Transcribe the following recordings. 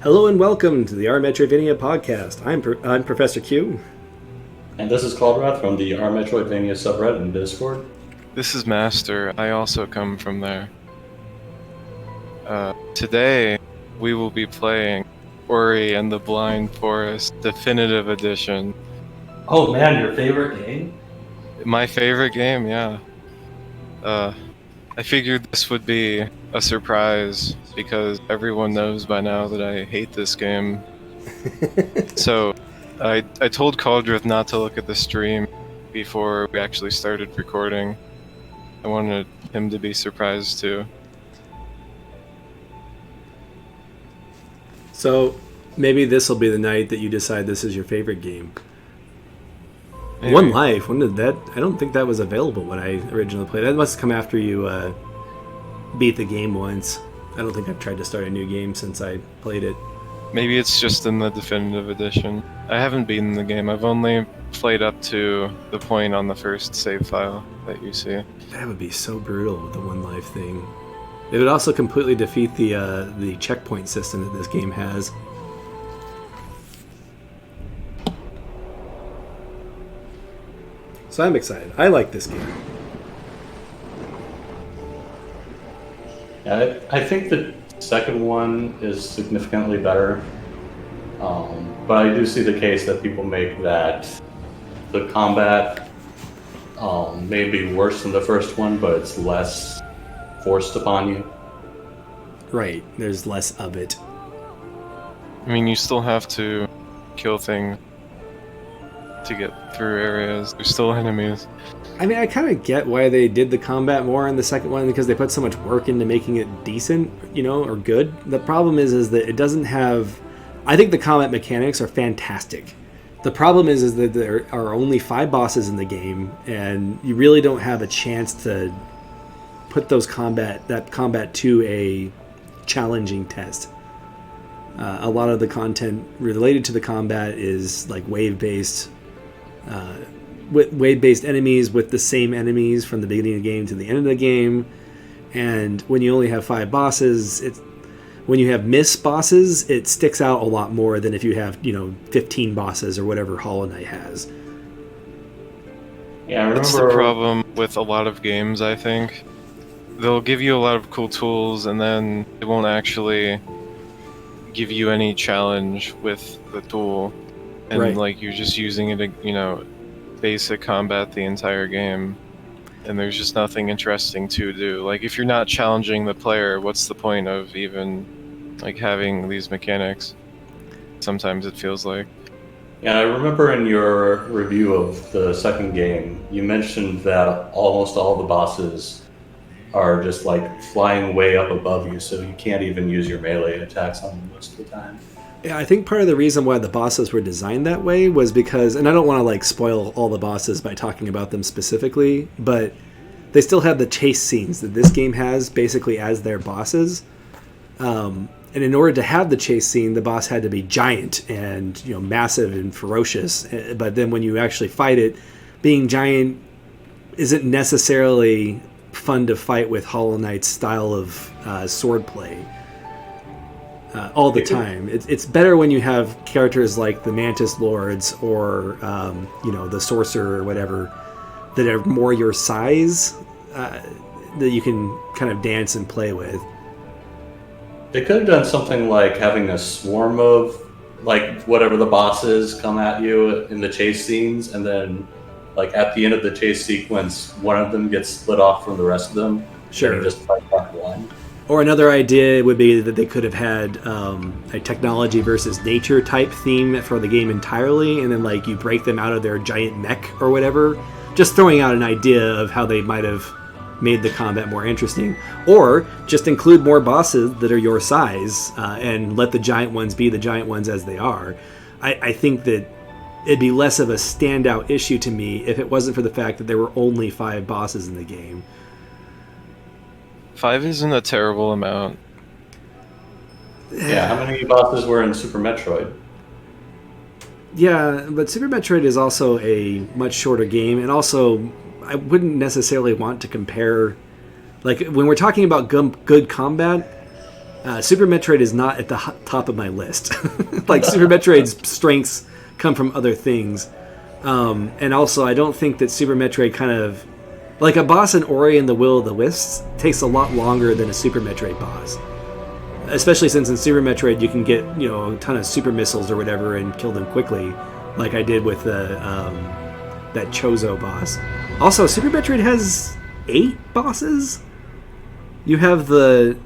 Hello and welcome to the rMetroidvania podcast. I'm Professor Q. And this is Caldrath from the rMetroidvania subreddit in Discord. This is Master. I also come from there. Today, we will be playing Ori and the Blind Forest Definitive Edition. Oh man, your favorite game? My favorite game, yeah. I figured this would be a surprise because everyone knows by now that I hate this game. So, I told Caldrath not to look at the stream before we actually started recording. I wanted him to be surprised too. So maybe this will be the night that you decide this is your favorite game. Maybe. One Life, when did that? I don't think that was available when I originally played. That must come after you beat the game once. I don't think I've tried to start a new game since I played it. Maybe it's just in the definitive edition. I haven't beaten the game. I've only played up to the point on the first save file that you see. That would be so brutal with the One Life thing. It would also completely defeat the checkpoint system that this game has. So I'm excited. I like this game. Yeah, I think the second one is significantly better. But I do see the case that people make that the combat may be worse than the first one, but it's less forced upon you. Right. There's less of it. I mean, you still have to kill things to get through areas. There's still enemies. I mean, I kind of get why they did the combat more in the second one, because they put so much work into making it decent, or good. The problem is that it doesn't have... I think the combat mechanics are fantastic. The problem is that there are only 5 bosses in the game, and you really don't have a chance to put that combat to a challenging test. A lot of the content related to the combat is like wave-based enemies with the same enemies from the beginning of the game to the end of the game. And when you only have 5 bosses, when you have miss bosses, it sticks out a lot more than if you have 15 bosses or whatever Hollow Knight has. Yeah, I remember. That's the problem with a lot of games, I think. They'll give you a lot of cool tools, and then they won't actually give you any challenge with the tool. And Right. you're just using it, basic combat the entire game. And there's just nothing interesting to do. Like, if you're not challenging the player, what's the point of even having these mechanics? Sometimes it feels like. Yeah, I remember in your review of the second game, you mentioned that almost all the bosses are just flying way up above you, so you can't even use your melee attacks on them most of the time. Yeah, I think part of the reason why the bosses were designed that way was because, and I don't want to spoil all the bosses by talking about them specifically, but they still have the chase scenes that this game has basically as their bosses. And in order to have the chase scene, the boss had to be giant and massive and ferocious. But then when you actually fight it, being giant isn't necessarily fun to fight with Hollow Knight's style of swordplay. All the time. It's better when you have characters like the Mantis Lords or the Sorcerer or whatever that are more your size, that you can kind of dance and play with. They could have done something like having a swarm of whatever the bosses come at you in the chase scenes, and then at the end of the chase sequence, one of them gets split off from the rest of them. Sure. And just fight part one. Or another idea would be that they could have had a technology versus nature type theme for the game entirely, and then you break them out of their giant mech or whatever. Just throwing out an idea of how they might have made the combat more interesting. Or just include more bosses that are your size and let the giant ones be the giant ones as they are. I think that it'd be less of a standout issue to me if it wasn't for the fact that there were only 5 bosses in the game. 5 isn't a terrible amount. Yeah, how many bosses were in Super Metroid? Yeah, but Super Metroid is also a much shorter game, and also I wouldn't necessarily want to compare. When we're talking about good combat, Super Metroid is not at the top of my list. Like, Super Metroid's strengths come from other things. And also, I don't think that Super Metroid kind of... Like, a boss in Ori and the Will of the Wisps takes a lot longer than a Super Metroid boss. Especially since in Super Metroid you can get, a ton of super missiles or whatever and kill them quickly, like I did with that Chozo boss. Also, Super Metroid has 8 bosses? You have the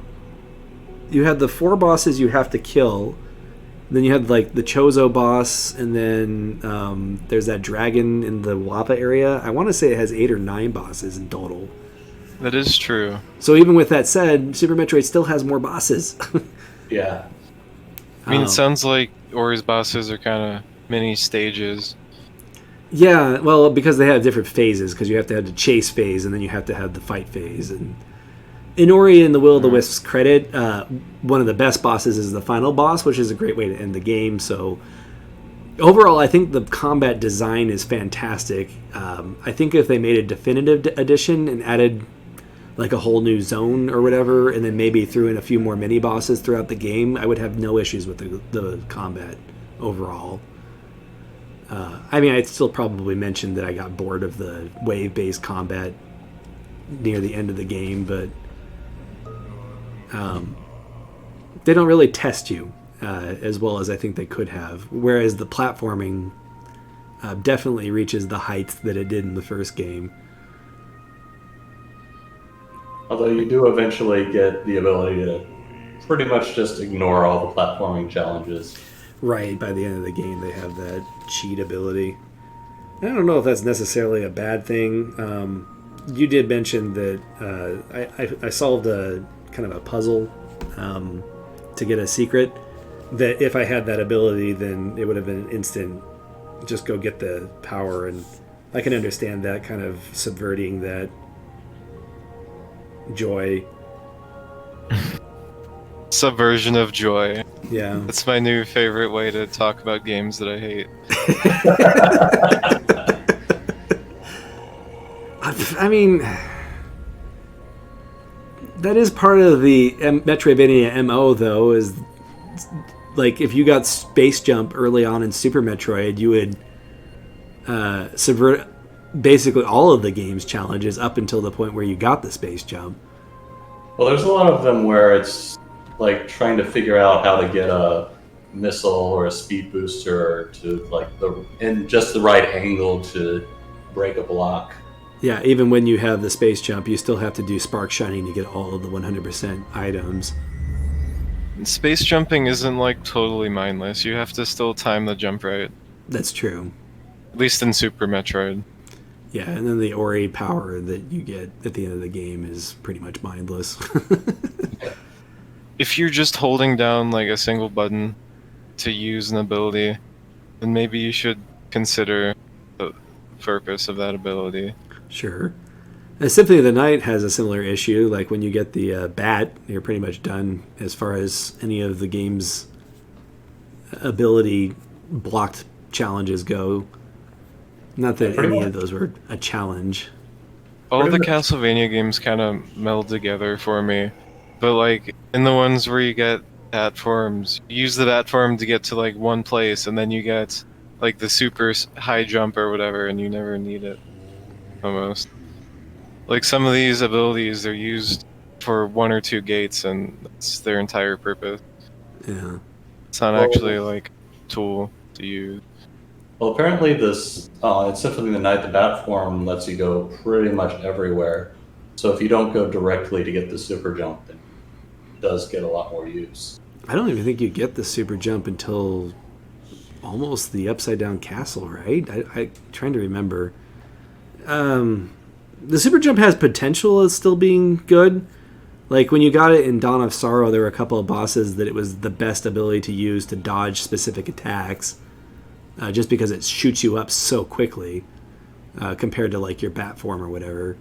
4 bosses you have to kill. Then you have like the Chozo boss, and then there's that dragon in the Wappa area. I want to say it has 8 or 9 bosses in total. That is true. So even with that said, Super Metroid still has more bosses. Yeah. I mean, it sounds like Ori's bosses are kind of mini stages. Yeah, well, because they have different phases, because you have to have the chase phase, and then you have to have the fight phase. And in Ori and the Will of the Wisps credit, one of the best bosses is the final boss, which is a great way to end the game. So overall, I think the combat design is fantastic. I think if they made a definitive edition and added like a whole new zone or whatever, and then maybe threw in a few more mini bosses throughout the game, I would have no issues with the combat overall. I mean, I'd still probably mention that I got bored of the wave-based combat near the end of the game, but they don't really test you as well as I think they could have. Whereas the platforming definitely reaches the heights that it did in the first game. Although you do eventually get the ability to pretty much just ignore all the platforming challenges. Right, by the end of the game they have that cheat ability. I don't know if that's necessarily a bad thing. You did mention that I solved a kind of a puzzle to get a secret, that if I had that ability, then it would have been an instant just go get the power, and I can understand that kind of subverting that joy. Subversion of joy. Yeah. That's my new favorite way to talk about games that I hate. I mean, that is part of the Metroidvania MO, though, is like if you got space jump early on in Super Metroid, you would subvert basically all of the game's challenges up until the point where you got the space jump. Well, there's a lot of them where it's like trying to figure out how to get a missile or a speed booster to like in just the right angle to break a block. Yeah, even when you have the space jump, you still have to do spark shining to get all of the 100% items. Space jumping isn't like totally mindless. You have to still time the jump right. That's true. At least in Super Metroid. Yeah, and then the Ori power that you get at the end of the game is pretty much mindless. If you're just holding down like a single button to use an ability, then maybe you should consider the purpose of that ability. Sure. And Symphony of the Night has a similar issue. Like when you get the bat, you're pretty much done as far as any of the game's ability blocked challenges go. Not that any of those were a challenge. All the Castlevania games kind of meld together for me. But like in the ones where you get bat forms, you use the bat form to get to like one place, and then you get like the super high jump or whatever, and you never need it. Almost. Like some of these abilities, they're used for 1 or 2 gates, and that's their entire purpose. Yeah. It's not actually like a tool to use. Well, apparently this in Symphony of the Night, the bat form lets you go pretty much everywhere. So if you don't go directly to get the super jump, then it does get a lot more use. I don't even think you get the super jump until almost the Upside Down Castle, right? I'm trying to remember. The super jump has potential as still being good. Like when you got it in Dawn of Sorrow, there were a couple of bosses that it was the best ability to use to dodge specific attacks, just because it shoots you up so quickly compared to like your bat form or whatever.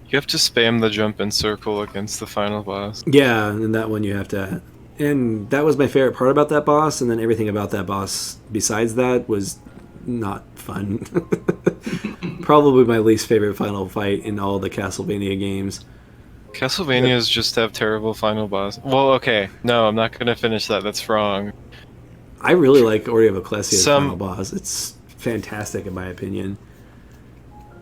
You have to spam the jump and circle against the final boss. Yeah, and that one you have to... And that was my favorite part about that boss, and then everything about that boss besides that was not fun. Probably my least favorite final fight in all the Castlevania games. Castlevanias just have terrible final boss. Well, okay, no, I'm not gonna finish that. That's wrong. I really like Ori of Ecclesia's Some- final boss. It's fantastic in my opinion.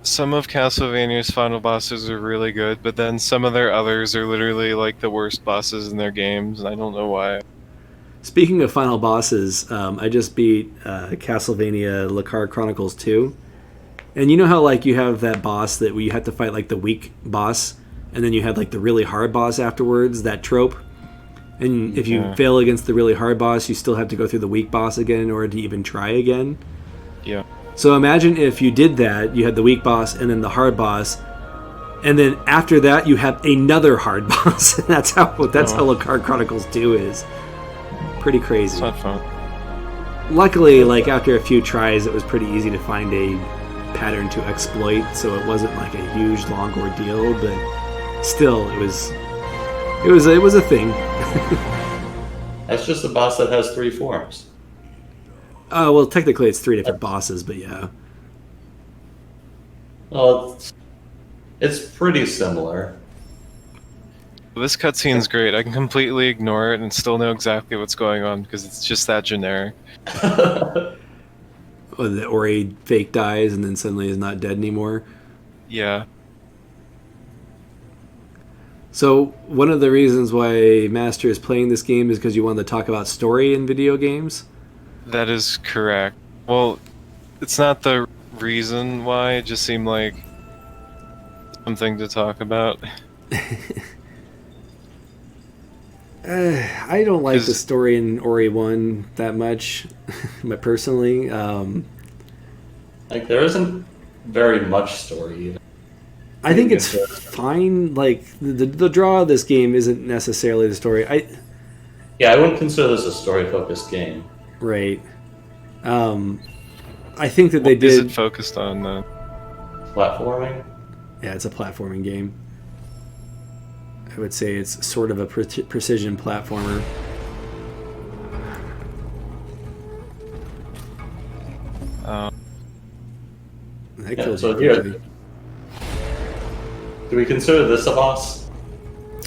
Some of Castlevania's final bosses are really good, but then some of their others are literally like the worst bosses in their games, and I don't know why. Speaking of final bosses, I just beat Castlevania Lakar Chronicles 2. And you know how like you have that boss that you have to fight like the weak boss, and then you have like the really hard boss afterwards, that trope? And if you fail against the really hard boss, you still have to go through the weak boss again in order to even try again. Yeah. So imagine if you did that, you had the weak boss and then the hard boss, and then after that you have another hard boss. That's how Lakar Chronicles 2 is. Pretty crazy. It's not fun. Luckily, like after a few tries, it was pretty easy to find a pattern to exploit, so it wasn't like a huge long ordeal, but still it was a thing. That's just a boss that has 3 forms. Well, technically it's 3 different bosses, but yeah. Well, it's pretty similar. This cutscene's great. I can completely ignore it and still know exactly what's going on because it's just that generic. Oh, the Ori fake dies and then suddenly is not dead anymore. Yeah. So one of the reasons why Master is playing this game is because you wanted to talk about story in video games? That is correct. Well, it's not the reason why, it just seemed like something to talk about. I don't like the story in Ori 1 that much, but personally. Like, there isn't very much story either. I think it's fine. Like, the draw of this game isn't necessarily the story. Yeah, I wouldn't consider this a story-focused game. Right. I think that they What is did... it focused on, though? Platforming? Yeah, it's a platforming game. I would say it's sort of a precision platformer. That kills so you here, quickly. do we consider this a boss?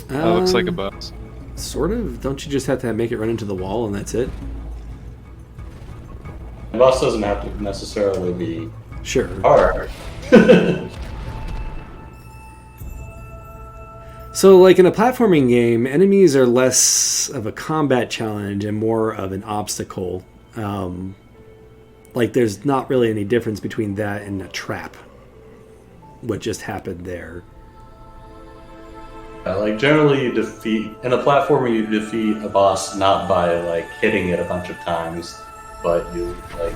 That looks like a boss. Sort of. Don't you just have to make it run into the wall and that's it? A boss doesn't have to necessarily be Sure. hard. So, like in a platforming game, enemies are less of a combat challenge and more of an obstacle. Like, there's not really any difference between that and a trap. What just happened there. Like, generally you defeat... In a platformer, you defeat a boss not by, like, hitting it a bunch of times, but you, like,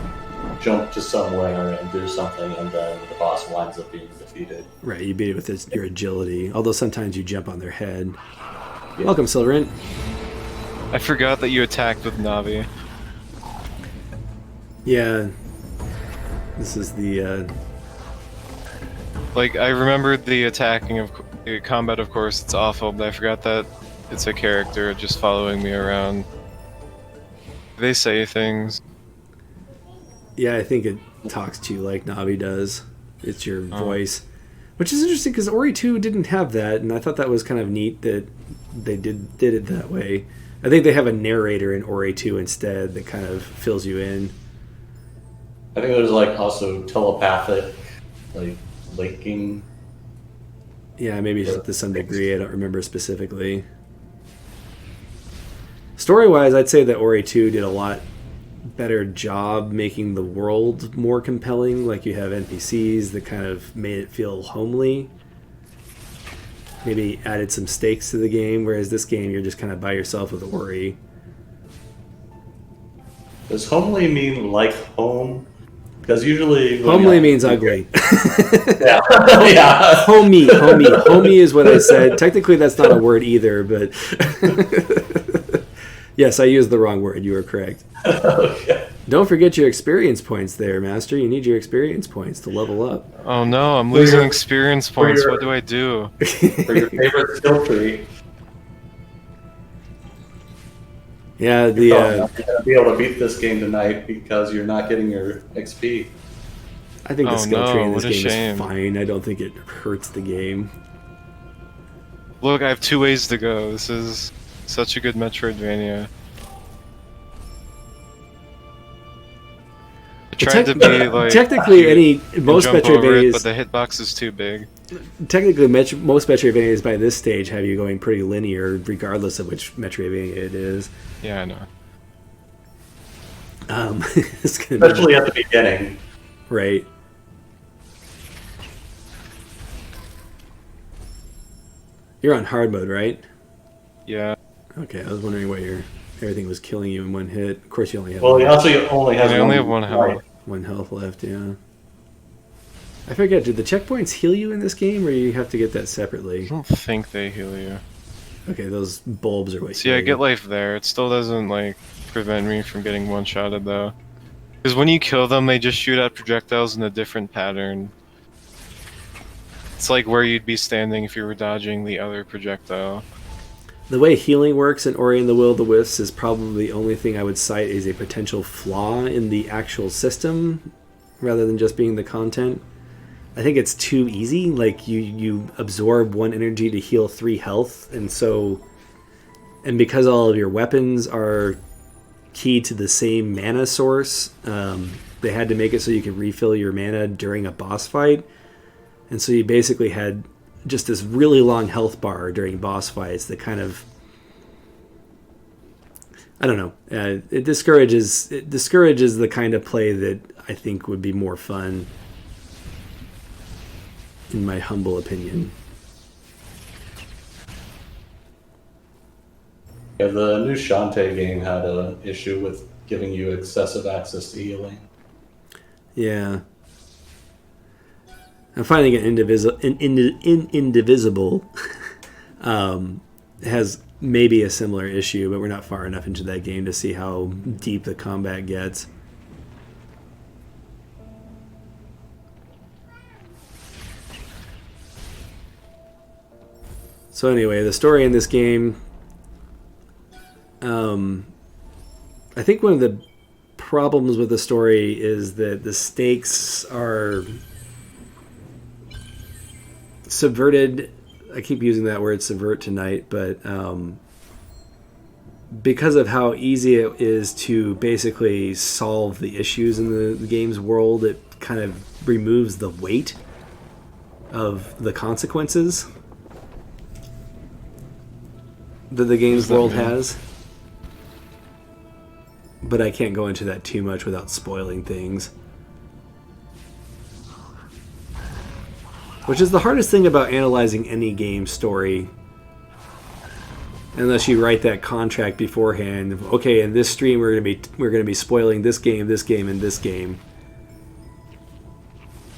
jump to somewhere and do something, and then the boss winds up being defeated. Right, you beat it with your agility. Although sometimes you jump on their head. Yeah. Welcome, Silverant. I forgot that you attacked with Navi. Yeah. This is the... Like, I remembered the attacking of... The combat, of course, it's awful, but I forgot that it's a character just following me around. They say things. Yeah, I think it talks to you like Navi does. It's your voice. Which is interesting because Ori 2 didn't have that, and I thought that was kind of neat that they did it that way. I think they have a narrator in Ori 2 instead that kind of fills you in. I think there's, like, also telepathic, like, linking. Yeah, maybe to some degree. I don't remember specifically. Story-wise, I'd say that Ori 2 did a lot better job making the world more compelling. Like, you have NPCs that kind of made it feel homely. Maybe added some stakes to the game, whereas this game, you're just kind of by yourself with Ori. Does homely mean like home? Because usually... Homely means ugly. Yeah. Yeah. Homey is what I said. Technically, that's not a word either, but... Yes, I used the wrong word. You were correct. Okay. Don't forget your experience points there, Master. You need your experience points to level up. Oh no, I'm losing experience points. What do I do? For your favorite skill tree. Yeah, You're not going to be able to beat this game tonight because you're not getting your XP. I think the skill tree in this what a game shame. is fine. I don't think it hurts the game. Look, I have 2 ways to go. This is such a good Metroidvania. I tried to be like technically, cute and most jump over it, but Metroidvanias, the hitbox is too big. most Metroidvanias by this stage have you going pretty linear, regardless of which Metroidvania it is. Yeah, I know. It's gonna Especially at the beginning. be right. You're on hard mode, right? Yeah. Okay, I was wondering why everything was killing you in one hit. Of course, you only have Well, he also only has I only have 1 health. one health left. Yeah. I forget. Did the checkpoints heal you in this game, or you have to get that separately? I don't think they heal you. Okay, those bulbs are what. See, I get life there. It still doesn't like prevent me from getting one-shotted though. Because when you kill them, they just shoot out projectiles in a different pattern. It's like where you'd be standing if you were dodging the other projectile. The way healing works in Ori and the Will of the Wisps is probably the only thing I would cite as a potential flaw in the actual system, rather than just being the content. I think it's too easy. Like you absorb 1 energy to heal 3 health, and because all of your weapons are key to the same mana source, they had to make it so you could refill your mana during a boss fight, and so you basically had just this really long health bar during boss fights that kind of, I don't know, it discourages the kind of play that I think would be more fun, in my humble opinion. Yeah, the new Shantae game had an issue with giving you excessive access to healing. Yeah. I'm finding it indivisible has maybe a similar issue, but we're not far enough into that game to see how deep the combat gets. So anyway, the story in this game, I think one of the problems with the story is that the stakes are subverted. I keep using that word subvert tonight, but because of how easy it is to basically solve the issues in the game's world, it kind of removes the weight of the consequences that the game's world has. But I can't go into that too much without spoiling things. Which is the hardest thing about analyzing any game story. Unless you write that contract beforehand. Okay, in this stream we're gonna be spoiling this game, and this game.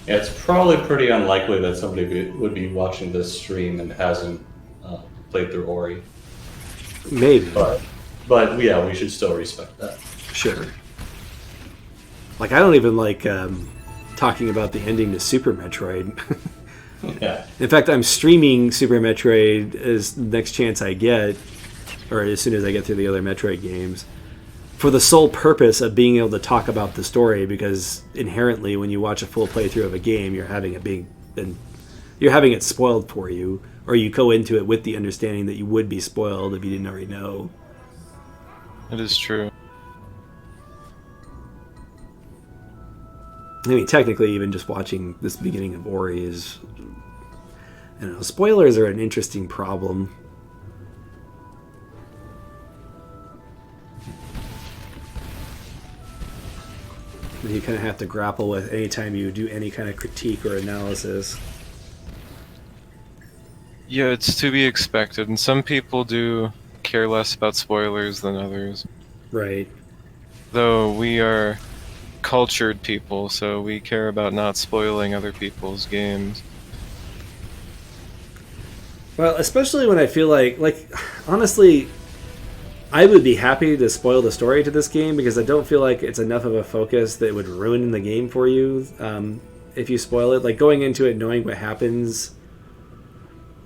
Yeah, it's probably pretty unlikely that somebody would be watching this stream and hasn't played through Ori. Maybe. But yeah, we should still respect that. Sure. Like, I don't even like talking about the ending to Super Metroid. Yeah. In fact, I'm streaming Super Metroid as next chance I get, or as soon as I get through the other Metroid games, for the sole purpose of being able to talk about the story, because inherently when you watch a full playthrough of a game, you're having it spoiled for you, or you go into it with the understanding that you would be spoiled if you didn't already know. It is true. I mean, technically, even just watching this beginning of Ori is... I don't know, spoilers are an interesting problem. You kind of have to grapple with anytime you do any kind of critique or analysis. Yeah, it's to be expected, and some people do care less about spoilers than others. Right. Though we are cultured people, so we care about not spoiling other people's games. Well, especially when I feel like honestly, I would be happy to spoil the story to this game, because I don't feel like it's enough of a focus that would ruin the game for you if you spoil it. Like, going into it knowing what happens,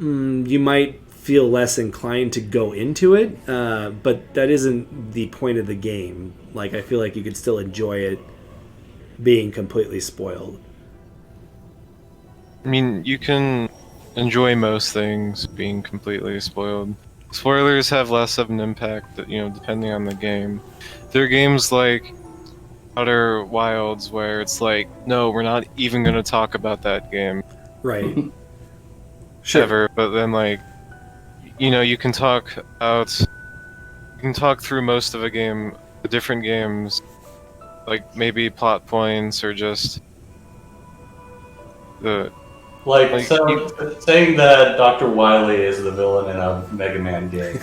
you might feel less inclined to go into it, but that isn't the point of the game. Like, I feel like you could still enjoy it being completely spoiled. I mean, you can enjoy most things being completely spoiled. Spoilers have less of an impact, depending on the game. There are games like Outer Wilds where it's like, no, we're not even going to talk about that game Right. Sure. ever. But then, like, you can talk through most of a game, the different games, like maybe plot points or just the saying that Dr. Wily is the villain in a Mega Man game.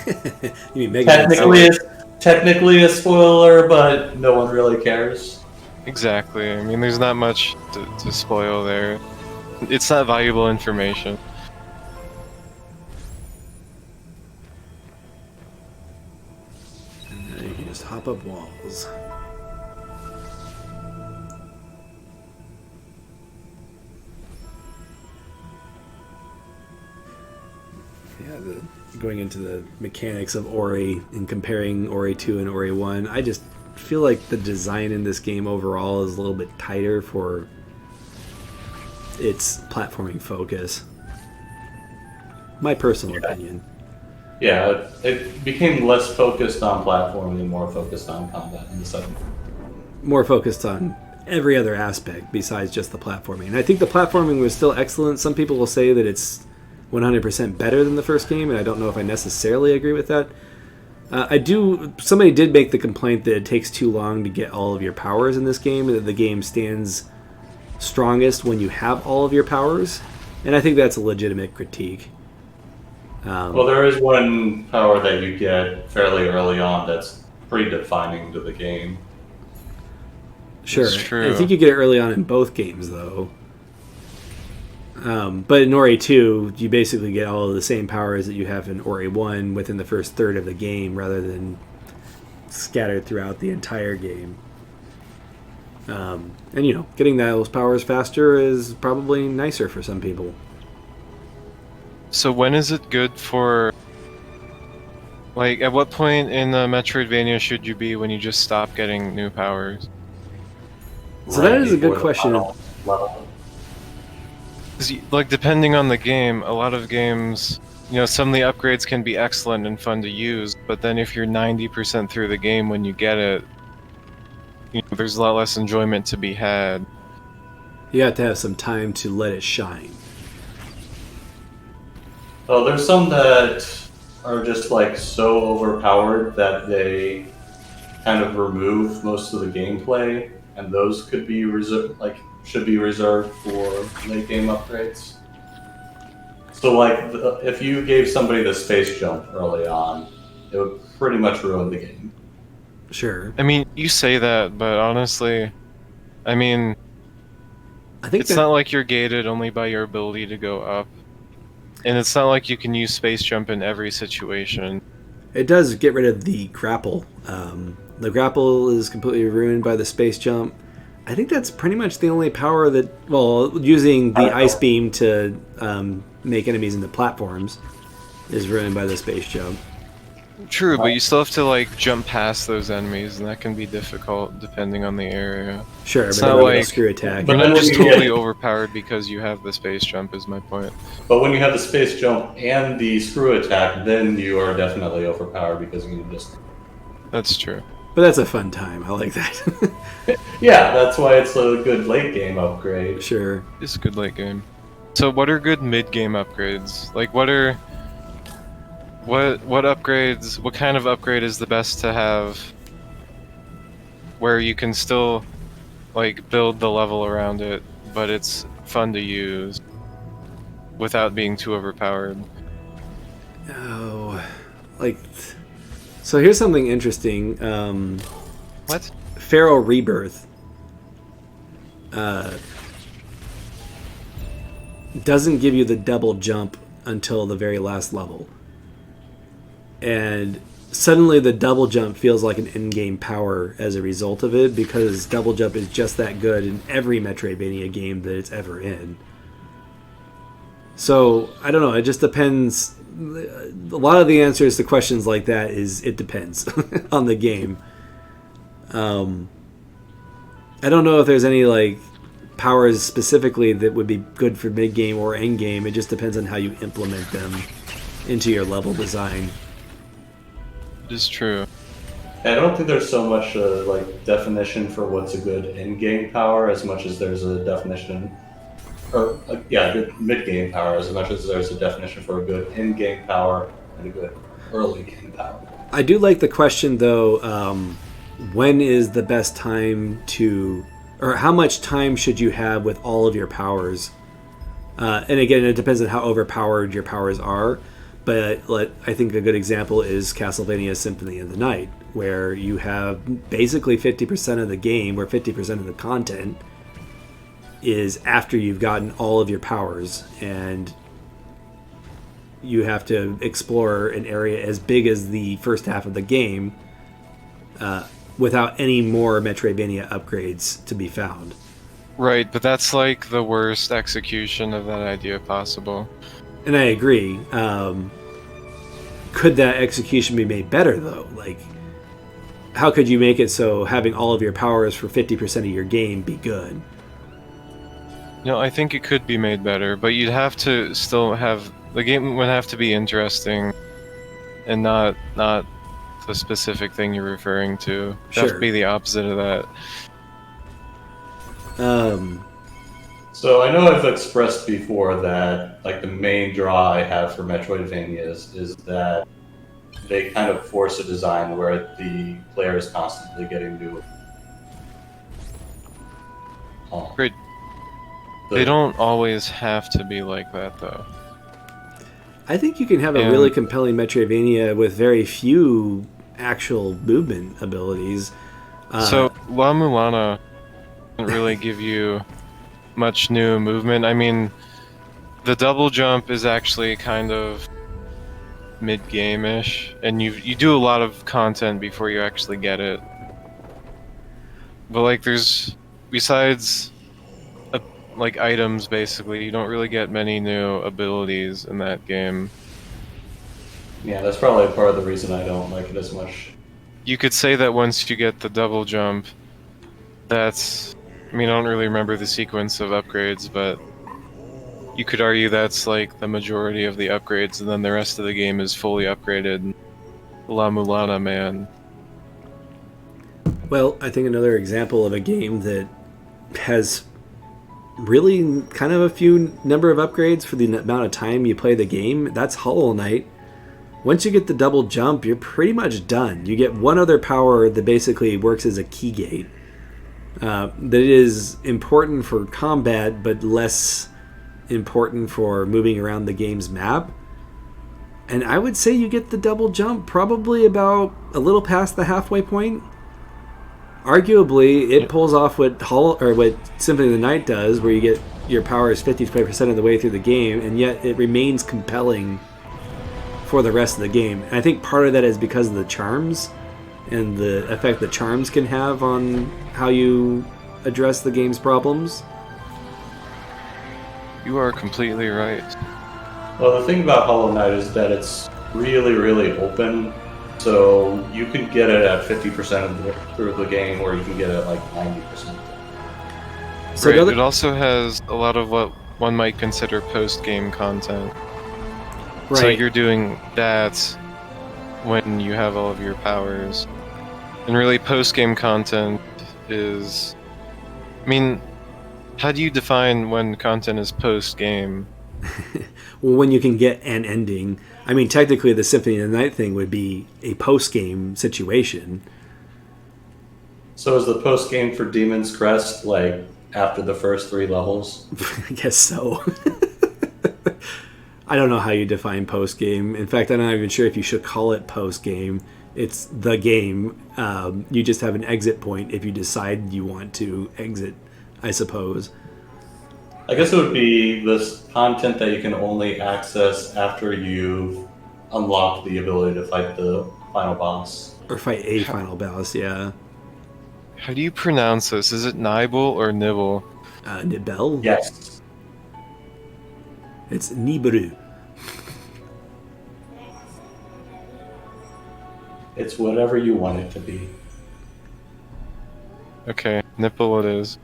You mean Mega Man? Technically a spoiler, but no one really cares. Exactly. I mean, there's not much to spoil there. It's not valuable information. And then you can just hop up walls. Yeah, going into the mechanics of Ori and comparing Ori 2 and Ori 1, I just feel like the design in this game overall is a little bit tighter for its platforming focus. My personal opinion. Yeah, it became less focused on platforming and more focused on combat in the second. More focused on every other aspect besides just the platforming. And I think the platforming was still excellent. Some people will say that it's 100% better than the first game, and I don't know if I necessarily agree with that. Somebody did make the complaint that it takes too long to get all of your powers in this game, and that the game stands strongest when you have all of your powers, and I think that's a legitimate critique. Well, there is one power that you get fairly early on that's pretty defining to the game. Sure. It's true. I think you get it early on in both games, though. But in Ori 2, you basically get all of the same powers that you have in Ori 1 within the first third of the game, rather than scattered throughout the entire game. And, getting those powers faster is probably nicer for some people. So when is it good for... Like, at what point in the Metroidvania should you be when you just stop getting new powers? So that is a good question. Like, depending on the game, a lot of games, some of the upgrades can be excellent and fun to use, but then if you're 90% through the game when you get it, there's a lot less enjoyment to be had. You have to have some time to let it shine. Oh, there's some that are just like so overpowered that they kind of remove most of the gameplay, and those could be should be reserved for late game upgrades. So, if you gave somebody the space jump early on, it would pretty much ruin the game. Sure. I mean, you say that, but honestly, I think it's not like you're gated only by your ability to go up. And it's not like you can use space jump in every situation. It does get rid of the grapple. The grapple is completely ruined by the space jump. I think that's pretty much the only power that... Well, using the ice beam to make enemies into platforms is ruined by the space jump. True, but you still have to, jump past those enemies, and that can be difficult depending on the area. Sure, it's but not like a screw attack. You're not just totally overpowered because you have the space jump, is my point. But when you have the space jump and the screw attack, then you are definitely overpowered because you can just... That's true. But that's a fun time. I like that. Yeah, that's why it's a good late game upgrade. Sure. It's a good late game. So what are good mid-game upgrades? Like, what upgrades, what kind of upgrade is the best to have where you can still, build the level around it, but it's fun to use without being too overpowered? Oh, so here's something interesting. What? Pharaoh Rebirth doesn't give you the double jump until the very last level. And suddenly the double jump feels like an in-game power as a result of it, because double jump is just that good in every Metroidvania game that it's ever in. So, I don't know, it just depends. A lot of the answers to questions like that is it depends on the game. I don't know if there's any powers specifically that would be good for mid game or end game. It just depends on how you implement them into your level design. It is true. I don't think there's so much like definition for what's a good in-game power as much as there's a definition, or good mid-game power as much as there's a definition for a good in-game power and a good early game power. I do like the question though. When is the best time to, or how much time should you have with all of your powers? And again, it depends on how overpowered your powers are. But I think a good example is Castlevania Symphony of the Night, where you have basically 50% of the game, or 50% of the content, is after you've gotten all of your powers, and you have to explore an area as big as the first half of the game without any more Metroidvania upgrades to be found. Right, but that's like the worst execution of that idea possible. And I agree. Could that execution be made better, though? Like, how could you make it so having all of your powers for 50% of your game be good? No, I think it could be made better, but you'd have to still have... The game would have to be interesting and not the specific thing you're referring to. It'd have to be the opposite of that. So I know I've expressed before that like the main draw I have for Metroidvanias is that they kind of force a design where the player is constantly getting new. Great. They don't always have to be like that, though. I think you can have a really compelling Metroidvania with very few actual movement abilities. So La Mulana doesn't really give you much new movement. I mean, the double jump is actually kind of mid-game-ish, and you do a lot of content before you actually get it. But like, there's besides like items, basically, you don't really get many new abilities in that game. Yeah, that's probably part of the reason I don't like it as much. You could say that once you get the double jump, that's... I mean, I don't really remember the sequence of upgrades, but you could argue that's like the majority of the upgrades, and then the rest of the game is fully upgraded. La Mulana, man. Well, I think another example of a game that has really kind of a few number of upgrades for the amount of time you play the game, that's Hollow Knight. Once you get the double jump, you're pretty much done. You get one other power that basically works as a key gate. That is important for combat, but less important for moving around the game's map. And I would say you get the double jump probably about a little past the halfway point. Arguably, it pulls off what Symphony of the Night does, where you get your powers 50% of the way through the game, and yet it remains compelling for the rest of the game. And I think part of that is because of the charms and the effect that charms can have on how you address the game's problems. You are completely right. Well, the thing about Hollow Knight is that it's really, really open. So you can get it at 50% through the game, or you can get it at like 90%. So right, it also has a lot of what one might consider post-game content. Right. So you're doing that when you have all of your powers. And really, post-game content is... I mean, how do you define when content is post-game? Well, when you can get an ending. I mean, technically, the Symphony of the Night thing would be a post-game situation. So is the post-game for Demon's Crest like after the first 3 levels? I guess so. I don't know how you define post-game. In fact, I'm not even sure if you should call it post-game. It's the game. You just have an exit point if you decide you want to exit, I suppose. I guess it would be this content that you can only access after you've unlocked the ability to fight the final boss. Or fight a final boss, yeah. How do you pronounce this? Is it Nibel or Nibble? Nibel? Yes. It's Nibiru. It's whatever you want it to be. Okay, nipple it is.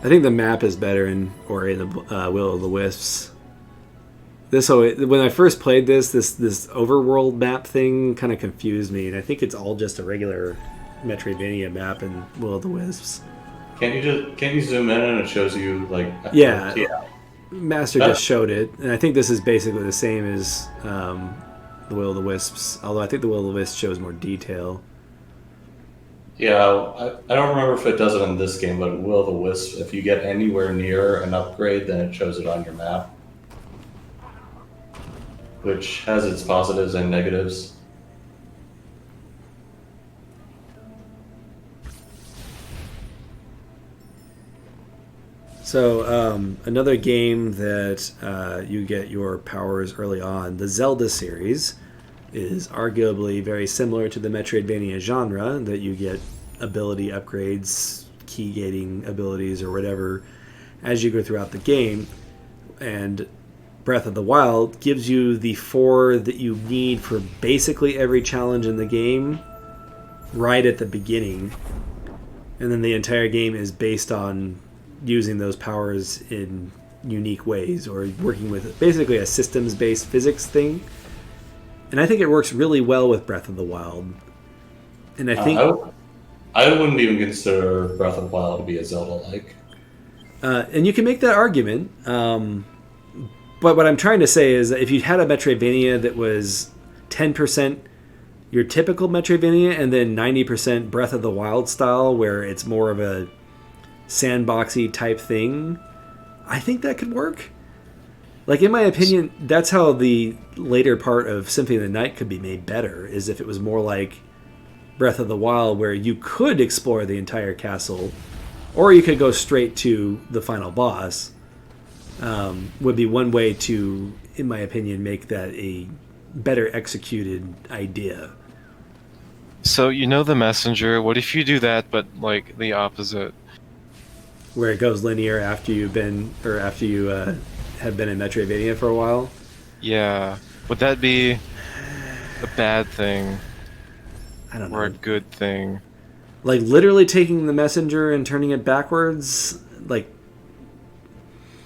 I think the map is better in Ori and the Will of the Wisps. When I first played this overworld map thing kind of confused me, and I think it's all just a regular Metroidvania map in Will of the Wisps. Can't you zoom in and it shows you like? Yeah. Master just showed it, and I think this is basically the same as the Will of the Wisps. Although I think the Will of the Wisps shows more detail. Yeah, I don't remember if it does it in this game, but in Will of the Wisp, if you get anywhere near an upgrade, then it shows it on your map, which has its positives and negatives. So another game that you get your powers early on, the Zelda series, is arguably very similar to the Metroidvania genre, that you get ability upgrades, key gating abilities, or whatever as you go throughout the game. And Breath of the Wild gives you the 4 that you need for basically every challenge in the game right at the beginning. And then the entire game is based on using those powers in unique ways, or working with basically a systems-based physics thing. And I think it works really well with Breath of the Wild. And I think I wouldn't even consider Breath of the Wild to be a Zelda-like. And you can make that argument. But what I'm trying to say is that if you had a Metroidvania that was 10% your typical Metroidvania and then 90% Breath of the Wild style, where it's more of a sandboxy type thing, I think that could work. Like, in my opinion, that's how the later part of Symphony of the Night could be made better, is if it was more like Breath of the Wild, where you could explore the entire castle, or you could go straight to the final boss. Would be one way to, in my opinion, make that a better executed idea. So, the messenger, what if you do that, but like the opposite? Where it goes linear after you have been in Metroidvania for a while? Yeah. Would that be a bad thing? I don't know. Or a good thing? Like, literally taking the messenger and turning it backwards? Like...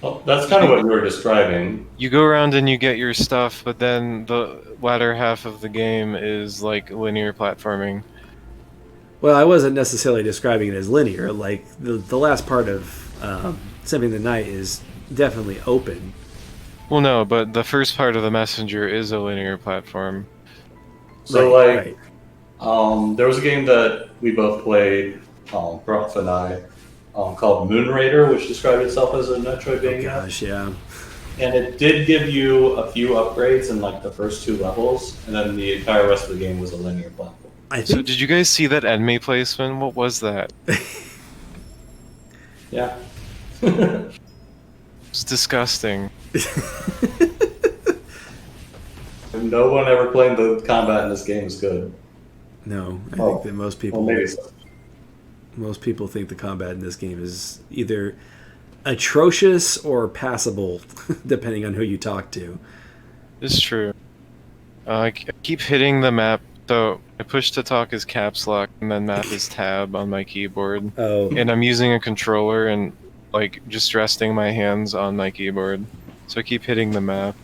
Well, that's kind of what you were describing. You go around and you get your stuff, but then the latter half of the game is like linear platforming. Well, I wasn't necessarily describing it as linear. Like, the last part of Symphony of the Night is definitely open. Well, no, but the first part of the messenger is a linear platform. So, right. There was a game that we both played, Brock and I, called Moon Raider, which described itself as a Metroidvania. Oh gosh, yeah. And it did give you a few upgrades in like the first 2 levels, and then the entire rest of the game was a linear platform. So did you guys see that enemy placement? What was that? Yeah. It's disgusting. No one ever claimed the combat in this game is good. No, I think that most people... Well, maybe so. Most people think the combat in this game is either atrocious or passable, depending on who you talk to. It's true. I keep hitting the map, so I push to talk as caps lock, and then map is tab on my keyboard. Oh. And I'm using a controller and like just resting my hands on my keyboard. So I keep hitting the map.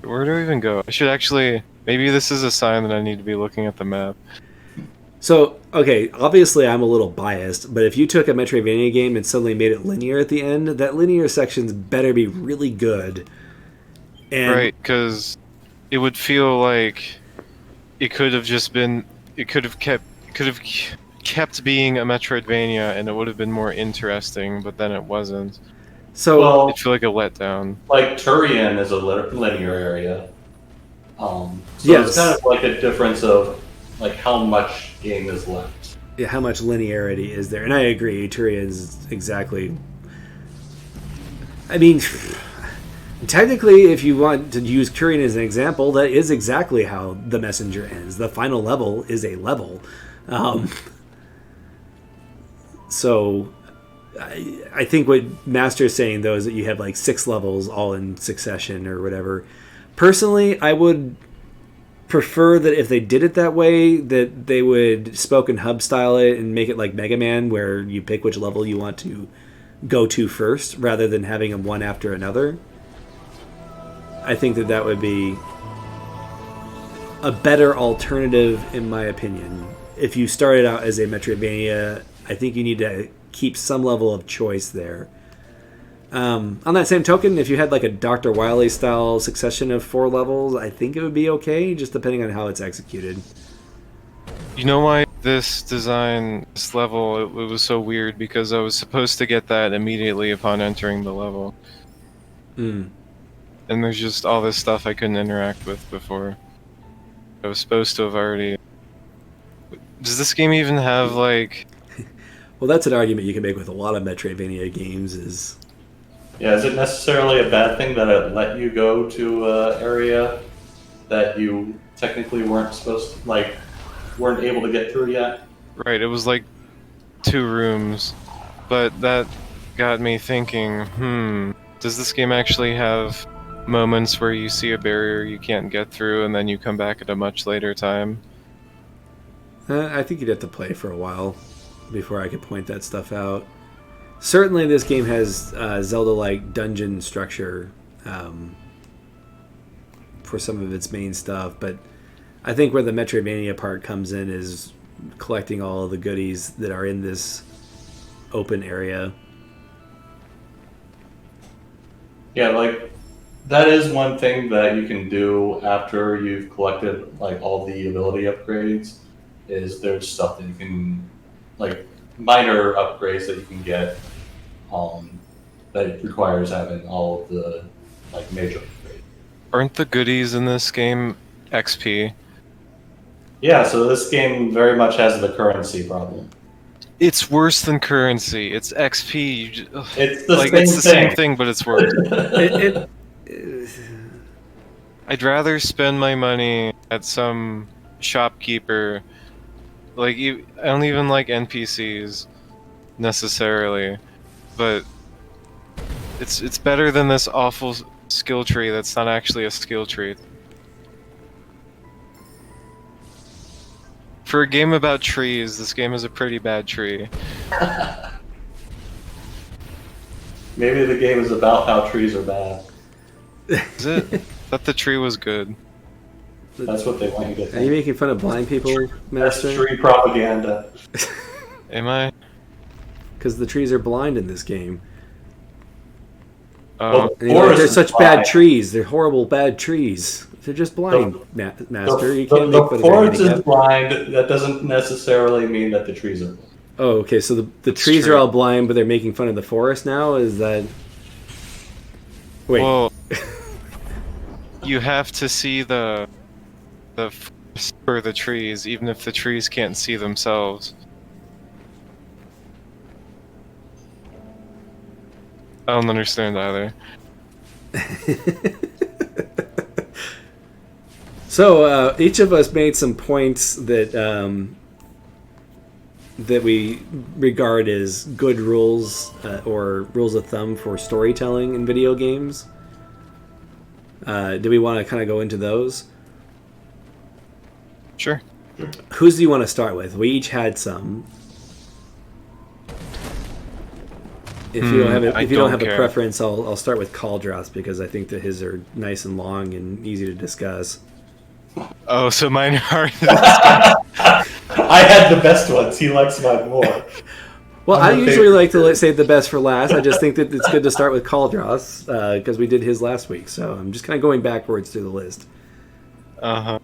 Where do I even go? I should actually... Maybe this is a sign that I need to be looking at the map. So, okay, obviously I'm a little biased, but if you took a Metroidvania game and suddenly made it linear at the end, that linear section's better be really good. And right, because it would feel like it could have just been... It could have kept being a Metroidvania, and it would have been more interesting, but then it wasn't. So it'd feel like a letdown. Like Turian is a linear area. So yes. It's kind of like a difference of like how much game is left. Yeah, how much linearity is there? And I agree, Turian is exactly... I mean, technically, if you want to use Turian as an example, that is exactly how the messenger ends. The final level is a level. So I think what Master's saying, though, is that you have like 6 levels all in succession or whatever. Personally, I would prefer that if they did it that way, that they would spoke and hub style it and make it like Mega Man, where you pick which level you want to go to first, rather than having them one after another. I think that would be a better alternative, in my opinion. If you started out as a Metroidvania, I think you need to keep some level of choice there. On that same token, if you had like a Dr. Wily style succession of 4 levels, I think it would be okay, just depending on how it's executed. You know why this design, this level, it was so weird? Because I was supposed to get that immediately upon entering the level. Mm. And there's just all this stuff I couldn't interact with before. I was supposed to have already... Does this game even have, like... Well, that's an argument you can make with a lot of Metroidvania games, is... Yeah, is it necessarily a bad thing that it let you go to an area that you technically weren't supposed to, like, weren't able to get through yet? Right, it was like 2 rooms. But that got me thinking, does this game actually have moments where you see a barrier you can't get through and then you come back at a much later time? I think you'd have to play for a while before I could point that stuff out. Certainly this game has Zelda-like dungeon structure for some of its main stuff, but I think where the Metroidvania part comes in is collecting all of the goodies that are in this open area. Yeah, like, that is one thing that you can do after you've collected, like, all the ability upgrades, is there's stuff that you can, like, minor upgrades that you can get that requires having all of the, like, major upgrades. Aren't the goodies in this game XP? Yeah, so this game very much has the currency problem. It's worse than currency. It's XP. It's the It's the same thing, but it's worse. it, I'd rather spend my money at some shopkeeper. Like, I don't even like NPCs necessarily, but it's better than this awful skill tree that's not actually a skill tree. For a game about trees, this game is a pretty bad tree. Maybe the game is about how trees are bad. Is it? I thought the tree was good. That's what they want you to are you think. making fun of blind people, That's Master? tree propaganda. Am I? Because the trees are blind in this game. Oh, Well, And you're like, Forest they're is such blind. bad trees. They're horrible bad trees. They're just blind, Master. You can't the make fun of their forest is handicap. blind. That doesn't necessarily mean that the trees are blind. Oh, okay. So the That's trees true. are all blind, but they're making fun of the forest now? Is that... Wait. well, you have to see the forest for the trees, even if the trees can't see themselves. I don't understand either. So each of us made some points that that we regard as good rules or rules of thumb for storytelling in video games. Do we want to kind of go into those? Sure. Whose do you want to start with? We each had some. If you don't have a, I if you don't don't have a care. preference, I'll start with Caldroth because I think that his are nice and long and easy to discuss. Oh, so mine are. I had the best ones. He likes mine more. Well, I I'm the usually favorite. like to save the best for last. I just think that it's good to start with Caldroth because we did his last week. So I'm just kind of going backwards through the list. Uh-huh.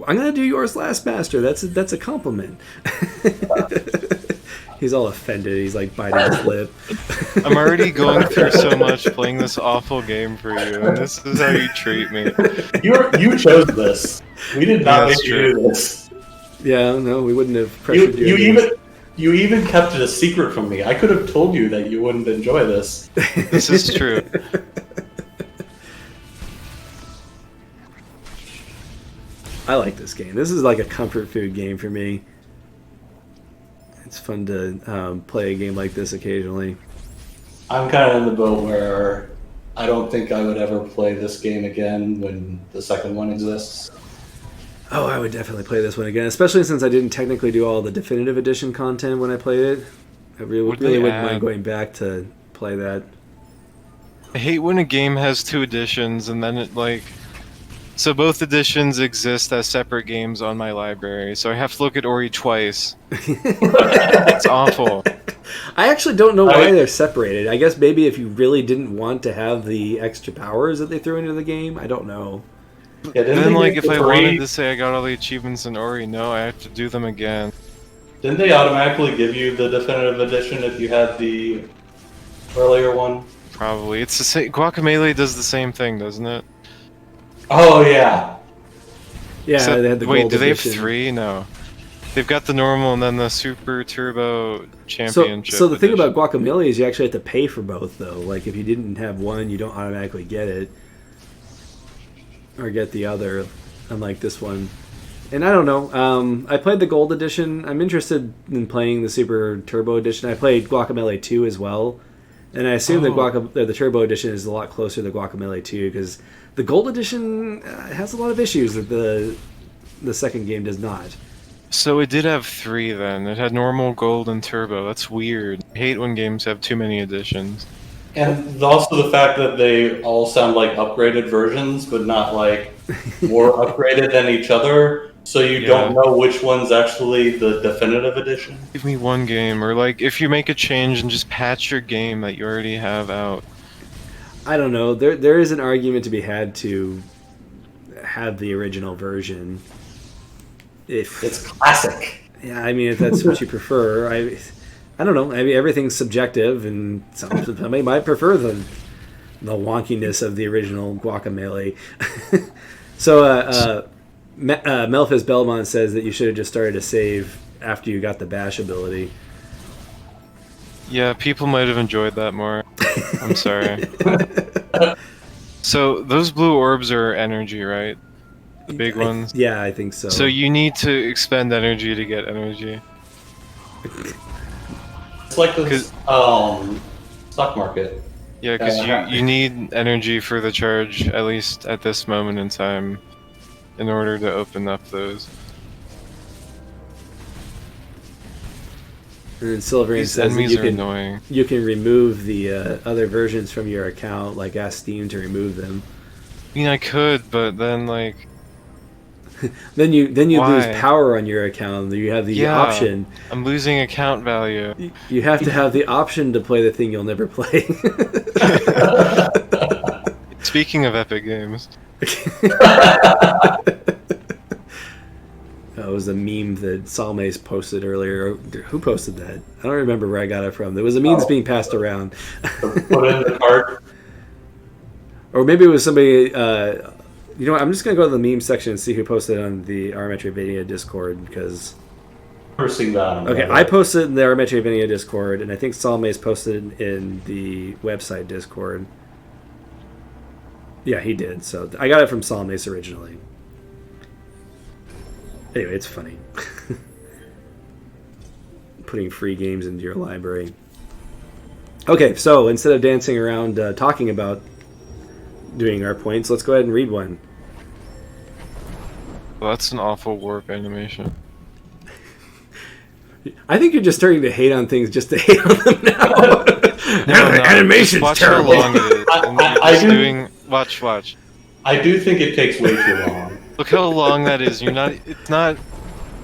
I'm gonna do yours last, Master. That's a compliment. He's all offended. He's like biting his lip. I'm already going through so much playing this awful game for you, and this is how you treat me. You chose this. We did not That's make you true. do this. Yeah, no, we wouldn't have pressured you. You even kept it a secret from me. I could have told you that you wouldn't enjoy this. This is true. I like this game. This is like a comfort food game for me. It's fun to play a game like this occasionally. I'm kind of in the boat where I don't think I would ever play this game again when the second one exists. Oh, I would definitely play this one again, especially since I didn't technically do all the definitive edition content when I played it. I really wouldn't mind going back to play that. I hate when a game has 2 editions and then it like... So both editions exist as separate games on my library, so I have to look at Ori twice. It's awful. I actually don't know why they're separated. I guess maybe if you really didn't want to have the extra powers that they threw into the game, I don't know. Yeah, then, like, if I wanted to say I got all the achievements in Ori, no, I have to do them again. Didn't they automatically give you the definitive edition if you had the earlier one? Probably. It's the same. Guacamelee does the same thing, doesn't it? Oh, yeah. Yeah, So, they had the wait, gold do they have edition. 3? No. They've got the normal and then the Super Turbo Championship. So the thing edition. about Guacamelee is you actually have to pay for both, though. Like, if you didn't have one, you don't automatically get it. Or get the other, unlike this one. And I don't know. I played the gold edition. I'm interested in playing the Super Turbo edition. I played Guacamelee 2 as well. And I assume the Turbo edition is a lot closer to Guacamelee 2 because the gold edition has a lot of issues that the second game does not. So it did have 3 then. It had normal, gold, and turbo. That's weird. I hate when games have too many editions. And also the fact that they all sound like upgraded versions, but not like more upgraded than each other. So you don't know which one's actually the definitive edition. Give me one game, or like if you make a change and just patch your game that you already have out. I don't know. There is an argument to be had to have the original version. If it's classic. Yeah, I mean, if that's what you prefer, I don't know. I mean, everything's subjective, and somebody might prefer the wonkiness of the original Guacamelee. So, Melphis Belmont says that you should have just started a save after you got the bash ability. Yeah, people might have enjoyed that more. I'm sorry. So those blue orbs are energy, right? The big ones? Yeah, I think so. So you need to expend energy to get energy. It's like the stock market. Yeah, because you need energy for the charge, at least at this moment in time, in order to open up those. And then Silverian says enemies that are annoying. You can remove the other versions from your account, like ask Steam to remove them. I mean, I could, but then like... then you lose power on your account. You have the option. I'm losing account value. You have to have the option to play the thing you'll never play. Speaking of epic games. That was a meme that Salmes posted earlier. Who posted that? I don't remember where I got it from. There was a meme being passed around. Put in the cart. Or maybe it was somebody... you know what? I'm just going to go to the meme section and see who posted on the rMetroidvania Discord, because... Okay, I posted in the rMetroidvania Discord, and I think Salmes posted in the website Discord. Yeah, he did. So I got it from Salmes originally. Anyway, it's funny. Putting free games into your library. Okay, so instead of dancing around talking about doing our points, let's go ahead and read one. Well, that's an awful warp animation. I think you're just starting to hate on things just to hate on them now. No, animation's watch terrible. How long it is. Watch. I do think it takes way too long. Look how long that is.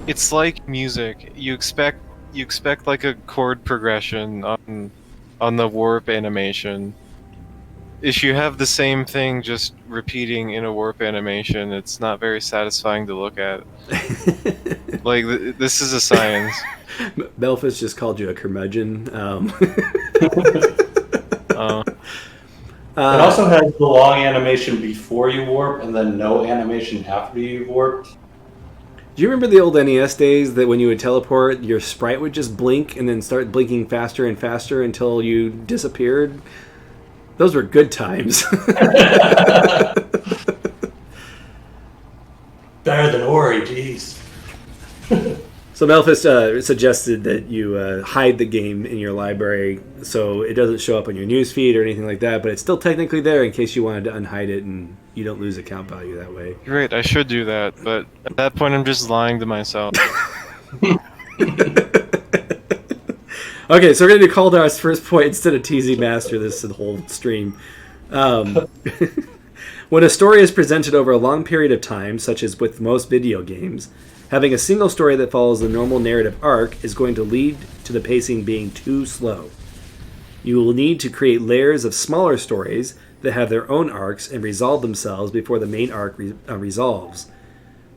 It's like music. You expect like a chord progression on the warp animation. If you have the same thing just repeating in a warp animation, it's not very satisfying to look at. Like, this is a science. Belfast just called you a curmudgeon. It also has the long animation before you warp, and then no animation after you've warped. Do you remember the old NES days that when you would teleport, your sprite would just blink and then start blinking faster and faster until you disappeared? Those were good times. Better than Ori, jeez. So Melphis suggested that you hide the game in your library so it doesn't show up on your newsfeed or anything like that, but it's still technically there in case you wanted to unhide it and you don't lose account value that way. You're right, I should do that, but at that point I'm just lying to myself. Okay, so we're going to do Caldar's first point instead of TZ Master this whole stream. When a story is presented over a long period of time, such as with most video games, having a single story that follows the normal narrative arc is going to lead to the pacing being too slow. You will need to create layers of smaller stories that have their own arcs and resolve themselves before the main arc resolves.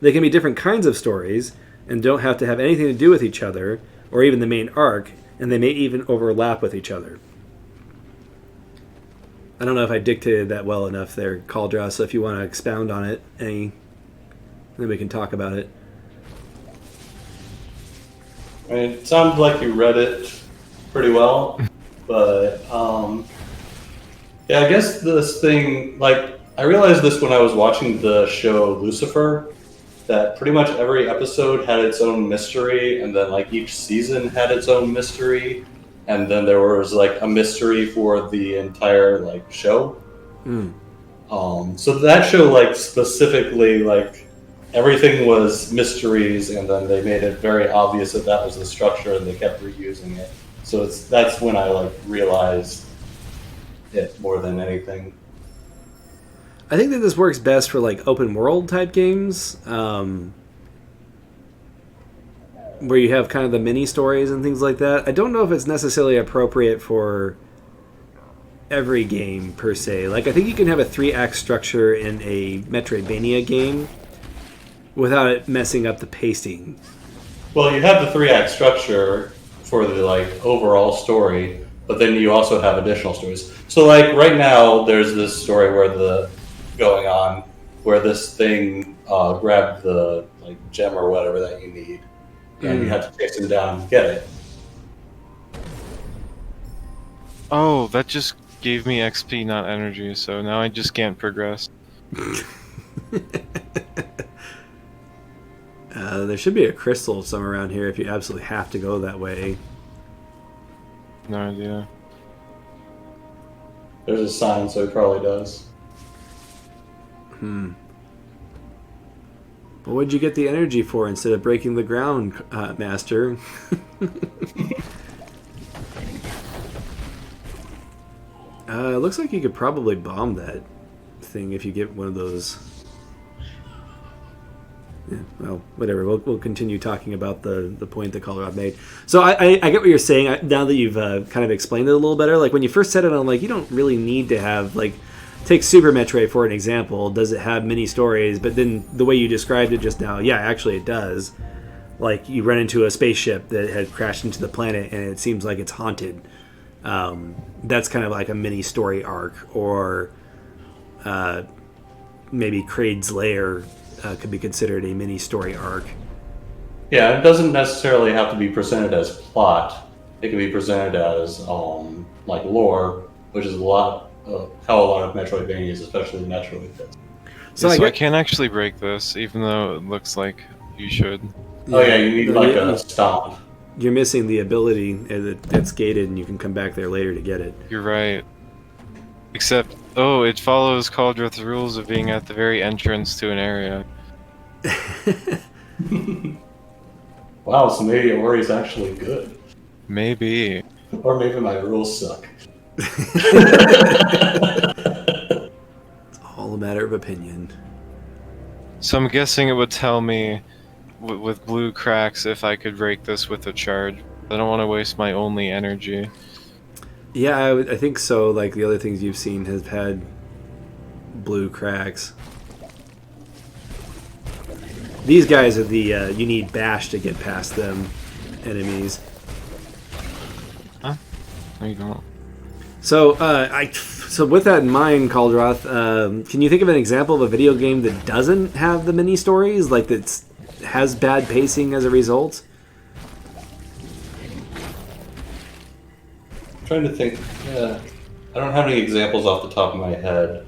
They can be different kinds of stories and don't have to have anything to do with each other or even the main arc, and they may even overlap with each other. I don't know if I dictated that well enough there, Caldra, so if you want to expound on it, then we can talk about it. I mean, it sounds like you read it pretty well, but yeah, I guess this thing, like, I realized this when I was watching the show Lucifer, that pretty much every episode had its own mystery, and then like each season had its own mystery, and then there was like a mystery for the entire like show. So that show, like, specifically, like, everything was mysteries, and then they made it very obvious that that was the structure, and they kept reusing it. So that's when I like realized it more than anything. I think that this works best for like open world type games, where you have kind of the mini stories and things like that. I don't know if it's necessarily appropriate for every game per se. Like, I think you can have a 3-act structure in a Metroidvania game without it messing up the pacing. Well, you have the 3-act structure for the like overall story, but then you also have additional stories. So like right now, there's this story where this thing grabbed the like gem or whatever that you need, and you have to chase him down and get it. Oh, that just gave me XP, not energy, so now I just can't progress. There should be a crystal somewhere around here if you absolutely have to go that way. No idea. There's a sign, so he probably does. Well, what'd you get the energy for instead of breaking the ground, Master? It looks like you could probably bomb that thing if you get one of those. Yeah, well, whatever. We'll continue talking about the point that Colorado made. So I get what you're saying now that you've kind of explained it a little better. Like when you first said it, I'm like, you don't really need to have like. Take Super Metroid for an example. Does it have mini stories? But then the way you described it just now, yeah, actually it does. Like you run into a spaceship that had crashed into the planet and it seems like it's haunted. That's kind of like a mini story arc. Or maybe Kraid's Lair could be considered a mini story arc. Yeah, it doesn't necessarily have to be presented as plot. It can be presented as like lore, which is how a lot of Metroidvanias, especially Metroid, is. So I can't actually break this, even though it looks like you should. Oh yeah, you need like a stomp. You're missing the ability that's gated, and you can come back there later to get it. You're right. Except, it follows Caldroth's rules of being at the very entrance to an area. Wow, so maybe Ori's actually good. Maybe. Or maybe my rules suck. It's all a matter of opinion. So I'm guessing it would tell me with blue cracks if I could break this with a charge. I don't want to waste my only energy. Yeah, I think so. Like the other things you've seen have had blue cracks. These guys are the you need bash to get past them enemies. Huh? No, you don't. So, so with that in mind, Caldroth, can you think of an example of a video game that doesn't have the mini stories, like that has bad pacing as a result? I'm trying to think. I don't have any examples off the top of my head.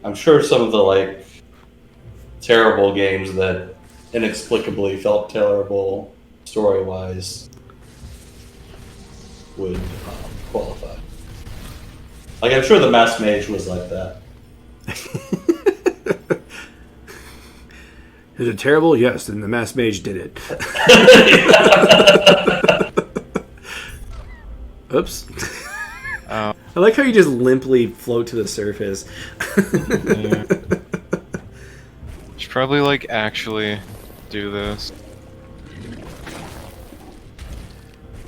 I'm sure some of the like terrible games that inexplicably felt terrible story-wise would qualify. Like, I'm sure the Masked Mage was like that. Is it terrible? Yes, and the Masked Mage did it. Oops. I like how you just limply float to the surface. Yeah. Should probably like actually do this.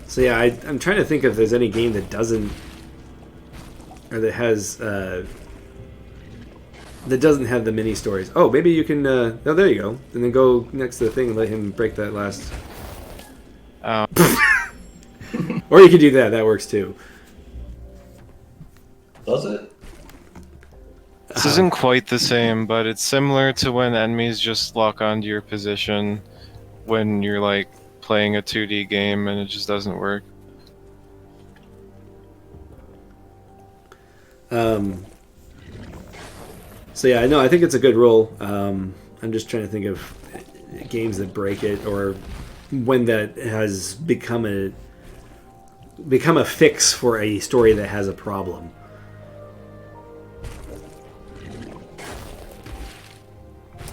So yeah, I'm trying to think if there's any game that doesn't, or that has, that doesn't have the mini stories. Oh, maybe you can. Oh, there you go. And then go next to the thing and let him break that last. Or you could do that. That works too. Does it? This isn't quite the same, but it's similar to when enemies just lock onto your position when you're like playing a 2D game and it just doesn't work. So yeah, no, I think it's a good rule. I'm just trying to think of games that break it, or when that has become a fix for a story that has a problem.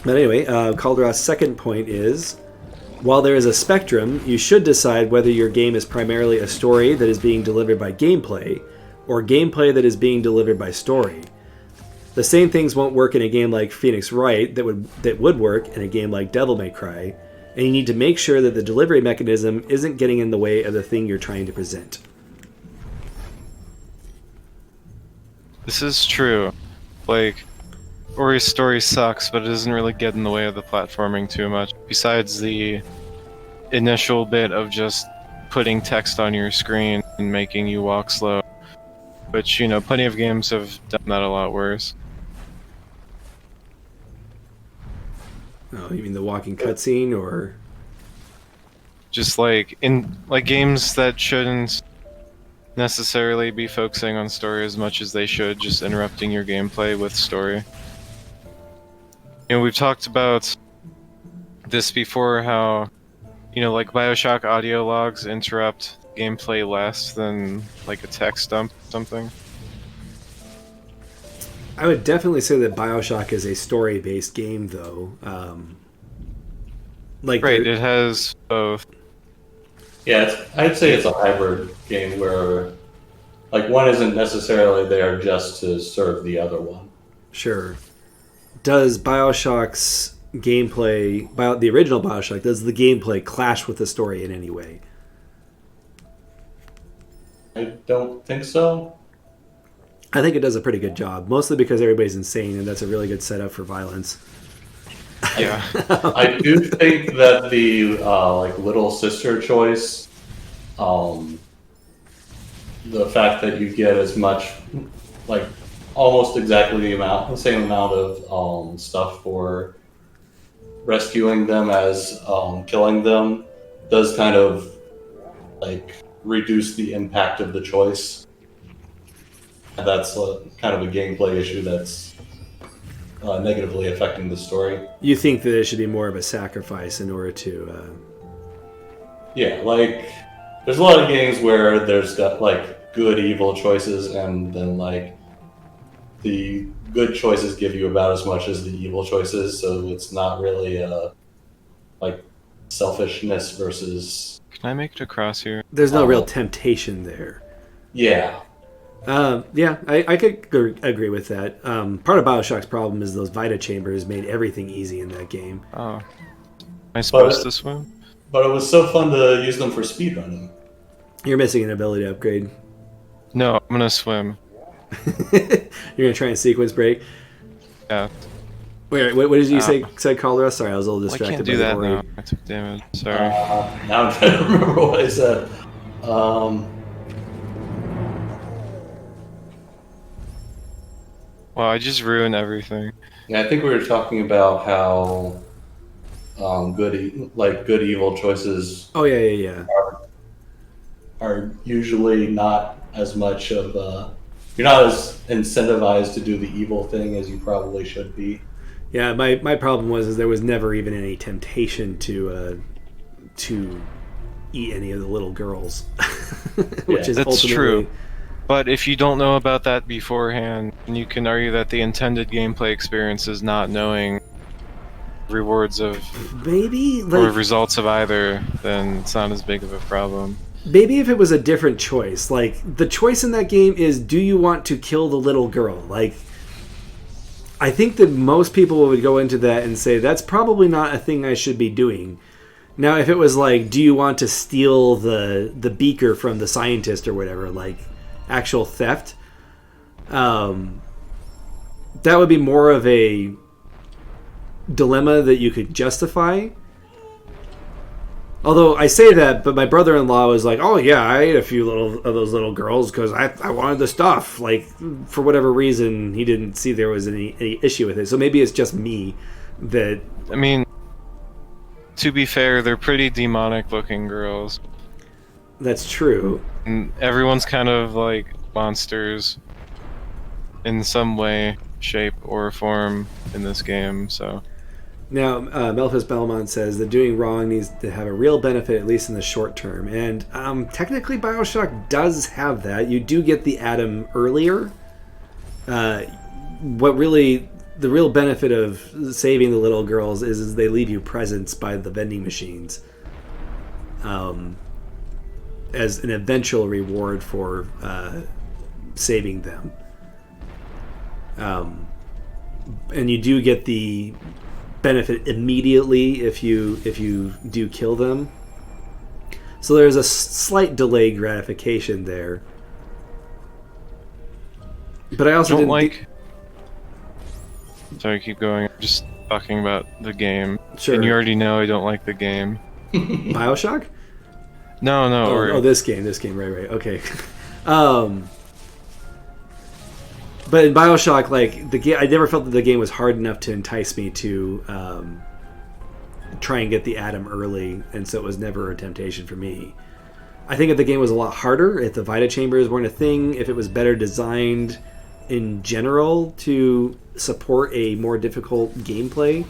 But anyway, Calderas' second point is, while there is a spectrum, you should decide whether your game is primarily a story that is being delivered by gameplay, or gameplay that is being delivered by story. The same things won't work in a game like Phoenix Wright that would work in a game like Devil May Cry, and you need to make sure that the delivery mechanism isn't getting in the way of the thing you're trying to present. This is true. Like, Ori's story sucks, but it doesn't really get in the way of the platforming too much. Besides the initial bit of just putting text on your screen and making you walk slow. Which, you know, plenty of games have done that a lot worse. Oh, you mean the walking cutscene, or Just like in like games that shouldn't necessarily be focusing on story as much as they should, just interrupting your gameplay with story. You know, we've talked about this before, how, you know, like BioShock audio logs interrupt gameplay less than like a text dump or something. I would definitely say that BioShock is a story-based game, though. Right, it has both. Yeah, I'd say it's a hybrid game where, like, one isn't necessarily there just to serve the other one. Sure. Does BioShock's gameplay, the original BioShock, does the gameplay clash with the story in any way? I don't think so. I think it does a pretty good job, mostly because everybody's insane, and that's a really good setup for violence. Yeah. I do think that the like little sister choice, the fact that you get as much, like almost exactly the same amount of stuff for rescuing them as killing them, does kind of like reduce the impact of the choice. And that's kind of a gameplay issue that's negatively affecting the story. You think that it should be more of a sacrifice in order to... Yeah, like, there's a lot of games where there's got, like, good, evil choices, and then, like, the good choices give you about as much as the evil choices, so it's not really, like, selfishness versus... Can I make it across here? There's no real temptation there. Yeah. Yeah, I could agree with that. Part of BioShock's problem is those Vita chambers made everything easy in that game. Oh. Am I supposed to swim? But it was so fun to use them for speedrunning. You're missing an ability upgrade. No, I'm gonna swim. You're gonna try and sequence break? Yeah. Wait, what did you say, Calderas? Sorry, I was a little I distracted. can't do that now. I took damage. Sorry. Now I'm trying to remember what I said. Wow, I just ruined everything. Yeah, I think we were talking about how good evil choices. Oh yeah. Are usually not as much of you're not as incentivized to do the evil thing as you probably should be. Yeah, my problem was there was never even any temptation to eat any of the little girls, Yeah, is that's ultimately true. But if you don't know about that beforehand, and you can argue that the intended gameplay experience is not knowing rewards of maybe or like results of either, then it's not as big of a problem. maybe if it was a different choice. Like the choice in that game is, do you want to kill the little girl? Like I think that most people would go into that and say that's probably not a thing I should be doing. Now, if it was like, do you want to steal the beaker from the scientist or whatever, like actual theft, that would be more of a dilemma that you could justify. Although I say that, but my brother-in-law was like, "Oh yeah, I ate a few little of those little girls because I wanted the stuff." Like for whatever reason, he didn't see there was any issue with it. So maybe it's just me that. I mean, to be fair, they're pretty demonic-looking girls. That's true. And everyone's kind of like monsters in some way, shape, or form in this game, so... Now, Melphis Belmont says that doing wrong needs to have a real benefit, at least in the short term. And technically, Bioshock does have that. You do get the atom earlier. The real benefit of saving the little girls is they leave you presents by the vending machines. As an eventual reward for saving them. And you do get the benefit immediately if you do kill them. So there's a slight delayed gratification there. But I also don't didn't like... Sorry, keep going. I'm just talking about the game. Sure. And you already know I don't like the game. Bioshock? No. This game, right, okay. But in Bioshock, like the game, I never felt that the game was hard enough to entice me to try and get the atom early, and so it was never a temptation for me. I think if the game was a lot harder, if the Vita chambers weren't a thing, if it was better designed in general to support a more difficult gameplay,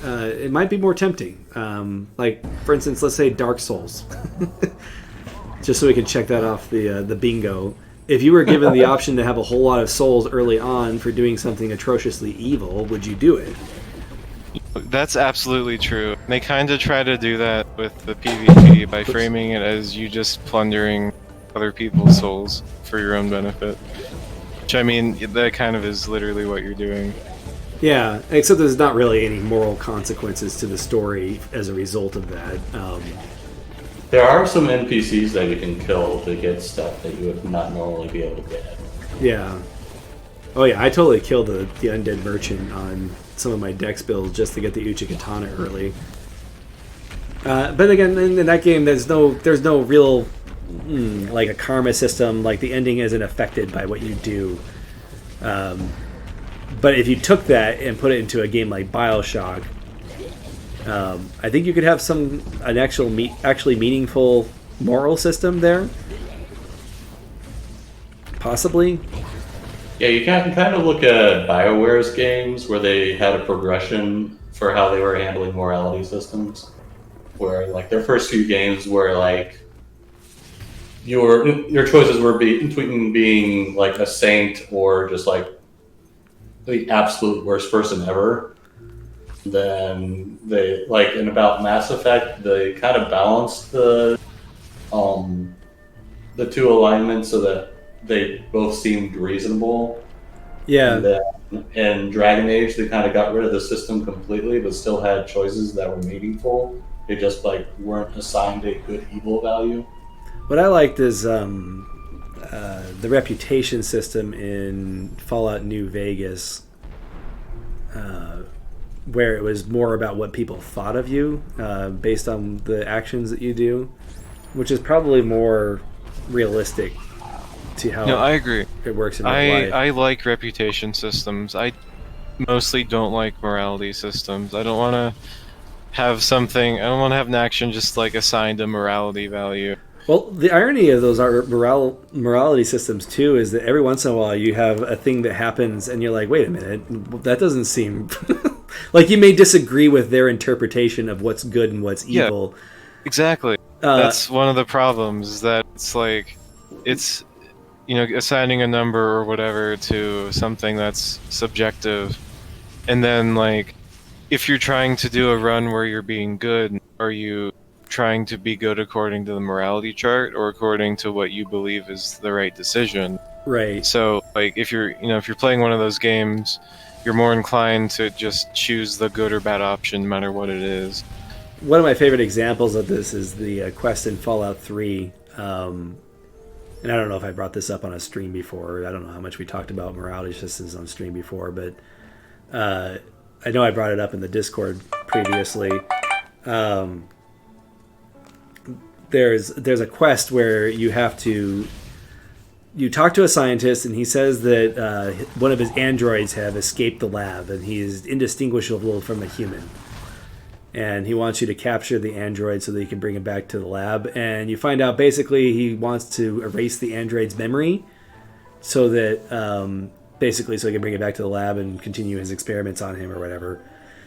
it might be more tempting. Like, for instance, let's say Dark Souls. Just so we can check that off the bingo. If you were given the option to have a whole lot of souls early on for doing something atrociously evil, would you do it? That's absolutely true. They kind of try to do that with the PvP by framing it as you just plundering other people's souls for your own benefit. Which, I mean, that kind of is literally what you're doing. Yeah, except there's not really any moral consequences to the story as a result of that. There are some NPCs that you can kill to get stuff that you would not normally be able to get. Yeah. Oh yeah, I totally killed the undead merchant on some of my dex builds just to get the Uchi Katana early. But again, in that game, there's no real like a karma system. Like the ending isn't affected by what you do. But if you took that and put it into a game like Bioshock, I think you could have an actually meaningful moral system there. Possibly. Yeah, you can kind of look at BioWare's games where they had a progression for how they were handling morality systems. Where like their first few games were like your choices were between being like a saint or just like the absolute worst person ever. Then they like in about Mass Effect, they kind of balanced the two alignments so that they both seemed reasonable. Yeah. And then in Dragon Age, they kind of got rid of the system completely, but still had choices that were meaningful. They just like weren't assigned a good evil value. What I liked is the reputation system in Fallout New Vegas, where it was more about what people thought of you based on the actions that you do, which is probably more realistic to how No, I agree. it works in real life. I like reputation systems. I mostly don't like morality systems. I don't want to have something... I don't want to have an action just like assigned a morality value. Well, the irony of those morality systems, too, is that every once in a while you have a thing that happens and you're like, wait a minute, that doesn't seem... like you may disagree with their interpretation of what's good and what's evil. Exactly. That's one of the problems, is that it's like, it's, assigning a number or whatever to something that's subjective. And then, like, if you're trying to do a run where you're being good, are you trying to be good according to the morality chart or according to what you believe is the right decision? Right. So, like, if you're playing one of those games, you're more inclined to just choose the good or bad option, no matter what it is. One of my favorite examples of this is the quest in Fallout 3. And I don't know if I brought this up on a stream before. I don't know how much we talked about morality systems on stream before, but I know I brought it up in the Discord previously. There's a quest where you talk to a scientist, and he says that one of his androids have escaped the lab, and he is indistinguishable from a human. And he wants you to capture the android so that he can bring him back to the lab. And you find out basically he wants to erase the android's memory so that basically so he can bring it back to the lab and continue his experiments on him or whatever.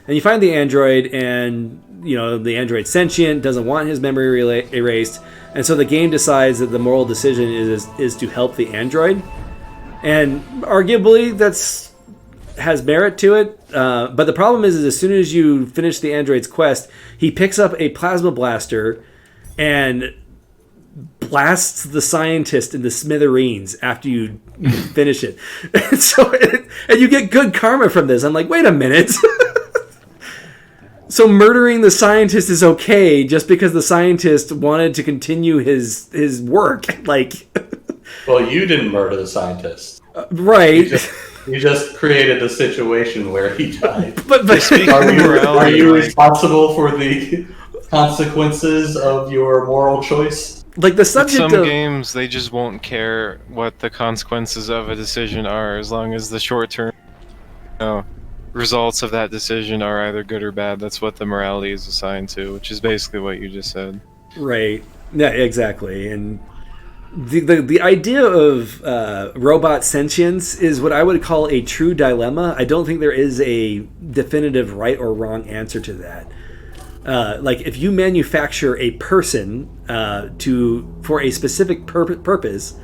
And you find the android, and the android's sentient, doesn't want his memory erased, and so the game decides that the moral decision is to help the android. And arguably has merit to it, but the problem is as soon as you finish the android's quest, he picks up a plasma blaster and blasts the scientist into smithereens after you finish it. And you get good karma from this. I'm like, wait a minute. So murdering the scientist is okay just because the scientist wanted to continue his work. Like, well, you didn't murder the scientist, right? You just created a situation where he died. But are you responsible for the consequences of your moral choice? Like the subject some games, they just won't care what the consequences of a decision are, as long as the short-term results of that decision are either good or bad. That's what the morality is assigned to, which is basically what you just said. Right. Yeah, exactly. And the idea of robot sentience is what I would call a true dilemma. I don't think there is a definitive right or wrong answer to that. Like if you manufacture a person for a specific purpose,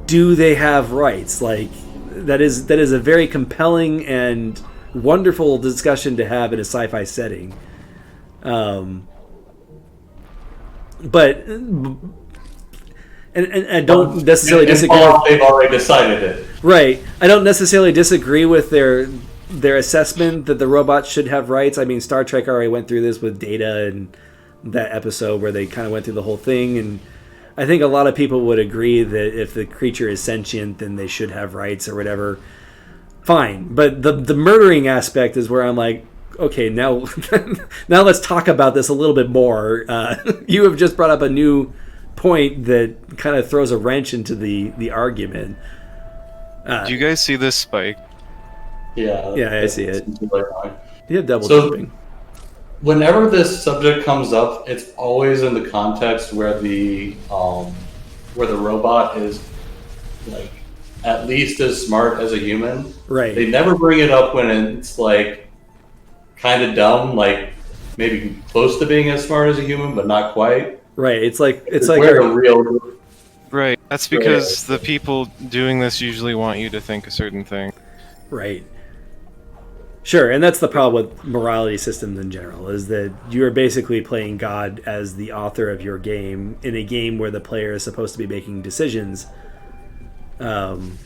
do they have rights? Like that is a very compelling and wonderful discussion to have in a sci-fi setting. But I don't necessarily disagree. They've already decided it. Right. I don't necessarily disagree with their assessment that the robots should have rights. I mean, Star Trek already went through this with Data and that episode where they kind of went through the whole thing. And I think a lot of people would agree that if the creature is sentient, then they should have rights or whatever. Fine. But the murdering aspect is where I'm like, okay, now let's talk about this a little bit more. You have just brought up a new point that kind of throws a wrench into the argument. Do you guys see this spike? Yeah, I see it. You have double jumping. Whenever this subject comes up, it's always in the context where the robot is like at least as smart as a human. Right. They never bring it up when it's like kind of dumb, like maybe close to being as smart as a human, but not quite. Right. It's like a real. Right. That's because the people doing this usually want you to think a certain thing. Right. Sure, and that's the problem with morality systems in general, is that you're basically playing God as the author of your game in a game where the player is supposed to be making decisions. And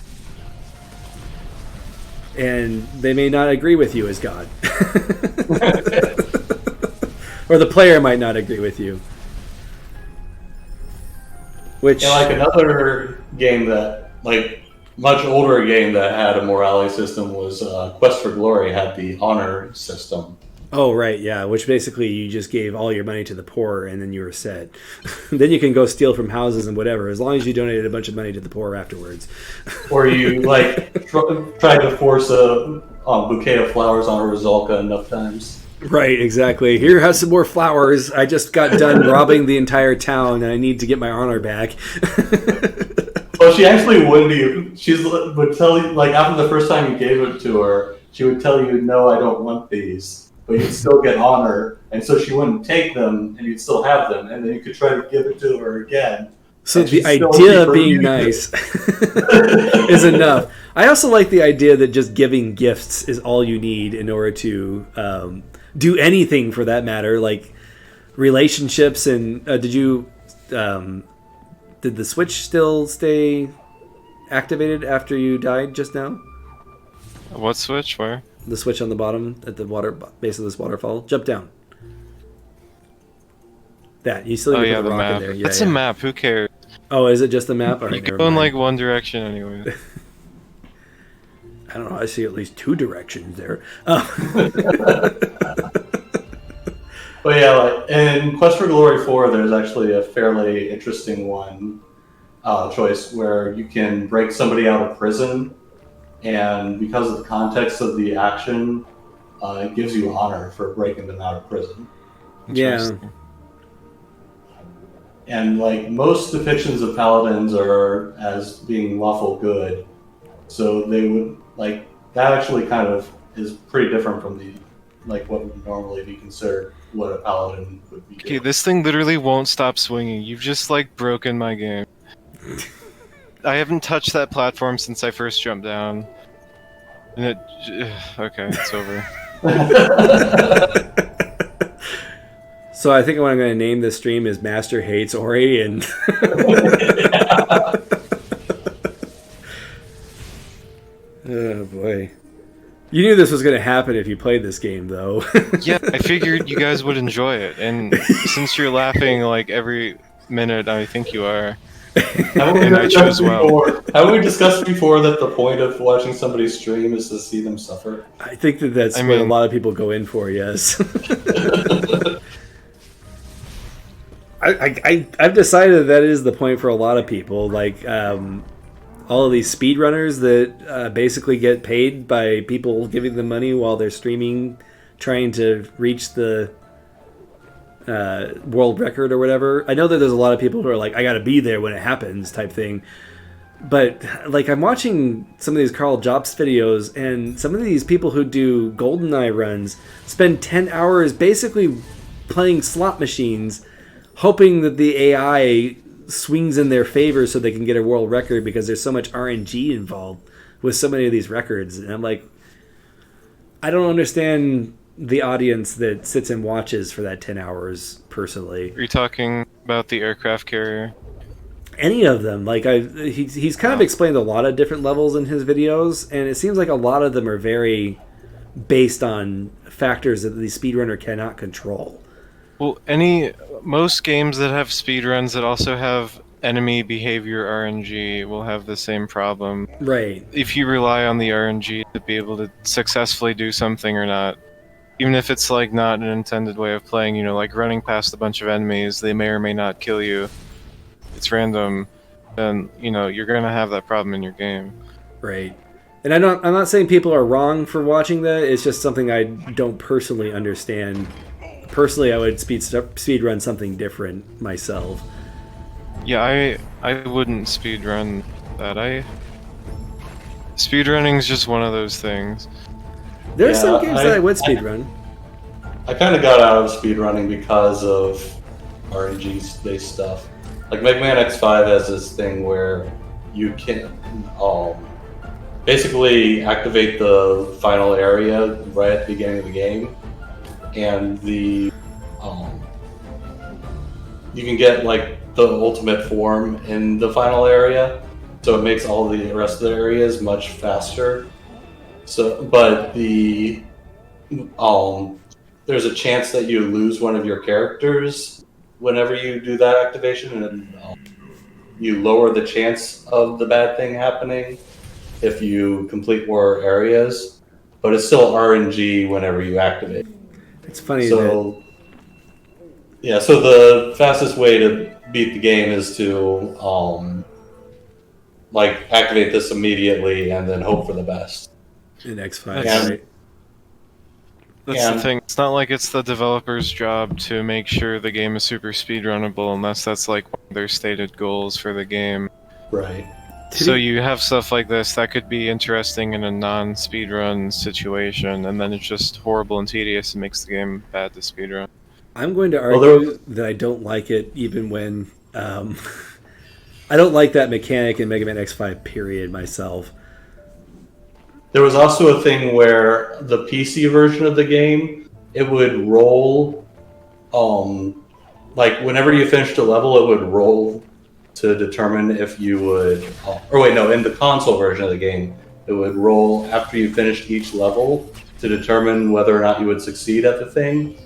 they may not agree with you as God. Or the player might not agree with you. Which, and like another game that, like, much older game that had a morality system was Quest for Glory had the honor system. Oh, right, yeah, which basically you just gave all your money to the poor and then you were set. Then you can go steal from houses and whatever, as long as you donated a bunch of money to the poor afterwards. Or you, like, tried to force a bouquet of flowers on a Rizalka enough times. Right, exactly. Here, have some more flowers. I just got done robbing the entire town and I need to get my honor back. Well, she actually wouldn't even. Would tell you, like, after the first time you gave it to her, she would tell you, "No, I don't want these." but you'd still get honor, and so she wouldn't take them, and you'd still have them, and then you could try to give it to her again. So the idea of being nice is enough. I also like the idea that just giving gifts is all you need in order to do anything, for that matter, like relationships. And did the switch still stay activated after you died just now? What switch? Where? The switch on the bottom at the base of this waterfall. Jump down. That you still need to put the rock map. in there. It's a map. Who cares? Oh, is it just the map? All right, You never go in mind. like one direction anyway. I don't know. I see at least two directions there. But yeah, like, in Quest for Glory 4, there's actually a fairly interesting one choice where you can break somebody out of prison, and because of the context of the action, it gives you honor for breaking them out of prison. Yeah. And like most depictions of paladins are as being lawful good, so they would like that actually kind of is pretty different from the like what would normally be considered what a paladin would be doing. Okay, this thing literally won't stop swinging. You've just like broken my game. I haven't touched that platform since I first jumped down. And it... Okay, it's over. So I think what I'm going to name this stream is Master Hates Ori, and oh boy. You knew this was going to happen if you played this game, though. Yeah, I figured you guys would enjoy it, and since you're laughing like every minute, I think you are. And I chose well. Haven't we discussed before that the point of watching somebody stream is to see them suffer? I think that's what a lot of people go in for, yes. I've decided that is the point for a lot of people. Like, all of these speedrunners that basically get paid by people giving them money while they're streaming, trying to reach the world record or whatever. I know that there's a lot of people who are like, I gotta be there when it happens type thing. But like, I'm watching some of these Carl Jobst videos, and some of these people who do GoldenEye runs spend 10 hours basically playing slot machines, hoping that the AI swings in their favor so they can get a world record, because there's so much RNG involved with so many of these records. And I'm like, I don't understand the audience that sits and watches for that 10 hours personally. Are you talking about the aircraft carrier? Any of them. Like, he's kind of explained a lot of different levels in his videos, and it seems like a lot of them are very based on factors that the speedrunner cannot control. Well, most games that have speedruns that also have enemy behavior RNG will have the same problem. Right. If you rely on the RNG to be able to successfully do something or not, even if it's like not an intended way of playing, you know, like running past a bunch of enemies, they may or may not kill you. It's random, then you know you're gonna have that problem in your game. Right. And I'm not saying people are wrong for watching that. It's just something I don't personally understand. Personally, I would speed run something different myself. Yeah, I wouldn't speedrun that. Speedrunning is just one of those things. There are some games that I would speedrun. I kind of got out of speedrunning because of RNG-based stuff. Like Mega Man X5 has this thing where you can basically activate the final area right at the beginning of the game, and you can get like the ultimate form in the final area, so it makes all the rest of the areas much faster. So, but there's a chance that you lose one of your characters whenever you do that activation, and you lower the chance of the bad thing happening if you complete more areas, but it's still RNG whenever you activate. It's funny so the fastest way to beat the game is to activate this immediately and then hope for the best. In X5, right? That's the thing. It's not like it's the developer's job to make sure the game is super speedrunnable, unless that's like one of their stated goals for the game. Right. So you have stuff like this that could be interesting in a non-speedrun situation, and then it's just horrible and tedious and makes the game bad to speedrun. I'm going to Well, there argue was, that I don't like it, even when I don't like that mechanic in Mega Man X5. Period. Myself. there was also a thing where the PC version of the game, it would roll, like whenever you finished a level, it would roll to determine if you would. Or wait, no, in the console version of the game, it would roll after you finished each level to determine whether or not you would succeed at the thing.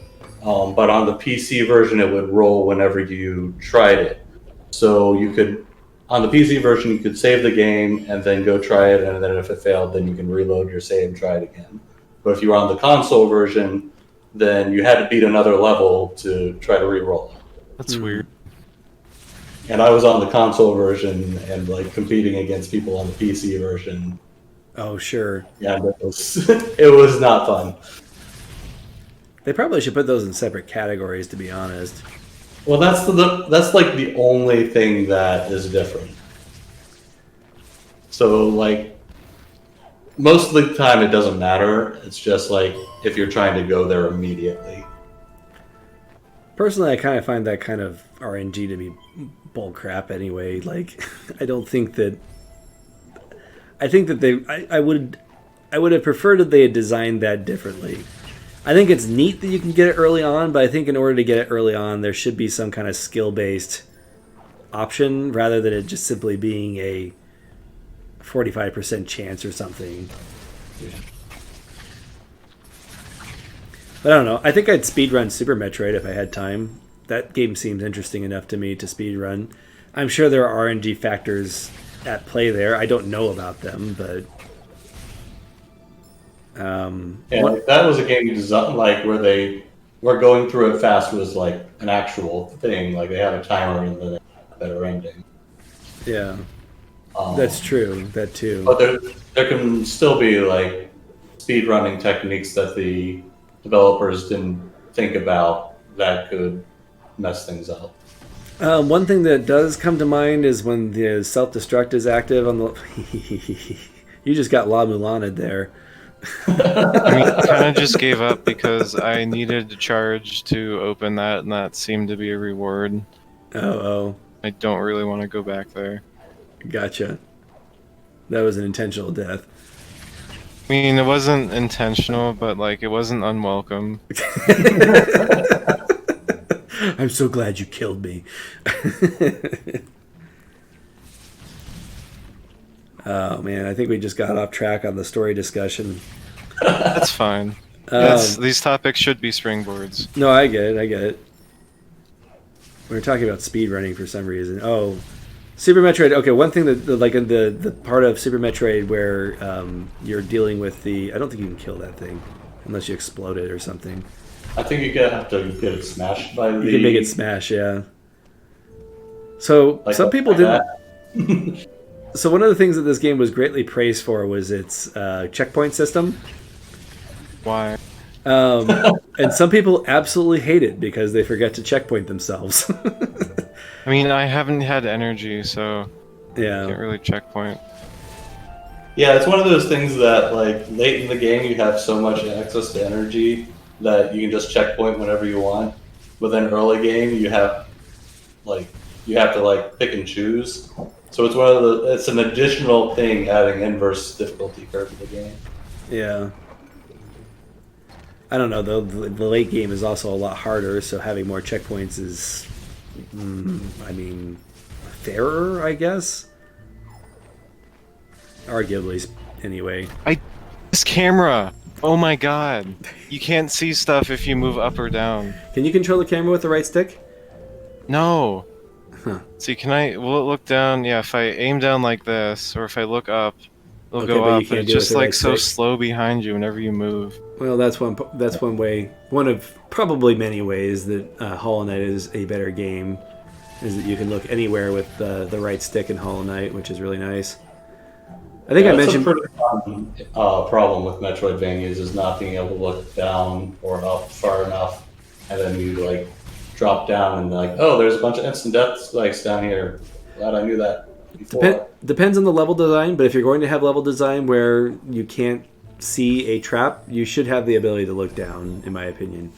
But on the PC version, it would roll whenever you tried it. So you could, on the PC version, you could save the game and then go try it, and then if it failed, then you can reload your save and try it again. But if you were on the console version, then you had to beat another level to try to re-roll it. That's weird. And I was on the console version and like competing against people on the PC version. Oh, sure. Yeah, it was it was not fun. They probably should put those in separate categories, to be honest. Well, that's like the only thing that is different. So like most of the time it doesn't matter. It's just like if you're trying to go there immediately. Personally, I kind of find that kind of RNG to be bull crap anyway. Like, I don't think that. I think that I would have preferred that they had designed that differently. I think it's neat that you can get it early on, but I think in order to get it early on, there should be some kind of skill-based option rather than it just simply being a 45% chance or something. Yeah. But I don't know. I think I'd speedrun Super Metroid if I had time. That game seems interesting enough to me to speedrun. I'm sure there are RNG factors at play there. I don't know about them, but That was a game design like where going through it fast was like an actual thing. Like they had a timer and then a better ending. yeah, that's true. That too. But there can still be like speed running techniques that the developers didn't think about that could mess things up. One thing that does come to mind is when the self-destruct is active on the. You just got La Mulana'd there. I mean, I kind of just gave up because I needed to charge to open that, and that seemed to be a reward. Oh, I don't really want to go back there. gotcha. That was an intentional death. I mean, it wasn't intentional, but like it wasn't unwelcome. I'm so glad you killed me. Oh man, I think we just got off track on the story discussion. That's fine. These topics should be springboards. No, I get it. We were talking about speedrunning for some reason. Oh, Super Metroid. Okay, one thing that like in the part of Super Metroid where you're dealing with the. I don't think you can kill that thing unless you explode it or something. I think you have to get it smashed by the. You can make it smash, yeah. So Like some people didn't. that. So one of the things that this game was greatly praised for was its checkpoint system. Why? And some people absolutely hate it because they forget to checkpoint themselves. I mean, I haven't had energy, so I can't Yeah. really checkpoint. Yeah, it's one of those things that like late in the game you have so much access to energy that you can just checkpoint whenever you want. But then early game you have to like pick and choose. So it's an additional thing adding inverse difficulty curve to the game. Yeah. I don't know, though. The late game is also a lot harder, so having more checkpoints is, I mean, fairer, I guess? Arguably, anyway. This camera! Oh my god! You can't see stuff if you move up or down. Can you control the camera with the right stick? No! Huh. See, will it look down? Yeah, if I aim down like this, or if I look up, it'll Okay, go but you up, can't but it's do it with just the like right so stick. slow behind you whenever you move. Well, that's one way. One of probably many ways that Hollow Knight is a better game is that you can look anywhere with the right stick in Hollow Knight, which is really nice. I think I That's mentioned. a pretty common problem with Metroidvanias is not being able to look down or up far enough, and then you like drop down and like, oh, there's a bunch of instant death spikes down here. Glad I knew that. before. Depends on the level design, but if you're going to have level design where you can't see a trap, you should have the ability to look down, in my opinion.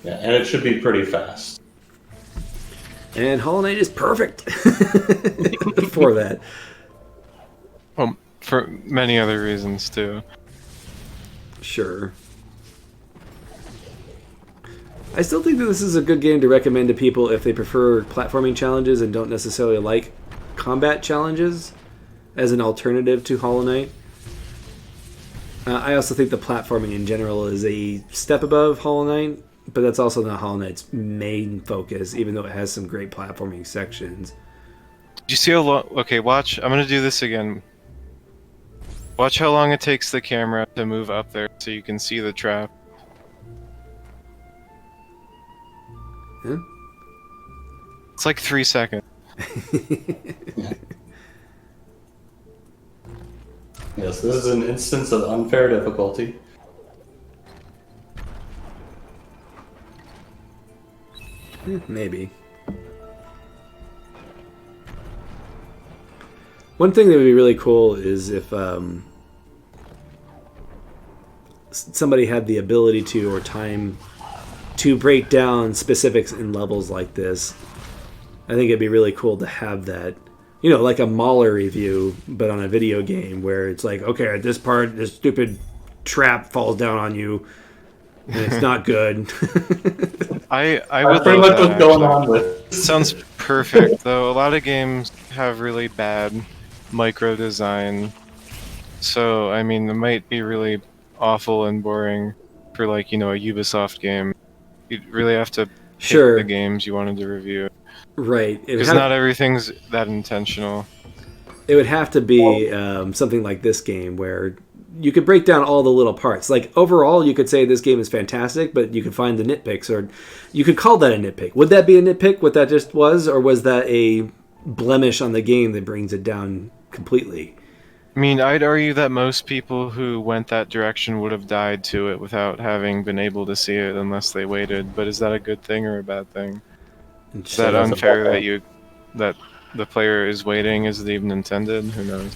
Yeah, and it should be pretty fast. And Hollow Knight is perfect for that. For many other reasons too. Sure. I still think that this is a good game to recommend to people if they prefer platforming challenges and don't necessarily like combat challenges as an alternative to Hollow Knight. I also think the platforming in general is a step above Hollow Knight, but that's also not Hollow Knight's main focus, even though it has some great platforming sections. Do you see how long? Okay, watch. I'm gonna do this again. Watch how long it takes the camera to move up there so you can see the trap. Huh? It's like 3 seconds. Yes, this is an instance of unfair difficulty. Maybe. One thing that would be really cool is if somebody had the ability to or time to break down specifics in levels like this. I think it'd be really cool to have that. You know, like a Mahler review, but on a video game where it's like, okay, at this part, this stupid trap falls down on you, and it's not good. I would pretty love much that, what's going actually. on with. Sounds perfect, though. A lot of games have really bad micro design, so I mean, it might be really awful and boring for like a Ubisoft game. You'd really have to pick Sure. the games you wanted to review. Right. Because not everything's that intentional. It would have to be something like this game where you could break down all the little parts. Like, overall, you could say this game is fantastic, but you could find the nitpicks, or you could call that a nitpick. Would that be a nitpick, what that just was, or was that a blemish on the game that brings it down completely? I mean, I'd argue that most people who went that direction would have died to it without having been able to see it unless they waited. But is that a good thing or a bad thing? Is that unfair that the player is waiting? Is it even intended? Who knows?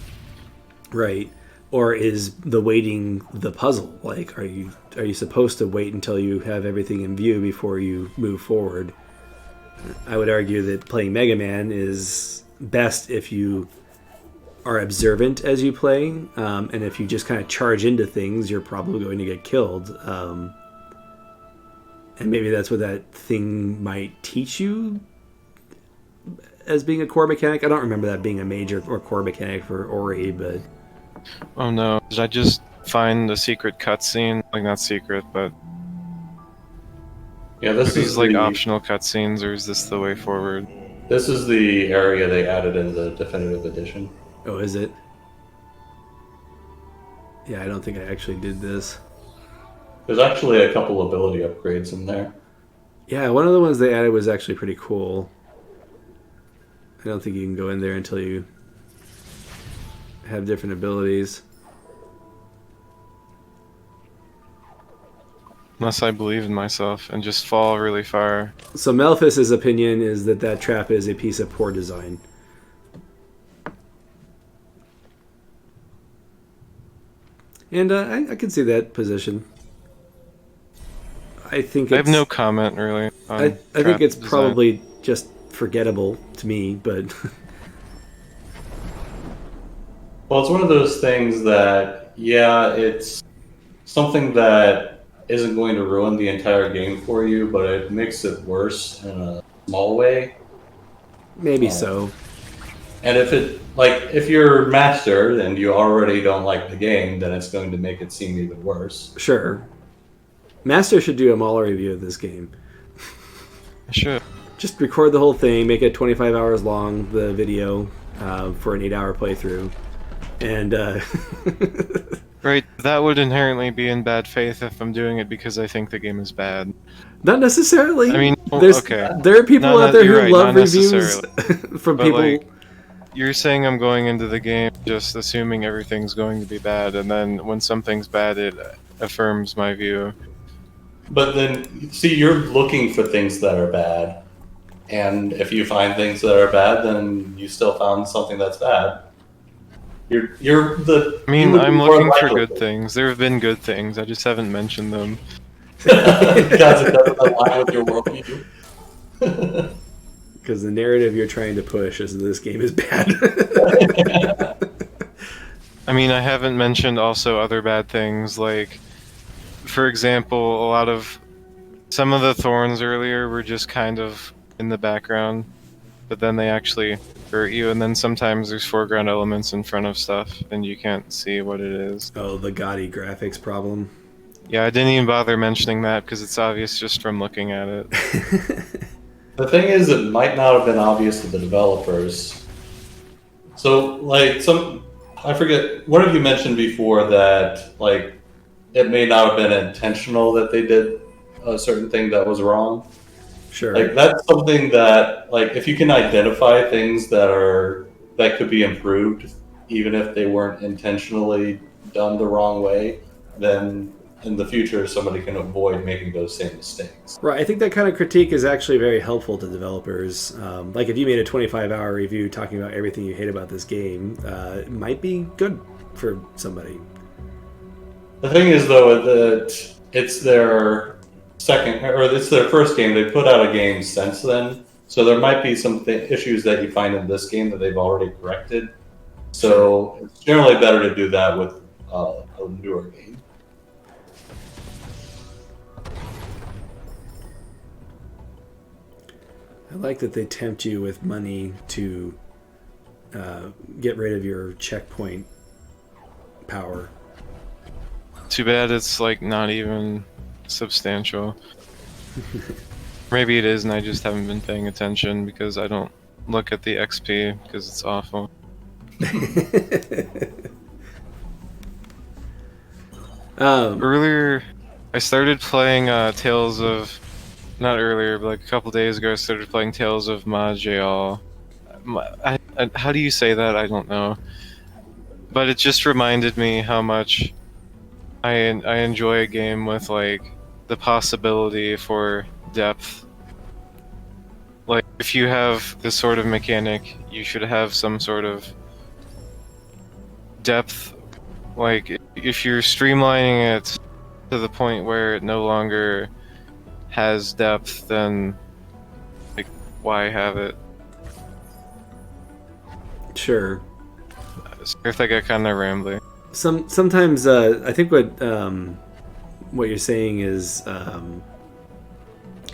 Right. Or is the waiting the puzzle? Like, are you supposed to wait until you have everything in view before you move forward? I would argue that playing Mega Man is best if you are observant as you play, and if you just kind of charge into things, you're probably going to get killed. And maybe that's what that thing might teach you as being a core mechanic. I don't remember that being a major or core mechanic for Ori, but... Oh no, did I just find a secret cutscene? Like, not secret, but... Yeah, this Are these is like the, optional cutscenes, or is this the way forward? This is the area they added in the definitive edition. Oh, is it? Yeah, I don't think I actually did this. There's actually a couple ability upgrades in there. Yeah, one of the ones they added was actually pretty cool. I don't think you can go in there until you have different abilities. Unless I believe in myself and just fall really far. So Malphus's opinion is that that trap is a piece of poor design. And I can see that position. I think I have no comment really. I think it's probably just forgettable to me, but Well, it's one of those things that, yeah, it's something that isn't going to ruin the entire game for you, but it makes it worse in a small way. maybe so. And if you're master and you already don't like the game, then it's going to make it seem even worse. Sure. Master should do a Mahler review of this game. I should. Just record the whole thing, make it 25 hours long, the video, for an 8-hour playthrough. And, Right, that would inherently be in bad faith if I'm doing it because I think the game is bad. not necessarily. I mean, there are people No, out there you're who right, love not reviews necessarily. from But, people. like, you're saying I'm going into the game just assuming everything's going to be bad, and then when something's bad, it affirms my view. But then, see, you're looking for things that are bad. And if you find things that are bad, then you still found something that's bad. You're the. I mean, you would be I'm more looking for likely good things. There have been good things. I just haven't mentioned them. because it doesn't align with your worldview. Because the narrative you're trying to push is that this game is bad. I mean, I haven't mentioned also other bad things, like, for example, some of the thorns earlier were just kind of in the background, but then they actually hurt you, and then sometimes there's foreground elements in front of stuff, and you can't see what it is. Oh, the gaudy graphics problem. Yeah, I didn't even bother mentioning that because it's obvious just from looking at it. The thing is, it might not have been obvious to the developers. So, like, I forget, what have you mentioned before that, like, it may not have been intentional that they did a certain thing that was wrong? Sure. Like, that's something that, like, if you can identify things that could be improved, even if they weren't intentionally done the wrong way, then in the future somebody can avoid making those same mistakes. Right, I think that kind of critique is actually very helpful to developers. Like if you made a 25-hour review talking about everything you hate about this game, it might be good for somebody. The thing is, though, that it's their it's their first game. They put out a game since then, so there might be some issues that you find in this game that they've already corrected. So it's generally better to do that with a newer game. I like that they tempt you with money to get rid of your checkpoint power. Too bad it's like not even substantial. Maybe it is and I just haven't been paying attention because I don't look at the XP because it's awful. Earlier, I started playing Tales of... Not earlier, but like a couple days ago I started playing Tales of Maj'Al. How do you say that? I don't know. But it just reminded me how much I enjoy a game with like the possibility for depth. Like if you have this sort of mechanic, you should have some sort of depth. Like if you're streamlining it to the point where it no longer has depth, then like why have it? Sure. If I get kind of rambly. Sometimes I think what you're saying is a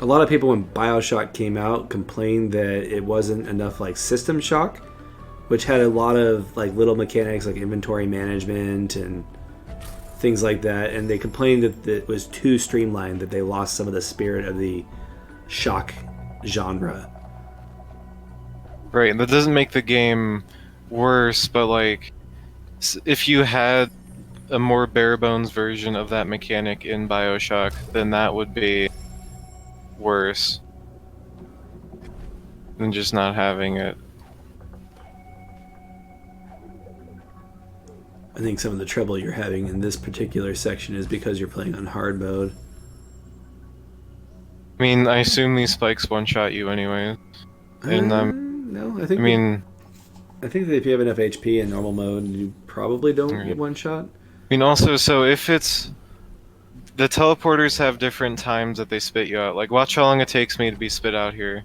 lot of people when BioShock came out complained that it wasn't enough like System Shock, which had a lot of like little mechanics like inventory management and things like that, and they complained that it was too streamlined, that they lost some of the spirit of the shock genre. Right, and that doesn't make the game worse, but like if you had a more bare bones version of that mechanic in BioShock, then that would be worse than just not having it. I think some of the trouble you're having in this particular section is because you're playing on hard mode. I mean, I assume these spikes one-shot you anyway. And No, I think. I think that if you have enough HP in normal mode, you probably don't get one shot. I mean, also, so if it's... The teleporters have different times that they spit you out. Like, watch how long it takes me to be spit out here.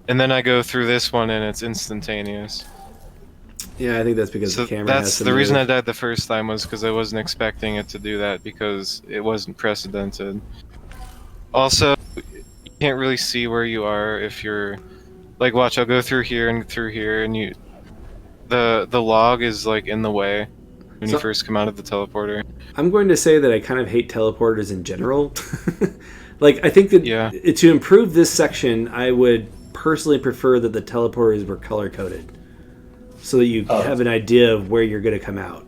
And then I go through this one and it's instantaneous. Yeah, I think that's because the camera has to the move. reason I died the first time was because I wasn't expecting it to do that because it wasn't precedented. Also, you can't really see where you are if you're... Like, watch, I'll go through here, and you... The log is, like, in the way when you first come out of the teleporter. I'm going to say that I kind of hate teleporters in general. Like, I think that to improve this section, I would personally prefer that the teleporters were color-coded, so that you have an idea of where you're going to come out.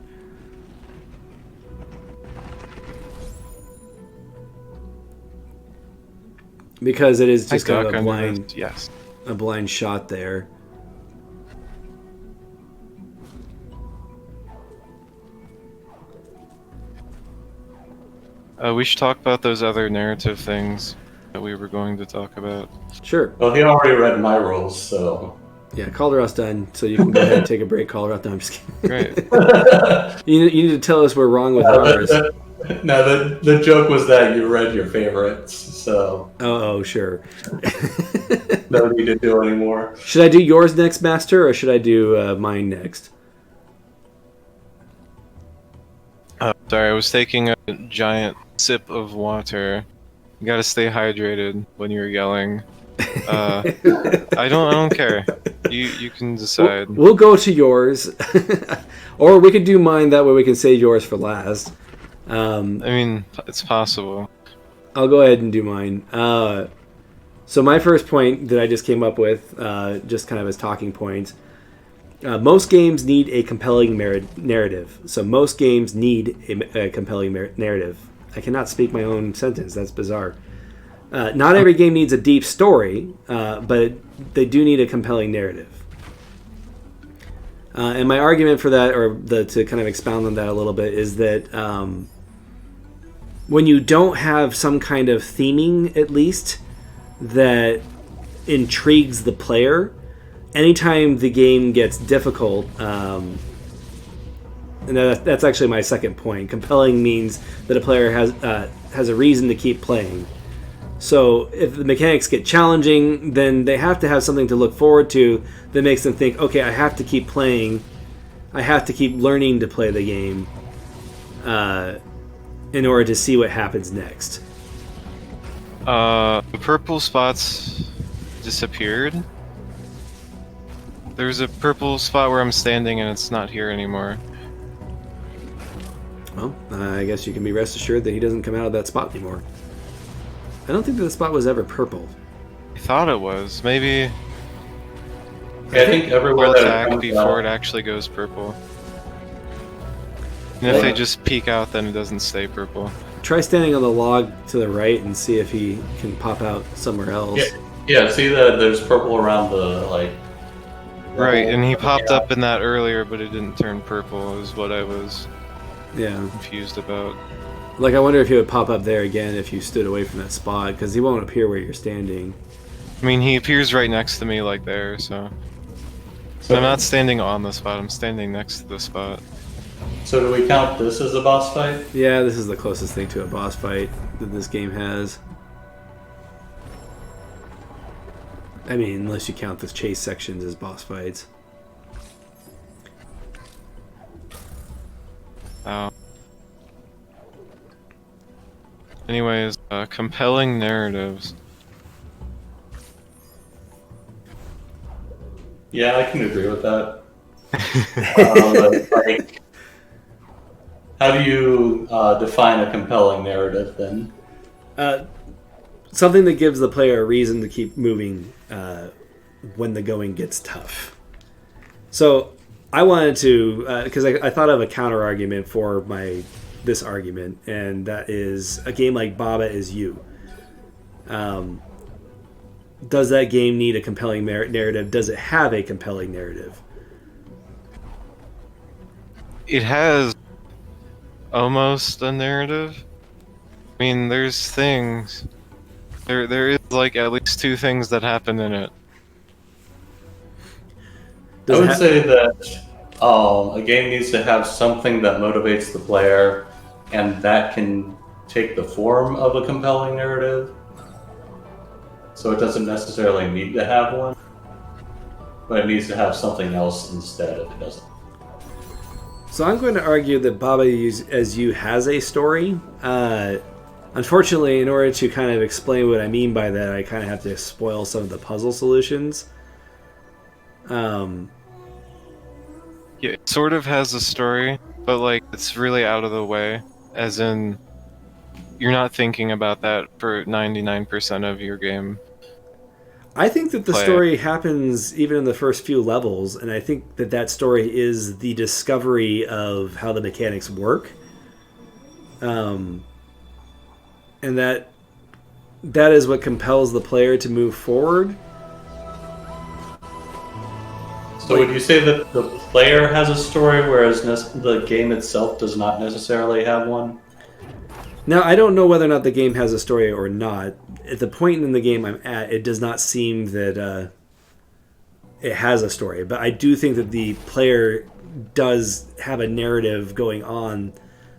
Because it is just kind of a blind shot there. We should talk about those other narrative things. that we were going to talk about. Sure. Well, he already read my rules, so. Yeah, Calderon's done, so you can go ahead and take a break, Calderon. No, I'm just kidding. Great. You need to tell us we're wrong with ours. No, the joke was that you read your favorites, so Oh, sure. no need to do anymore. Should I do yours next, Master, or should I do mine next? Sorry, I was taking a giant sip of water. You gotta stay hydrated when you're yelling. I don't care. You can decide. We'll go to yours, or we could do mine. That way, we can save yours for last. I mean, it's possible. I'll go ahead and do mine. So my first point that I just came up with, just kind of as talking points, most games need a compelling narrative. So most games need a compelling narrative. I cannot speak my own sentence. That's bizarre. Not every game needs a deep story, but they do need a compelling narrative. And my argument for that, or to kind of expound on that a little bit, is that when you don't have some kind of theming, at least, that intrigues the player, anytime the game gets difficult, and that's actually my second point. Compelling means that a player has a reason to keep playing. So if the mechanics get challenging, then they have to have something to look forward to that makes them think, okay, I have to keep playing. I have to keep learning to play the game in order to see what happens next. The purple spots disappeared. There's a purple spot where I'm standing and it's not here anymore. Well, I guess you can be rest assured that he doesn't come out of that spot anymore. I don't think that the spot was ever purple. I thought it was. Maybe Yeah, I think everywhere I'll that it attack comes before it out, actually goes purple. And if they just peek out, then it doesn't stay purple. Try standing on the log to the right and see if he can pop out somewhere else. yeah, see that there's purple around the Right, and he popped yeah. up in that earlier, but it didn't turn purple, is what I was Yeah. confused about. Like, I wonder if he would pop up there again if you stood away from that spot, because he won't appear where you're standing. I mean, he appears right next to me, like there, so... So, I'm not standing on the spot, I'm standing next to the spot. so do we count this as a boss fight? Yeah, this is the closest thing to a boss fight that this game has. I mean, unless you count the chase sections as boss fights. Anyways, compelling narratives. Yeah, I can agree with that. Like, how do you define a compelling narrative then? Something that gives the player a reason to keep moving when the going gets tough. So I wanted to, because I thought of a counter argument for this argument, and that is a game like Baba Is You. Does that game need a compelling narrative? Does it have a compelling narrative? It has almost a narrative. I mean, there's things. There is like at least two things that happen in it. I would say that a game needs to have something that motivates the player, and that can take the form of a compelling narrative. So it doesn't necessarily need to have one, but it needs to have something else instead if it doesn't. So I'm going to argue that Baba Is You has a story. Unfortunately, in order to kind of explain what I mean by that, I kind of have to spoil some of the puzzle solutions. Yeah, it sort of has a story, but like it's really out of the way. As in, you're not thinking about that for 99% of your game. I think that the Play. story happens even in the first few levels, and I think that story is the discovery of how the mechanics work. And that is what compels the player to move forward. So would you say that the player has a story, whereas the game itself does not necessarily have one? Now, I don't know whether or not the game has a story or not. At the point in the game I'm at, it does not seem that it has a story. But I do think that the player does have a narrative going on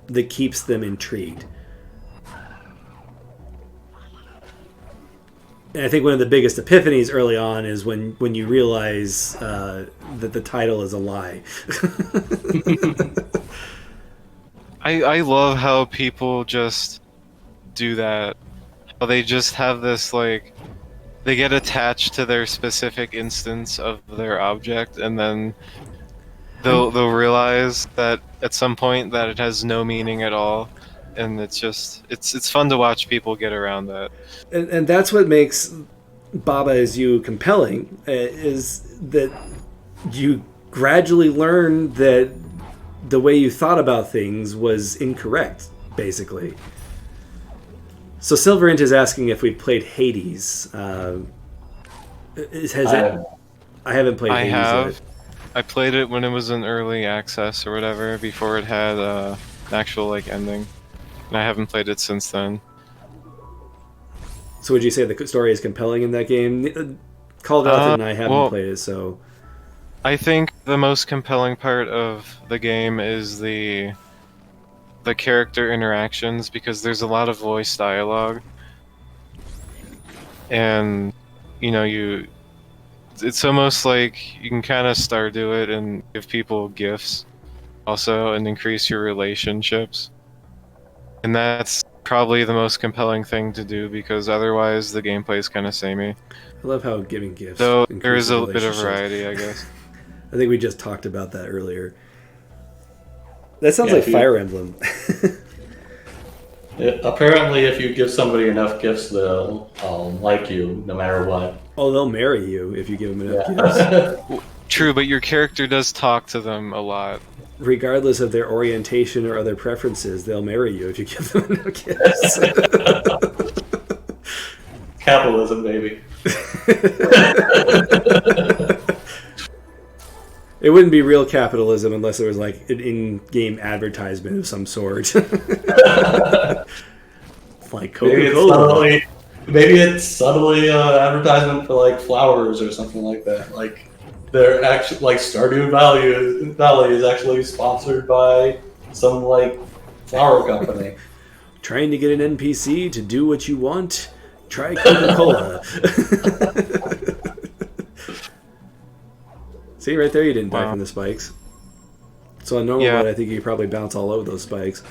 that keeps them intrigued. And I think one of the biggest epiphanies early on is when you realize that the title is a lie. I love how people just do that. How they just have this, like, they get attached to their specific instance of their object, and then they'll realize that at some point that it has no meaning at all, and it's fun to watch people get around that. And that's what makes Baba Is You compelling, is that you gradually learn that the way you thought about things was incorrect, basically. So Silverint is asking if we've played Hades. I haven't played Hades yet. I played it when it was in early access or whatever, before it had an actual ending, and I haven't played it since then. So would you say the story is compelling in that game? Called out and I haven't played it, so... I think the most compelling part of the game is the character interactions, because there's a lot of voice dialogue, and it's almost like you can kind of Stardew it and give people gifts also, and increase your relationships, and that's probably the most compelling thing to do, because otherwise the gameplay is kind of samey. I love how giving gifts, though there is a bit of variety, I guess. I think we just talked about that earlier. That sounds like Fire Emblem. Apparently, if you give somebody enough gifts, they'll like you no matter what. Oh, they'll marry you if you give them enough gifts. True, but your character does talk to them a lot. Regardless of their orientation or other preferences, they'll marry you if you give them enough gifts. Capitalism, baby. It wouldn't be real capitalism unless there was like an in-game advertisement of some sort. Like Coca-Cola. Maybe it's subtly advertisement for like flowers or something like that. Like they're actually like Stardew Valley is actually sponsored by some like flower company. Trying to get an NPC to do what you want? Try Coca-Cola. See, right there you didn't die from the spikes. So on normal mode, I think you probably bounce all over those spikes.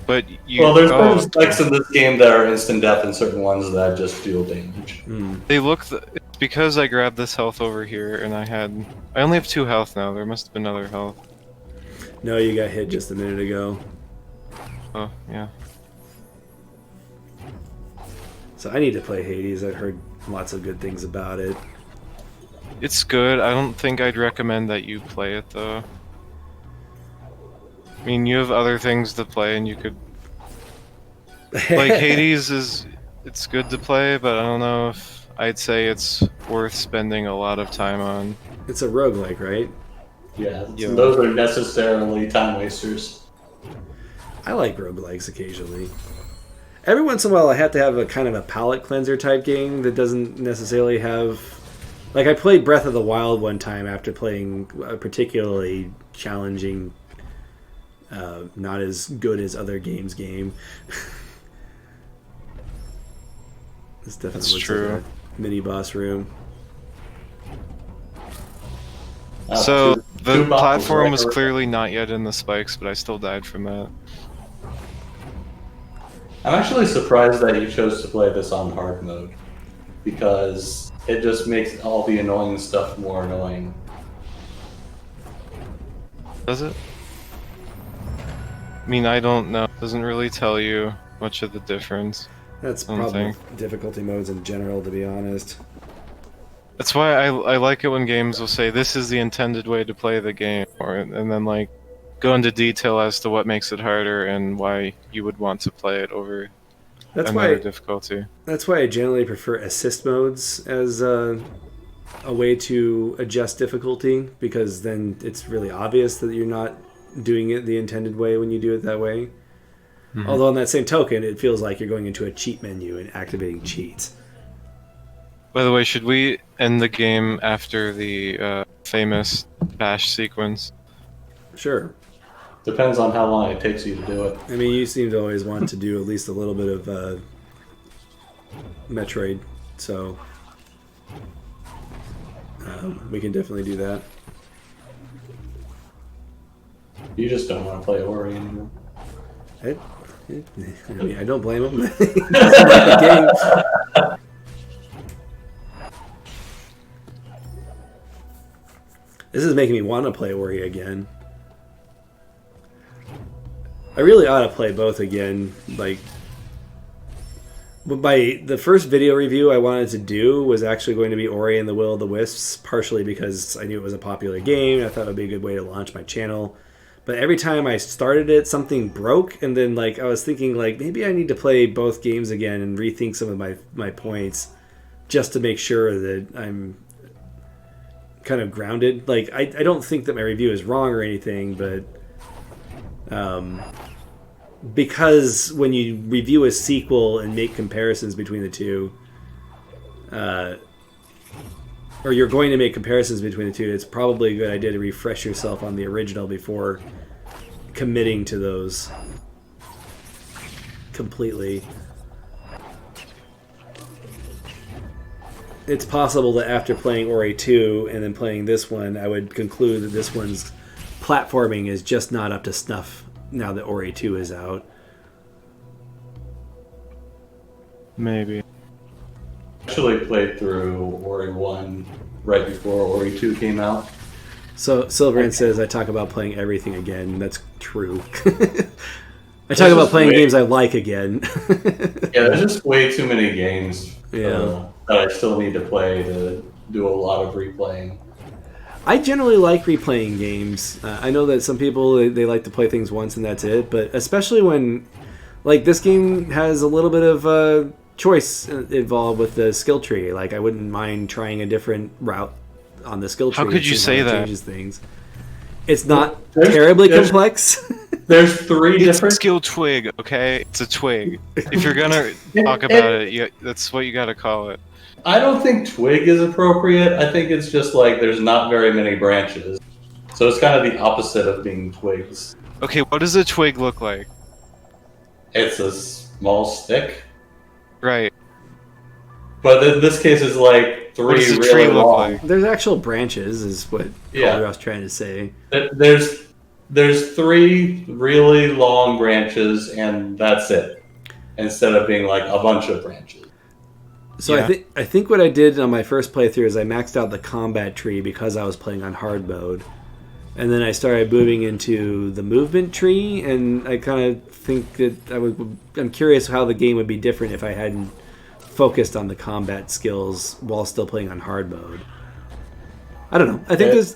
But there's certain spikes in this game that are instant death and certain ones that just deal damage. They look... It's because I grabbed this health over here, and I only have 2 health now. There must have been other health. No, you got hit just a minute ago. Oh, yeah. So I need to play Hades. I've heard lots of good things about it. It's good. I don't think I'd recommend that you play it, though. I mean, you have other things to play, and you could... Like, Hades it's good to play, but I don't know if I'd say it's worth spending a lot of time on. It's a roguelike, right? Yeah, those are necessarily time wasters. I like roguelikes occasionally. Every once in a while I have to have a kind of a palate cleanser type game that doesn't necessarily have... Like, I played Breath of the Wild one time after playing a particularly challenging, not as good as other games game. This definitely looks true. like a mini boss room. So, the platform was clearly not yet in the spikes, but I still died from that. I'm actually surprised that you chose to play this on hard mode, because it just makes all the annoying stuff more annoying. Does it? I mean, I don't know. It doesn't really tell you much of the difference. That's probably with difficulty modes in general, to be honest. That's why I like it when games will say, this is the intended way to play the game, and then like go into detail as to what makes it harder and why you would want to play it over another difficulty. That's why I generally prefer assist modes as a way to adjust difficulty, because then it's really obvious that you're not doing it the intended way when you do it that way. Although on that same token, it feels like you're going into a cheat menu and activating cheats. By the way, should we end the game after the famous bash sequence? Sure. Depends on how long it takes you to do it. I mean, you seem to always want to do at least a little bit of Metroid, so we can definitely do that. You just don't want to play Ori anymore. I mean, I don't blame him. He doesn't like the game. This is making me want to play Ori again. I really ought to play both again. Like, but the first video review I wanted to do was actually going to be Ori and the Will of the Wisps, partially because I knew it was a popular game. I thought it would be a good way to launch my channel. But every time I started it, something broke, and then like I was thinking like maybe I need to play both games again and rethink some of my points just to make sure that I'm kind of grounded. Like I don't think that my review is wrong or anything, but because when you review a sequel and make comparisons between the two, or you're going to make comparisons between the two, it's probably a good idea to refresh yourself on the original before committing to those completely. It's possible that after playing Ori 2 and then playing this one, I would conclude that this one's platforming is just not up to snuff now that Ori 2 is out. Maybe. Actually played through Ori 1 right before Ori 2 came out. So Silverin says I talk about playing everything again. That's true. I talk about playing games I like again. Yeah, there's just way too many games Yeah. that I still need to play to do a lot of replaying. I generally like replaying games. I know that some people, they like to play things once and that's it, but especially when, like, this game has a little bit of choice involved with the skill tree. Like, I wouldn't mind trying a different route on the skill tree. How could you say that? Changes things. It's not terribly complex. There's three It's different... a skill twig, okay? It's a twig. If you're gonna talk about it, that's what you gotta call it. I don't think twig is appropriate. I think it's just like there's not very many branches. So it's kind of the opposite of being twigs. Okay, what does a twig look like? It's a small stick. Right. But in this case, it's like three What does a really tree look long. like? There's actual branches, is what Yeah. I was trying to say. There's three really long branches, and that's it. Instead of being like a bunch of branches. So Yeah. I think what I did on my first playthrough is I maxed out the combat tree because I was playing on hard mode. And then I started moving into the movement tree, and I kind of think that I'm curious how the game would be different if I hadn't focused on the combat skills while still playing on hard mode. I don't know. I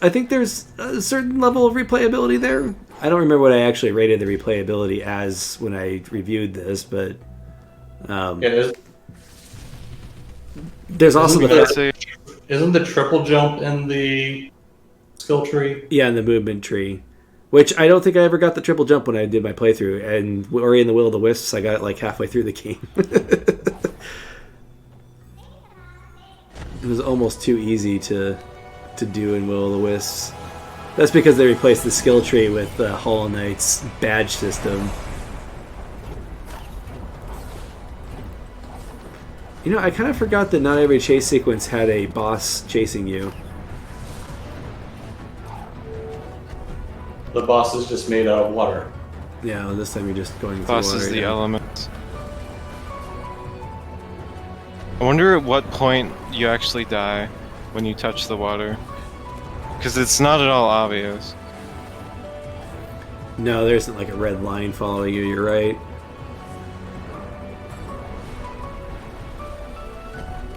think there's a certain level of replayability there. I don't remember what I actually rated the replayability as when I reviewed this, but there's also Isn't the triple jump in the skill tree? Yeah, in the movement tree. Which I don't think I ever got the triple jump when I did my playthrough. And Ori and the Will of the Wisps, I got it like halfway through the game. It was almost too easy to do in Will of the Wisps. That's because they replaced the skill tree with Hollow Knight's badge system. You know, I kind of forgot that not every chase sequence had a boss chasing you. The boss is just made out of water. Yeah, well, this time you're just going through Boss water. is the yeah. elements. I wonder at what point you actually die when you touch the water. Because it's not at all obvious. No, there isn't like a red line following you, you're right.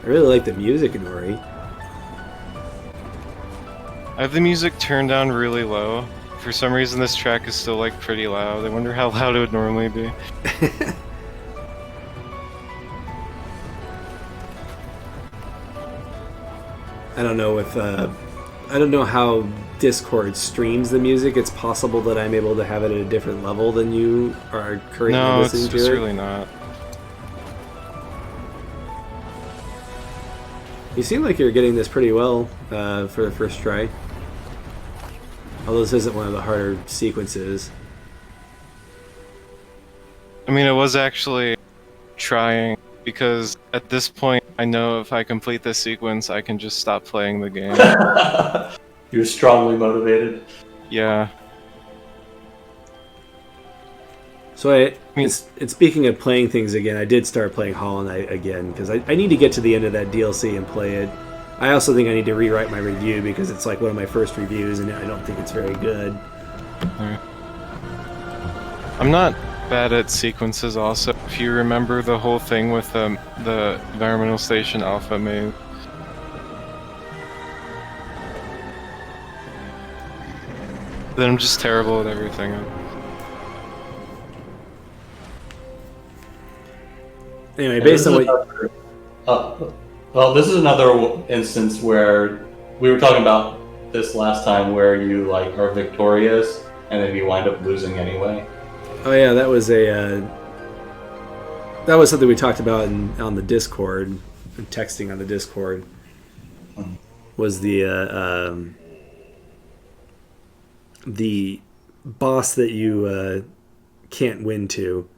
I really like the music in Ori. I have the music turned down really low. For some reason this track is still like pretty loud. I wonder how loud it would normally be. I don't know if I don't know how Discord streams the music. It's possible that I'm able to have it at a different level than you are currently No, listening to it's it. really not. You seem like you're getting this pretty well for the first try. Although this isn't one of the harder sequences. I mean, I was actually trying because at this point, I know if I complete this sequence, I can just stop playing the game. You're strongly motivated. Yeah. So and speaking of playing things again, I did start playing Hollow Knight again because I need to get to the end of that DLC and play it. I also think I need to rewrite my review because it's like one of my first reviews and I don't think it's very good. I'm not bad at sequences also. If you remember the whole thing with the environmental station alpha maze. Then I'm just terrible at everything. Anyway, based on well, this is another instance where we were talking about this last time, where you like are victorious and then you wind up losing anyway. Oh yeah, that was something we talked about on the Discord, texting on the Discord. Was the boss that you can't win to.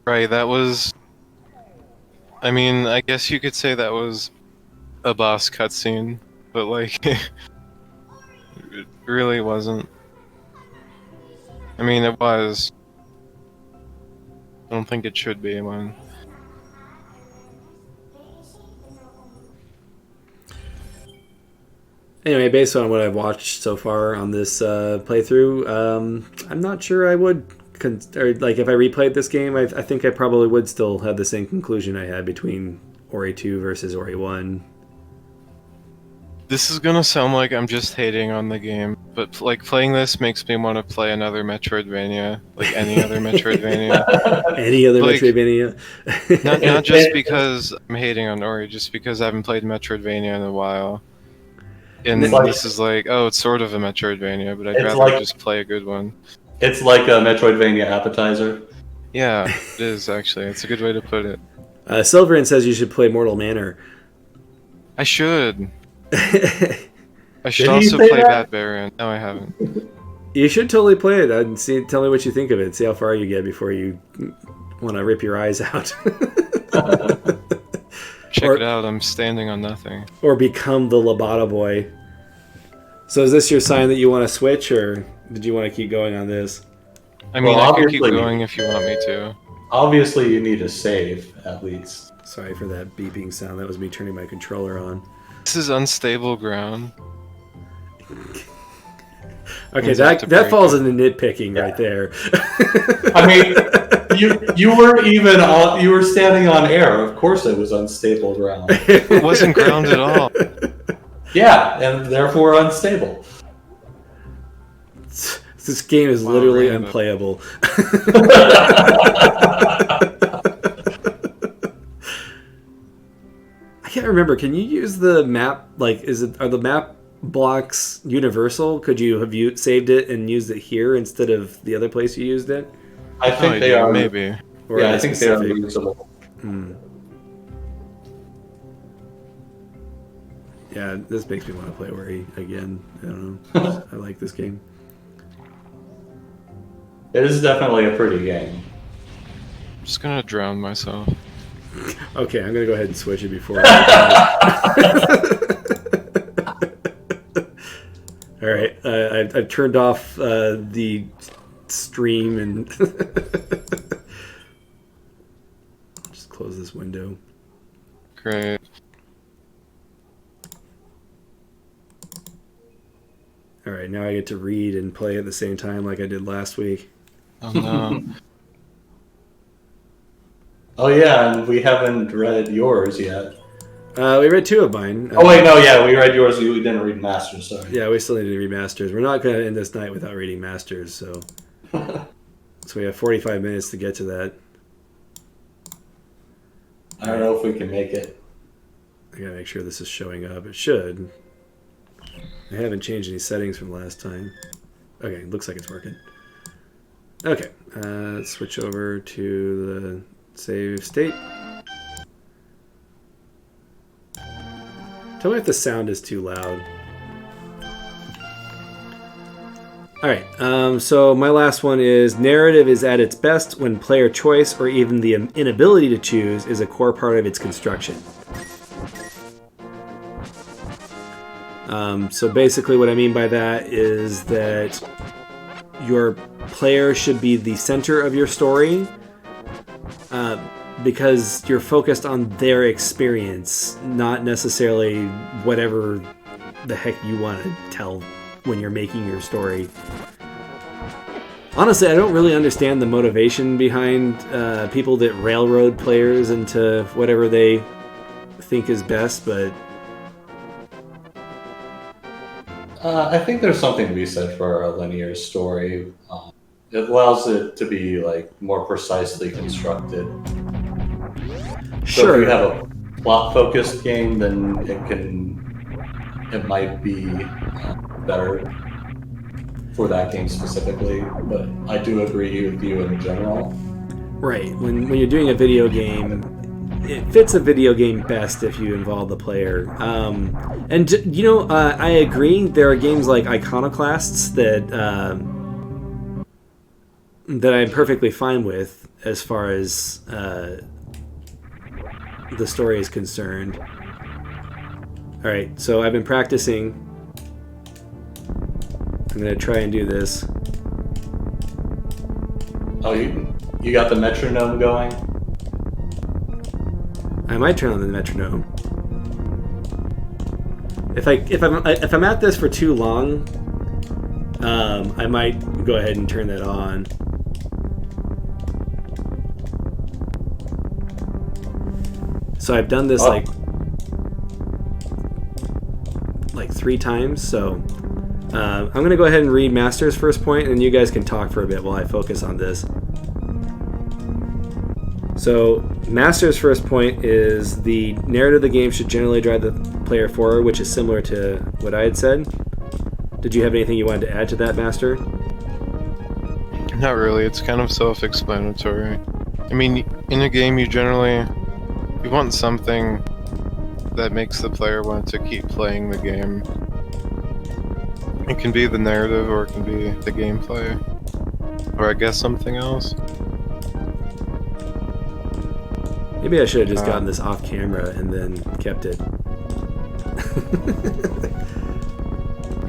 Right, that was... I mean, I guess you could say that was a boss cutscene, but like... it really wasn't. I mean, it was. I don't think it should be one. Anyway, based on what I've watched so far on this playthrough, I'm not sure I would... or like if I replayed this game, I think I probably would still have the same conclusion I had between Ori 2 versus Ori 1. This is gonna sound like I'm just hating on the game, but like playing this makes me want to play another Metroidvania, like any other Metroidvania. Any other Like, Metroidvania? Not just because I'm hating on Ori, just because I haven't played Metroidvania in a while. And It's like- this is like, oh, it's sort of a Metroidvania, but I'd It's rather like- just play a good one. It's like a Metroidvania appetizer. Yeah, it is actually. It's a good way to put it. Silverin says you should play Mortal Manor. I should. I should Did he also say play that? Barbarian. No, I haven't. You should totally play it and tell me what you think of it. See how far you get before you want to rip your eyes out. Check it out. I'm standing on nothing. Or become the Labata boy. So is this your sign that you want to switch, or did you want to keep going on this? I mean, Well, I could keep obviously- going if you want me to. Obviously, you need a save at least. Sorry for that beeping sound. That was me turning my controller on. This is unstable ground. Okay, Means I have to that break falls it. into nitpicking right there. I mean, you weren't even you were standing on air. Of course, it was unstable ground. It wasn't ground at all. Yeah, and therefore unstable. This game is Wow, literally random. unplayable. I can't remember. Can you use the map? Like, are the map blocks universal? Could you have saved it and used it here instead of the other place you used it? I think No they idea, are. maybe. Or Yeah, are I think they are specific? reusable. Yeah, this makes me want to play Ori again. I don't know. I like this game. It is definitely a pretty game. I'm just gonna drown myself. Okay, I'm gonna go ahead and switch it before. All right, I've turned off the stream and just close this window. Great. All right, now I get to read and play at the same time like I did last week. Oh no. Oh yeah, and we haven't read yours yet. We read two of mine. Oh wait, no, yeah, we read yours. We didn't read Masters. Sorry. Yeah, we still need to read Masters. We're not going to end this night without reading Masters, so we have 45 minutes to get to that. I don't know if we can make it. I gotta make sure this is showing up. It should. I haven't changed any settings from last time. Okay, looks like it's working. Okay, let's switch over to the save state. Tell me if the sound is too loud. Alright, so my last one is narrative is at its best when player choice or even the inability to choose is a core part of its construction. So basically what I mean by that is that your player should be the center of your story because you're focused on their experience, not necessarily whatever the heck you want to tell when you're making your story. Honestly, I don't really understand the motivation behind people that railroad players into whatever they think is best, but I think there's something to be said for a linear story. It allows it to be like more precisely constructed. So sure. if you have a plot-focused game, then it might be better for that game specifically. But I do agree with you in general. Right. When you're doing a video game, it fits a video game best if you involve the player. And I agree. There are games like Iconoclasts that I'm perfectly fine with as far as the story is concerned. All right, so I've been practicing. I'm gonna try and do this. Oh, you got the metronome going? I might turn on the metronome. If I'm at this for too long, I might go ahead and turn that on. So I've done this like 3 times. So I'm gonna go ahead and read Master's first point, and you guys can talk for a bit while I focus on this. So Master's first point is the narrative of the game should generally drive the player forward, which is similar to what I had said. Did you have anything you wanted to add to that, Master? Not really. It's kind of self-explanatory. I mean, in a game, you want something that makes the player want to keep playing the game. It can be the narrative, or it can be the gameplay, or I guess something else. Maybe I should have just gotten this off camera and then kept it.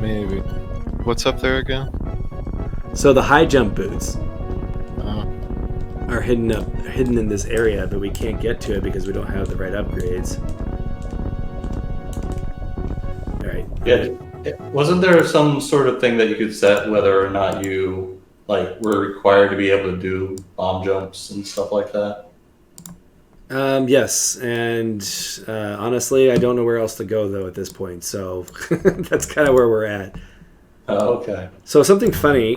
Maybe. What's up there again? So the high jump boots are hidden in this area, but we can't get to it because we don't have the right upgrades. All right. Yeah. Wasn't there some sort of thing that you could set whether or not you were required to be able to do bomb jumps and stuff like that? Yes, and honestly, I don't know where else to go though at this point. So that's kind of where we're at. Oh, okay. So something funny.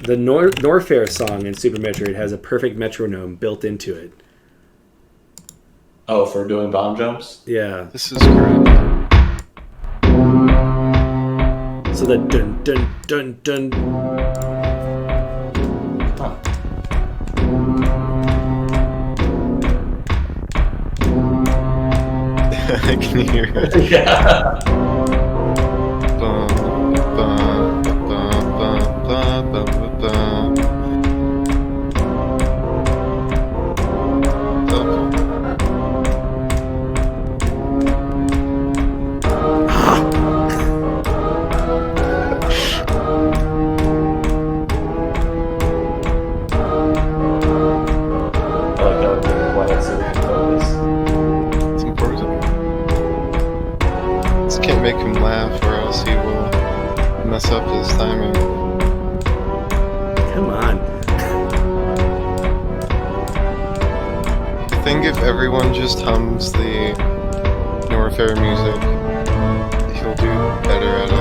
The Norfair song in Super Metroid has a perfect metronome built into it. Oh, for doing bomb jumps? Yeah. This is great. So the dun dun dun dun. Huh. I can hear it. Yeah. Bum, bum, bum, bum, bum, bum, bum. It's important. Just can't make him laugh, or else he will mess up his timing. Come on. I think if everyone just hums the Norfair music, he'll do better at it.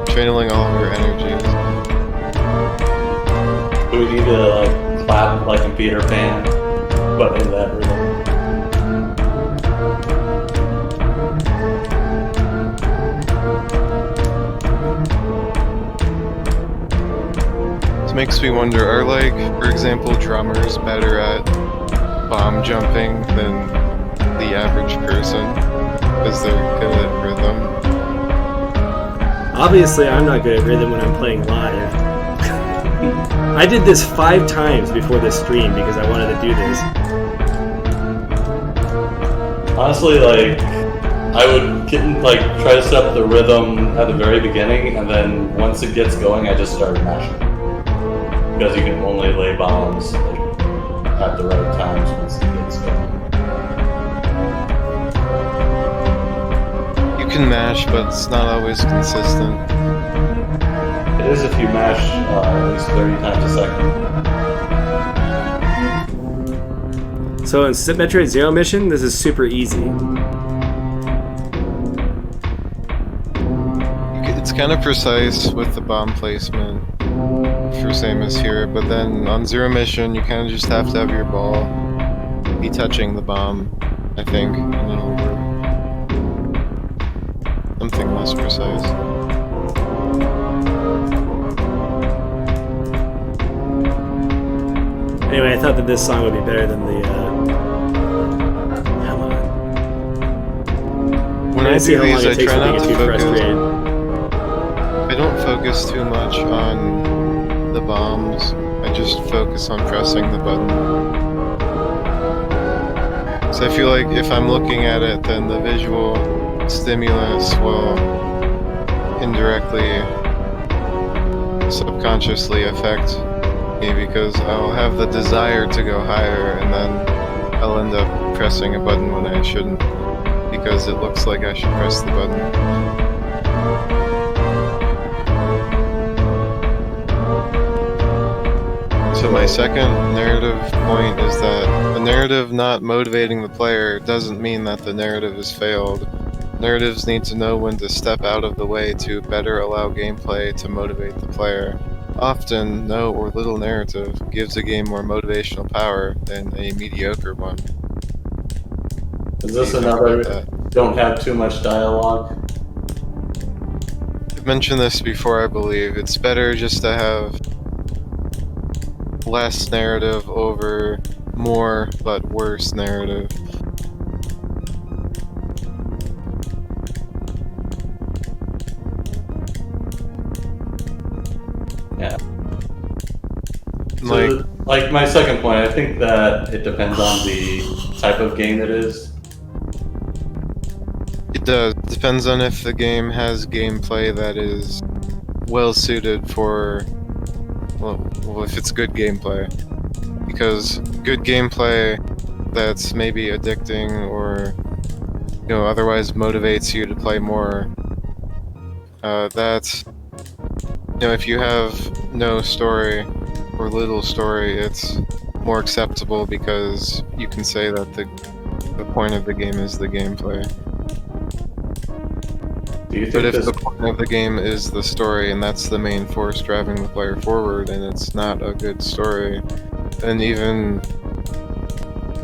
Channeling all of your energies. Do we need to not like a Peter Pan, but in that rhythm. This makes me wonder, are like, for example, drummers better at bomb jumping than the average person? Because they're good at rhythm. Obviously, I'm not good at rhythm when I'm playing live. I did this 5 times before this stream because I wanted to do this. Honestly, like, I would try to set up the rhythm at the very beginning, and then once it gets going, I just start mashing. Because you can only lay bombs like, at the right times once it gets going. You can mash, but it's not always consistent. It is if you mash at least 30 times a second. So in Metroid Zero Mission, this is super easy. It's kind of precise with the bomb placement, for same as here, but then on Zero Mission, you kind of just have to have your ball be touching the bomb, I think, and it'll work. Something less precise. Anyway, I thought that this song would be better than the, come on. When I see do how long these, it I takes try me to not get to too focus. frustrated. I don't focus too much on the bombs. I just focus on pressing the button. So I feel like if I'm looking at it, then the visual stimulus will indirectly, subconsciously affect me because I'll have the desire to go higher and then I'll end up pressing a button when I shouldn't because it looks like I should press the button. So my second narrative point is that the narrative not motivating the player doesn't mean that the narrative has failed. Narratives need to know when to step out of the way to better allow gameplay to motivate the player. Often, no or little narrative gives a game more motivational power than a mediocre one. Is this What do you think another about that? don't have too much dialogue? I've mentioned this before, I believe. It's better just to have less narrative over more but worse narrative. Yeah. Like, So, like my second point, I think that it depends on the type of game it is. it does. Depends on if the game has gameplay that is well suited for, well, if it's good gameplay. Because good gameplay that's maybe addicting or, you know, otherwise motivates you to play more, that's, you know, if you have no story or little story, it's more acceptable because you can say that the point of the game is the gameplay. Do you think But if this? the point of the game is the story and that's the main force driving the player forward and it's not a good story, then even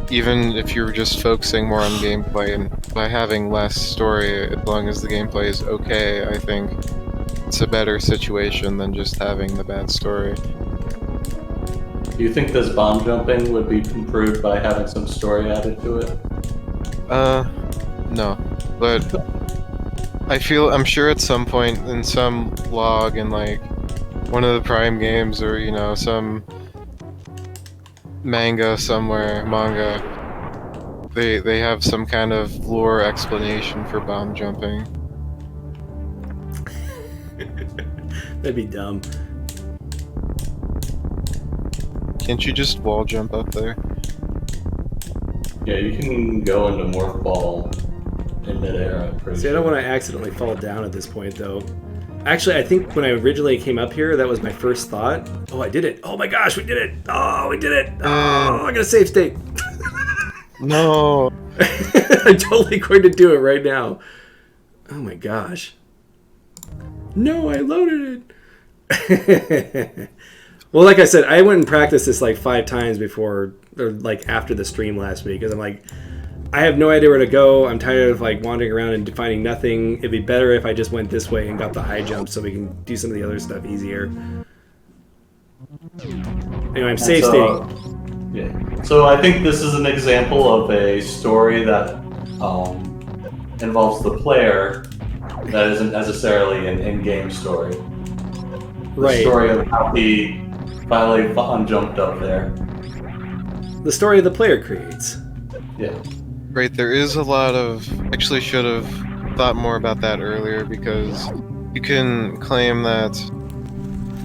if you're just focusing more on gameplay and by having less story, as long as the gameplay is okay, I think it's a better situation than just having the bad story. Do you think this bomb jumping would be improved by having some story added to it? No. But I'm sure at some point in some log in like one of the Prime games or, you know, some manga, they have some kind of lore explanation for bomb jumping. That'd be dumb. Can't you just wall jump up there? Yeah, you can go into morph ball in midair. I'm pretty See, I sure. don't want to accidentally fall down at this point, though. Actually, I think when I originally came up here, that was my first thought. Oh, I did it. Oh my gosh, we did it. Oh, we did it. Oh, I got a save state. No! I'm totally going to do it right now. Oh my gosh. No, I loaded it. Well, like I said, I went and practiced this like 5 times before, or like after the stream last week, because I'm like, I have no idea where to go. I'm tired of like wandering around and finding nothing. It'd be better if I just went this way and got the high jump so we can do some of the other stuff easier. Anyway, I'm safe stating. Yeah. So I think this is an example of a story that involves the player that isn't necessarily an in-game story. The story of how he finally jumped up there. The story the player creates. Yeah. Right, there is a lot of... Actually should have thought more about that earlier, because you can claim that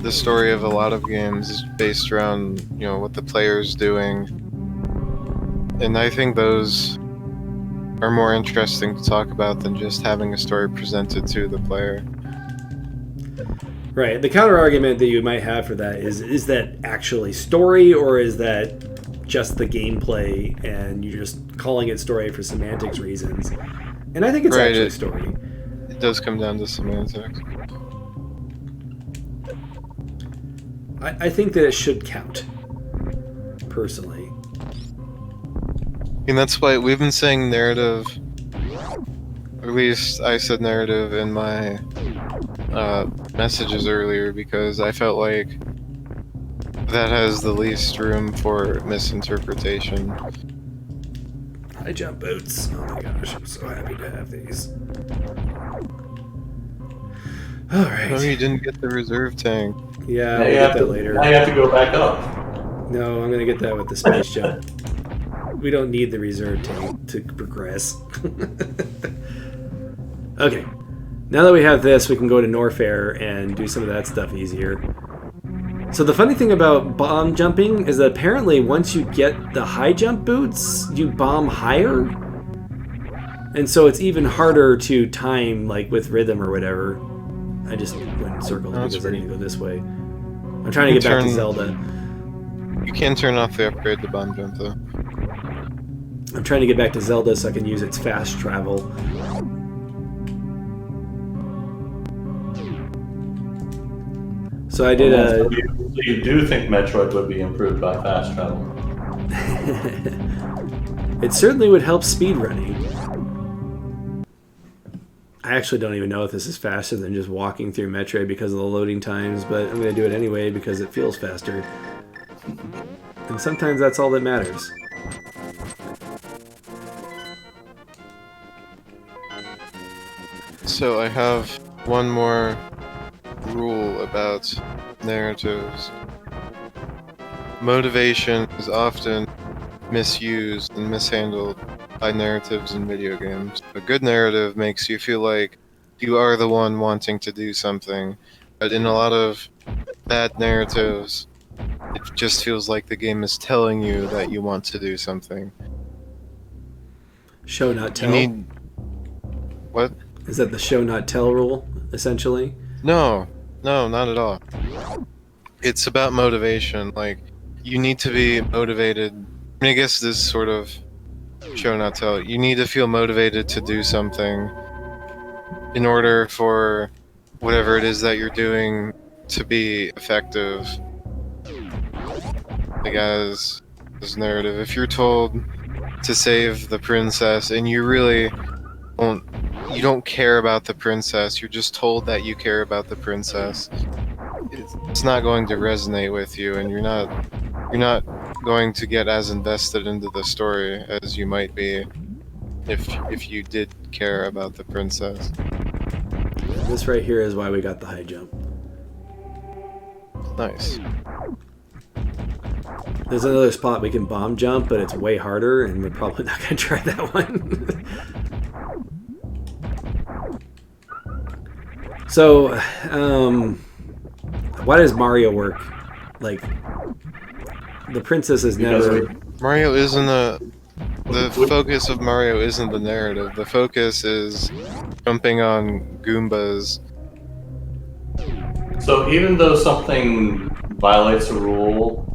the story of a lot of games is based around, you know, what the player's doing. And I think those are more interesting to talk about than just having a story presented to the player. Right. The counter argument that you might have for that is that actually story, or is that just the gameplay and you're just calling it story for semantics reasons? And I think it's actually story. It does come down to semantics. I think that it should count, personally. And that's why we've been saying narrative, or at least I said narrative in my messages earlier, because I felt like that has the least room for misinterpretation. High jump boots. Oh my gosh, I'm so happy to have these. Alright. Oh, you didn't get the reserve tank. Yeah, I'll get that later. Now you have to go back up. No, I'm gonna get that with the space jump. We don't need the reserve tank to progress. Okay. Now that we have this, we can go to Norfair and do some of that stuff easier. So the funny thing about bomb jumping is that apparently once you get the high jump boots, you bomb higher. And so it's even harder to time, like with rhythm or whatever. I just went in circles because I need to go this way. I'm trying to get back to Zelda. You can turn off the upgrade to bomb jump, though. I'm trying to get back to Zelda so I can use its fast travel. So I did a... So you do think Metroid would be improved by fast travel? It certainly would help speedrunning. I actually don't even know if this is faster than just walking through Metroid because of the loading times, but I'm going to do it anyway because it feels faster. And sometimes that's all that matters. So I have one more rule about narratives. Motivation is often misused and mishandled by narratives in video games. A good narrative makes you feel like you are the one wanting to do something, but in a lot of bad narratives, it just feels like the game is telling you that you want to do something. Show not tell? What? Is that the show not tell rule, essentially? No, not at all. It's about motivation. Like, you need to be motivated. I mean, I guess this sort of show not tell. You need to feel motivated to do something in order for whatever it is that you're doing to be effective. Like as narrative, if you're told to save the princess and you really don't care about the princess, you're just told that you care about the princess, it's not going to resonate with you, and you're not going to get as invested into the story as you might be if you did care about the princess. This right here is why we got the high jump. Nice. There's another spot we can bomb jump, but it's way harder, and we're probably not going to try that one. So, why does Mario work? Like, the princess is never... Mario isn't the focus of Mario isn't the narrative. The focus is jumping on Goombas. So even though something violates a rule,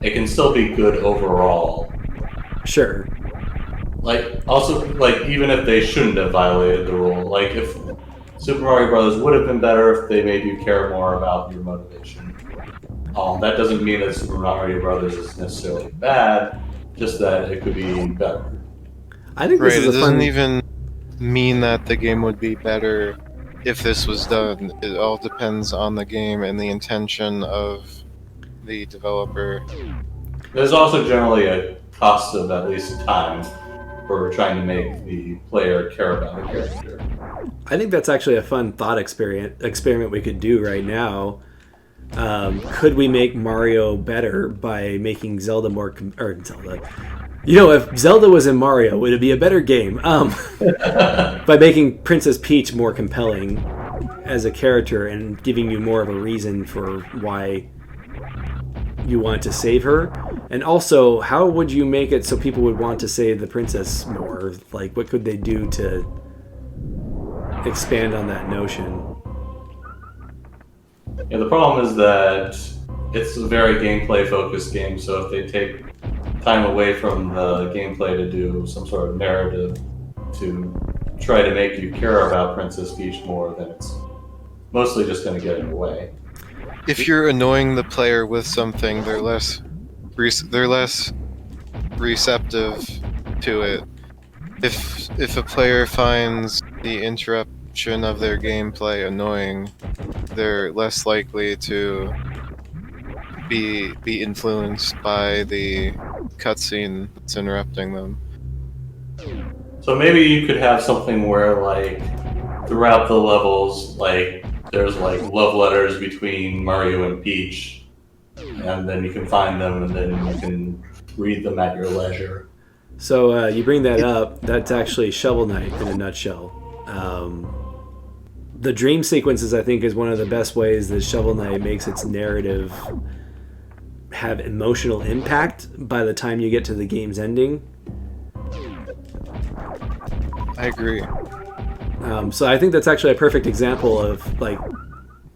it can still be good overall. Sure. Like, also, like, even if they shouldn't have violated the rule. Like, if Super Mario Bros. Would have been better if they made you care more about your motivation. That doesn't mean that Super Mario Brothers is necessarily bad, just that it could be better. I think this Right, is it a doesn't fun. even mean that the game would be better if this was done. It all depends on the game and the intention of the developer. There's also generally a cost of at least time for trying to make the player care about a character. I think that's actually a fun thought experiment we could do right now. Could we make Mario better by making Zelda more or Zelda? If Zelda was in Mario, would it be a better game? By making Princess Peach more compelling as a character and giving you more of a reason for why you want to save her. And also, how would you make it so people would want to save the princess more? Like, what could they do to expand on that notion? Yeah, the problem is that it's a very gameplay focused game, so if they take time away from the gameplay to do some sort of narrative to try to make you care about Princess Peach more, then it's mostly just going to get in the way. If you're annoying the player with something, they're less receptive to it. If a player finds the interruption of their gameplay annoying, they're less likely to be influenced by the cutscene that's interrupting them. So maybe you could have something where, like, throughout the levels, like, there's like love letters between Mario and Peach, and then you can find them, and then you can read them at your leisure. So you bring that up. That's actually Shovel Knight in a nutshell. The dream sequences, I think, is one of the best ways that Shovel Knight makes its narrative have emotional impact by the time you get to the game's ending. I agree. So I think that's actually a perfect example of, like,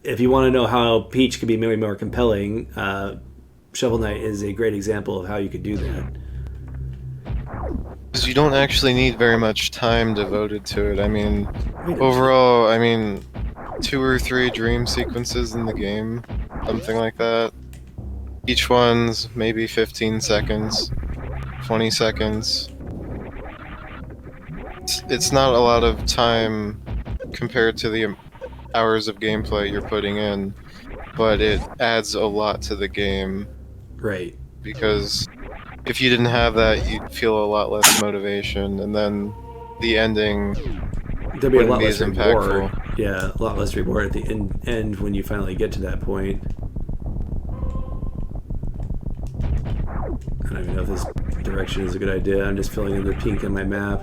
if you want to know how Peach could be maybe more compelling, Shovel Knight is a great example of how you could do that. Because you don't actually need very much time devoted to it. I mean, overall, 2 or 3 dream sequences in the game, something like that. Each one's maybe 15 seconds, 20 seconds. It's not a lot of time compared to the hours of gameplay you're putting in, but it adds a lot to the game. Right. Because if you didn't have that, you'd feel a lot less motivation, and then the ending There'd be a wouldn't lot be less as reward. impactful. Yeah, a lot less reward at the end when you finally get to that point. I don't even know if this direction is a good idea. I'm just filling in the pink on my map.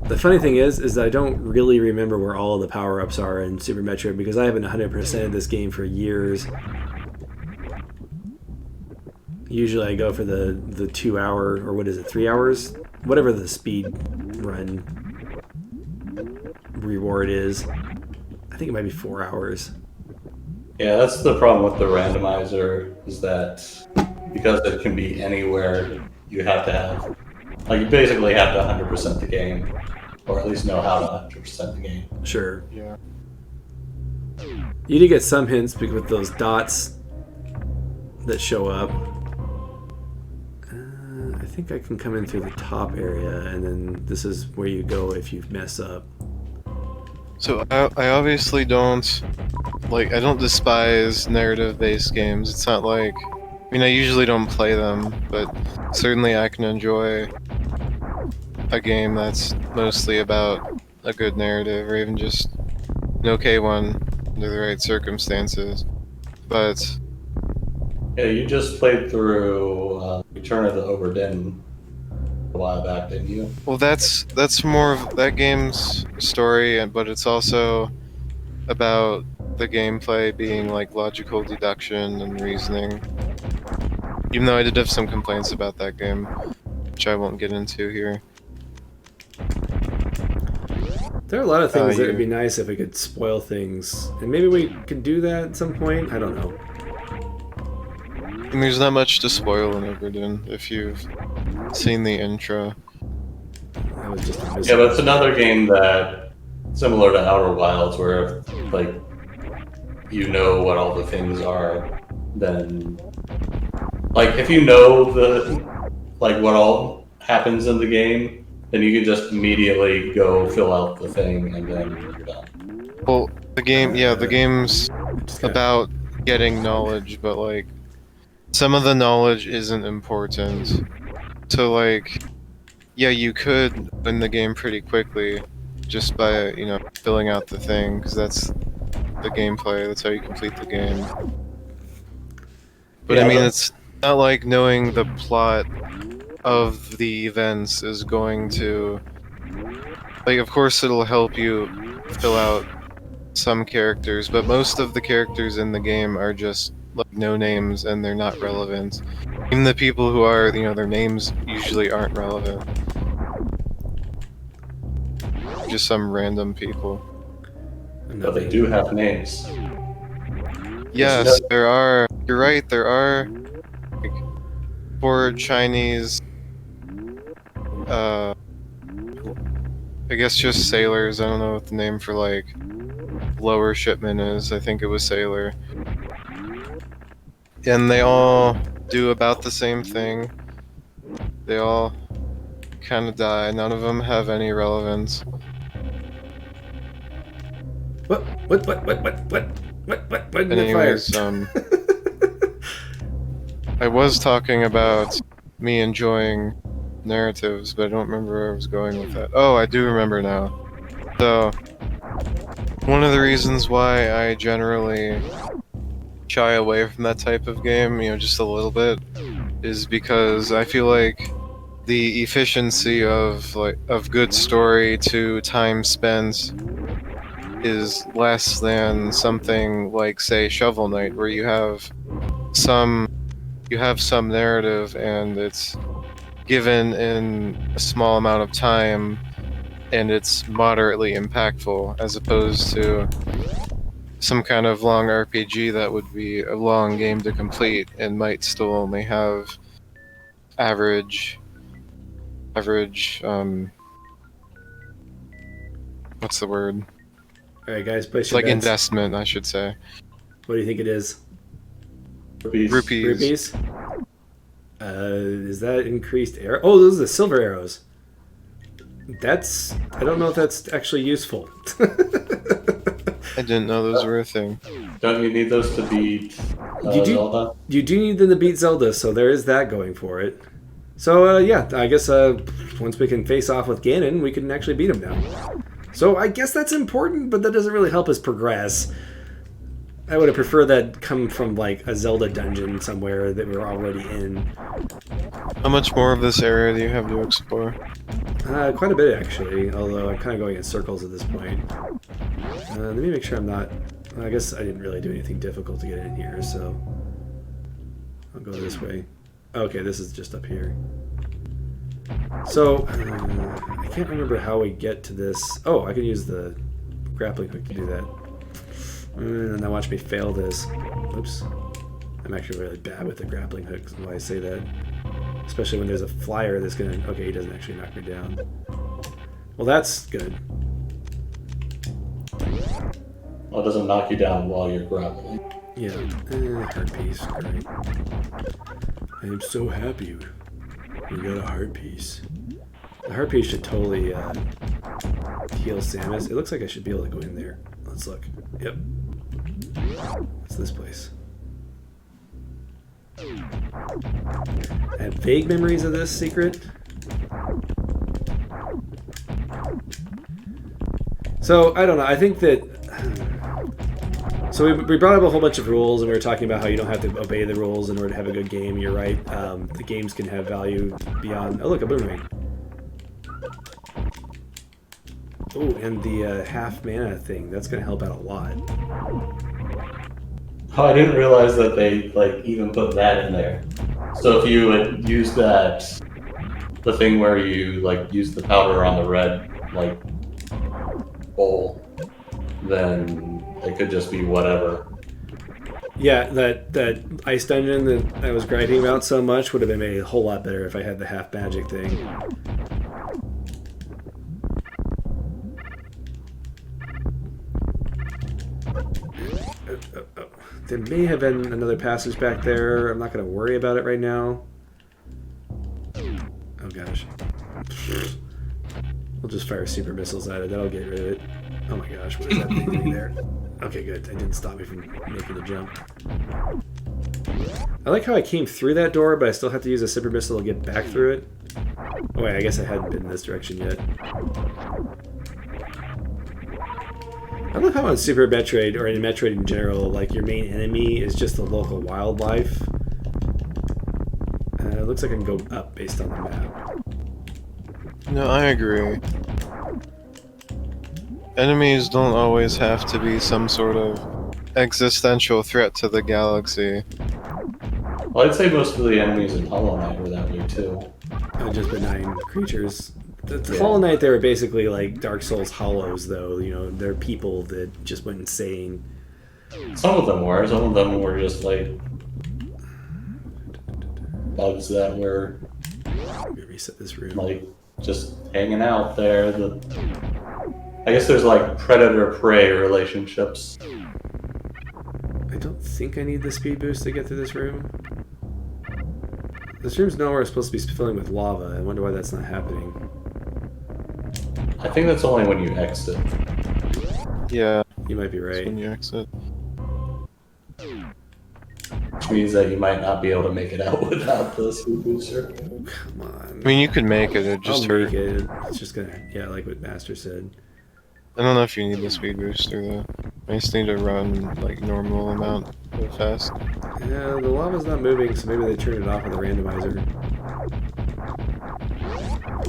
The funny thing is that I don't really remember where all of the power-ups are in Super Metroid because I haven't 100%ed this game for years. Usually I go for the 2 hour, or what is it, 3 hours? Whatever the speed run reward is. I think it might be 4 hours. Yeah, that's the problem with the randomizer, is that because it can be anywhere, you have to have, like, you basically have to 100% the game, or at least know how to 100% the game. Sure. Yeah. You do get some hints with those dots that show up. I think I can come in through the top area, and then this is where you go if you mess up. So I obviously don't despise narrative-based games. It's not like, I usually don't play them, but certainly I can enjoy a game that's mostly about a good narrative, or even just an okay one under the right circumstances. But Yeah, you just played through Return of the Obra Dinn a while back, didn't you? well, that's more of that game's story, but it's also about the gameplay being like logical deduction and reasoning. Even though I did have some complaints about that game, which I won't get into here. There are a lot of things that would be nice if we could spoil things, and maybe we could do that at some point. I don't know. And there's not much to spoil in Oberdin if you've seen the intro. That was just a Yeah, but it's another game that similar to Outer Wilds, where like you know what all the things are, then like if you know what all happens in the game, then you can just immediately go fill out the thing and then you're done. Well, the game's Just got- about getting knowledge, but like some of the knowledge isn't important. So like, yeah, you could win the game pretty quickly just by, filling out the thing, because that's the gameplay, that's how you complete the game. But Yeah, I mean, but- it's not like knowing the plot of the events is going to... Like, of course it'll help you fill out some characters, but most of the characters in the game are just like no names and they're not relevant. Even the people who are, their names usually aren't relevant. Just some random people. But they do have names. Yes, there are. You're right, there are like 4 Chinese, I guess just sailors. I don't know what the name for like lower shipment is. I think it was sailor. And they all do about the same thing. They all kind of die. None of them have any relevance. What in the Anyways, fire? I was talking about me enjoying narratives, but I don't remember where I was going with that. Oh, I do remember now. So, one of the reasons why I generally shy away from that type of game, just a little bit, is because I feel like the efficiency of good story to time spent is less than something like, say, Shovel Knight, where you have some narrative and it's given in a small amount of time and it's moderately impactful, as opposed to some kind of long RPG that would be a long game to complete and might still only have average what's the word? Alright, guys, place It's your like bets. investment, I should say. What do you think it is? Rupees. Rupees? Is that increased arrow? Oh, those are the silver arrows. I don't know if that's actually useful. I didn't know those were a thing. Don't you need those to beat You do- Zelda? You do need them to beat Zelda, so there is that going for it. So, yeah, I guess once we can face off with Ganon, we can actually beat him now. So I guess that's important, but that doesn't really help us progress. I would have preferred that come from, like, a Zelda dungeon somewhere that we're already in. How much more of this area do you have to explore? Quite a bit, actually, although I'm kind of going in circles at this point. Let me make sure I'm not... I guess I didn't really do anything difficult to get in here, so... I'll go this way. Okay, this is just up here. So, I can't remember how we get to this. Oh, I can use the grappling hook to do that. And now watch me fail this. Oops. I'm actually really bad with the grappling hook, that's why I say that. Especially when there's a flyer that's gonna... Okay, he doesn't actually knock me down. Well, that's good. Well, it doesn't knock you down while you're grappling. Yeah. Heart piece. Great. I am so happy we got a heart piece. The heart piece should totally heal Samus. It looks like I should be able to go in there. Let's look. Yep. What's this place? I have vague memories of this secret. So, I don't know. I think that... So we brought up a whole bunch of rules, and we were talking about how you don't have to obey the rules in order to have a good game. You're right. The games can have value beyond... Oh, look, a boomerang. Oh, and the half mana thing. That's going to help out a lot. Oh, I didn't realize that they even put that in there. So if you would use that, the thing where you use the powder on the red bowl, then it could just be whatever. Yeah, that ice dungeon that I was griping about so much would have been made a whole lot better if I had the half magic thing. There may have been another passage back there. I'm not going to worry about it right now. Oh gosh. We'll just fire super missiles at it. That'll get rid of it. Oh my gosh, what is that thing doing there? Okay, good. That didn't stop me from making the jump. I like how I came through that door, but I still have to use a super missile to get back through it. Oh wait, I guess I hadn't been in this direction yet. I love how on Super Metroid, or in Metroid in general, like your main enemy is just the local wildlife. It looks like I can go up based on the map. No, I agree. Enemies don't always have to be some sort of existential threat to the galaxy. Well, I'd say most of the enemies in Hollow Knight were that way too. Just benign creatures. The Hollow Knight, they were basically like Dark Souls hollows, though. You know, they're people that just went insane. Some of them were. Some of them were just like bugs that were. Let me reset this room. Like just hanging out there. I guess there's like predator-prey relationships. I don't think I need the speed boost to get through this room. This room's nowhere supposed to be filling with lava. I wonder why that's not happening. I think that's only when you exit. Yeah, You might be that's right. when you exit. Which means that you might not be able to make it out without the speed booster. Oh, come on. I mean, you could make it just I'll hurt. make it. It's just gonna, yeah, like what Master said. I don't know if you need the speed booster though. I just need to run like normal amount real fast. Yeah, the lava's not moving, so maybe they turned it off with a randomizer.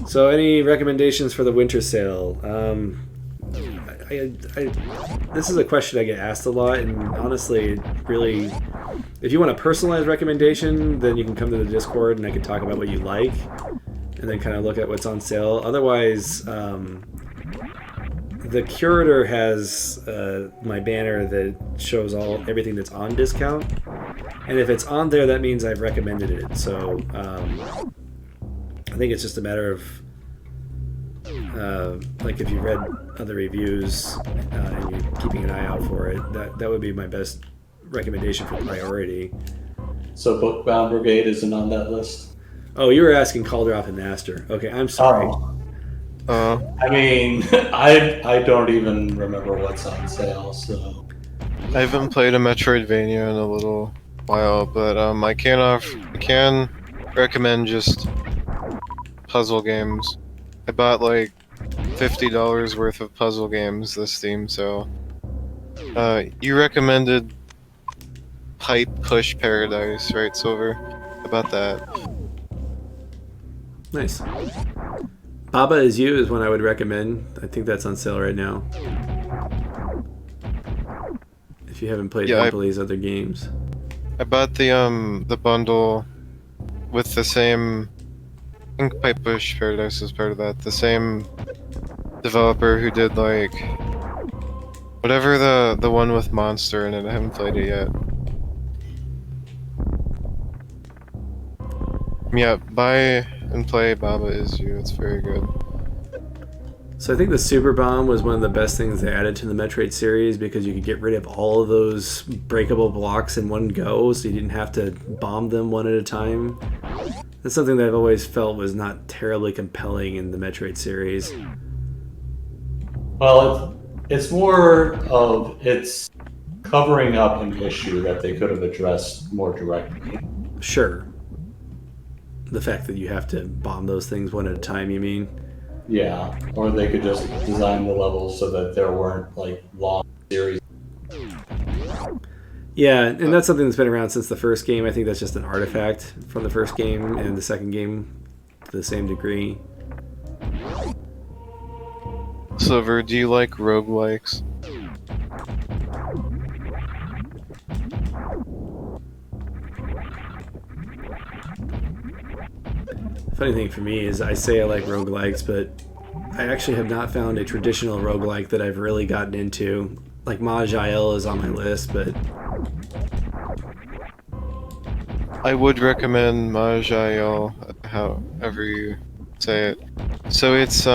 So, any recommendations for the winter sale? This is a question I get asked a lot, and honestly, really, if you want a personalized recommendation, then you can come to the Discord and I can talk about what you like, and then kind of look at what's on sale. Otherwise, the curator has my banner that shows everything that's on discount, and if it's on there, that means I've recommended it. So I think it's just a matter of like if you read other reviews and you're keeping an eye out for it, that would be my best recommendation for priority. So Bookbound Brigade isn't on that list? Oh, you were asking Calderoff and Master. Okay, I'm sorry. I mean, I don't even remember what's on sale, so... I haven't played a Metroidvania in a little while, but I can recommend just puzzle games. I bought like $50 worth of puzzle games this Steam sale. You recommended Pipe Push Paradise, right, Silver? How about that? Nice. Baba Is You is one I would recommend. I think that's on sale right now. If you haven't played Monopoly's other games. I bought the bundle with the same. I think Pipe Push Paradise is part of that. The same developer who did like whatever the one with Monster in it. I haven't played it yet. Yeah, buy and play Baba Is You. It's very good. So I think the Super Bomb was one of the best things they added to the Metroid series because you could get rid of all of those breakable blocks in one go, so you didn't have to bomb them one at a time. That's something that I've always felt was not terribly compelling in the Metroid series. Well, it's more of it's covering up an issue that they could have addressed more directly. Sure. The fact that you have to bomb those things one at a time, you mean? Yeah, or they could just design the levels so that there weren't like long series. Yeah, and that's something that's been around since the first game. I think that's just an artifact from the first game and the second game to the same degree. Silver, do you like roguelikes? Funny thing for me is I say I like roguelikes, but I actually have not found a traditional roguelike that I've really gotten into. Like Mahjong is on my list, but I would recommend Mahjong, however you say it. So it's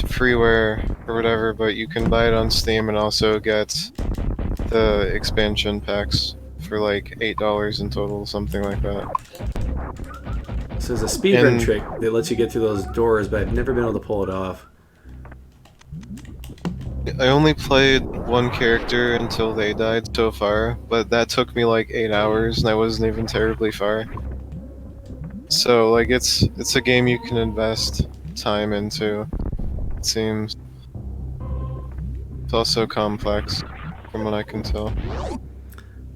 freeware or whatever, but you can buy it on Steam and also get the expansion packs for like $8 in total, something like that. So there's a speedrun And- trick that lets you get through those doors, but I've never been able to pull it off. I only played one character until they died so far, but that took me like 8 hours, and I wasn't even terribly far. So like it's a game you can invest time into. It seems. It's also complex, from what I can tell.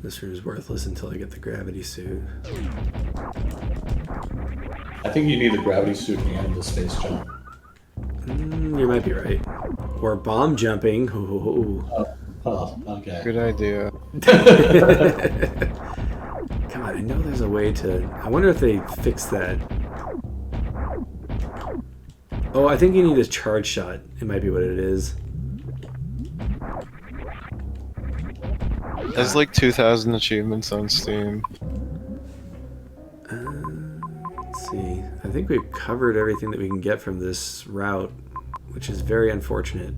This room is worthless until I get the gravity suit. I think you need the gravity suit and the space jump. You might be right. Or bomb jumping. Ooh. Oh, okay. Good idea. Come on, I know there's a way to... I wonder if they fixed that. Oh, I think you need a charge shot. It might be what it is. There's like 2,000 achievements on Steam. Let's see. I think we've covered everything that we can get from this route, which is very unfortunate.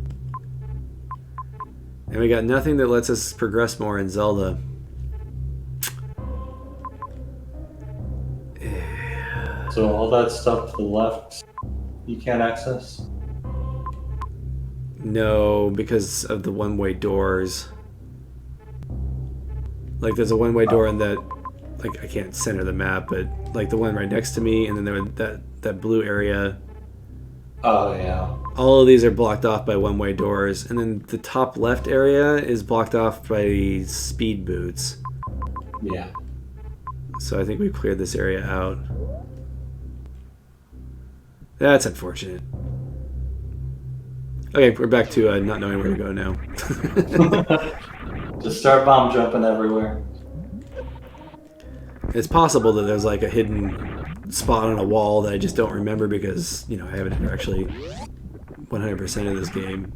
And we got nothing that lets us progress more in Zelda. So all that stuff to the left, you can't access? No, because of the one-way doors. Like, there's a one-way door in that... Like, I can't center the map, but like the one right next to me, and then there was that blue area. Oh, yeah. All of these are blocked off by one-way doors, and then the top left area is blocked off by speed boots. Yeah. So I think we've cleared this area out. That's unfortunate. Okay, we're back to not knowing where to go now. Just start bomb jumping everywhere. It's possible that there's like a hidden spot on a wall that I just don't remember because, you know, I haven't ever actually 100% of this game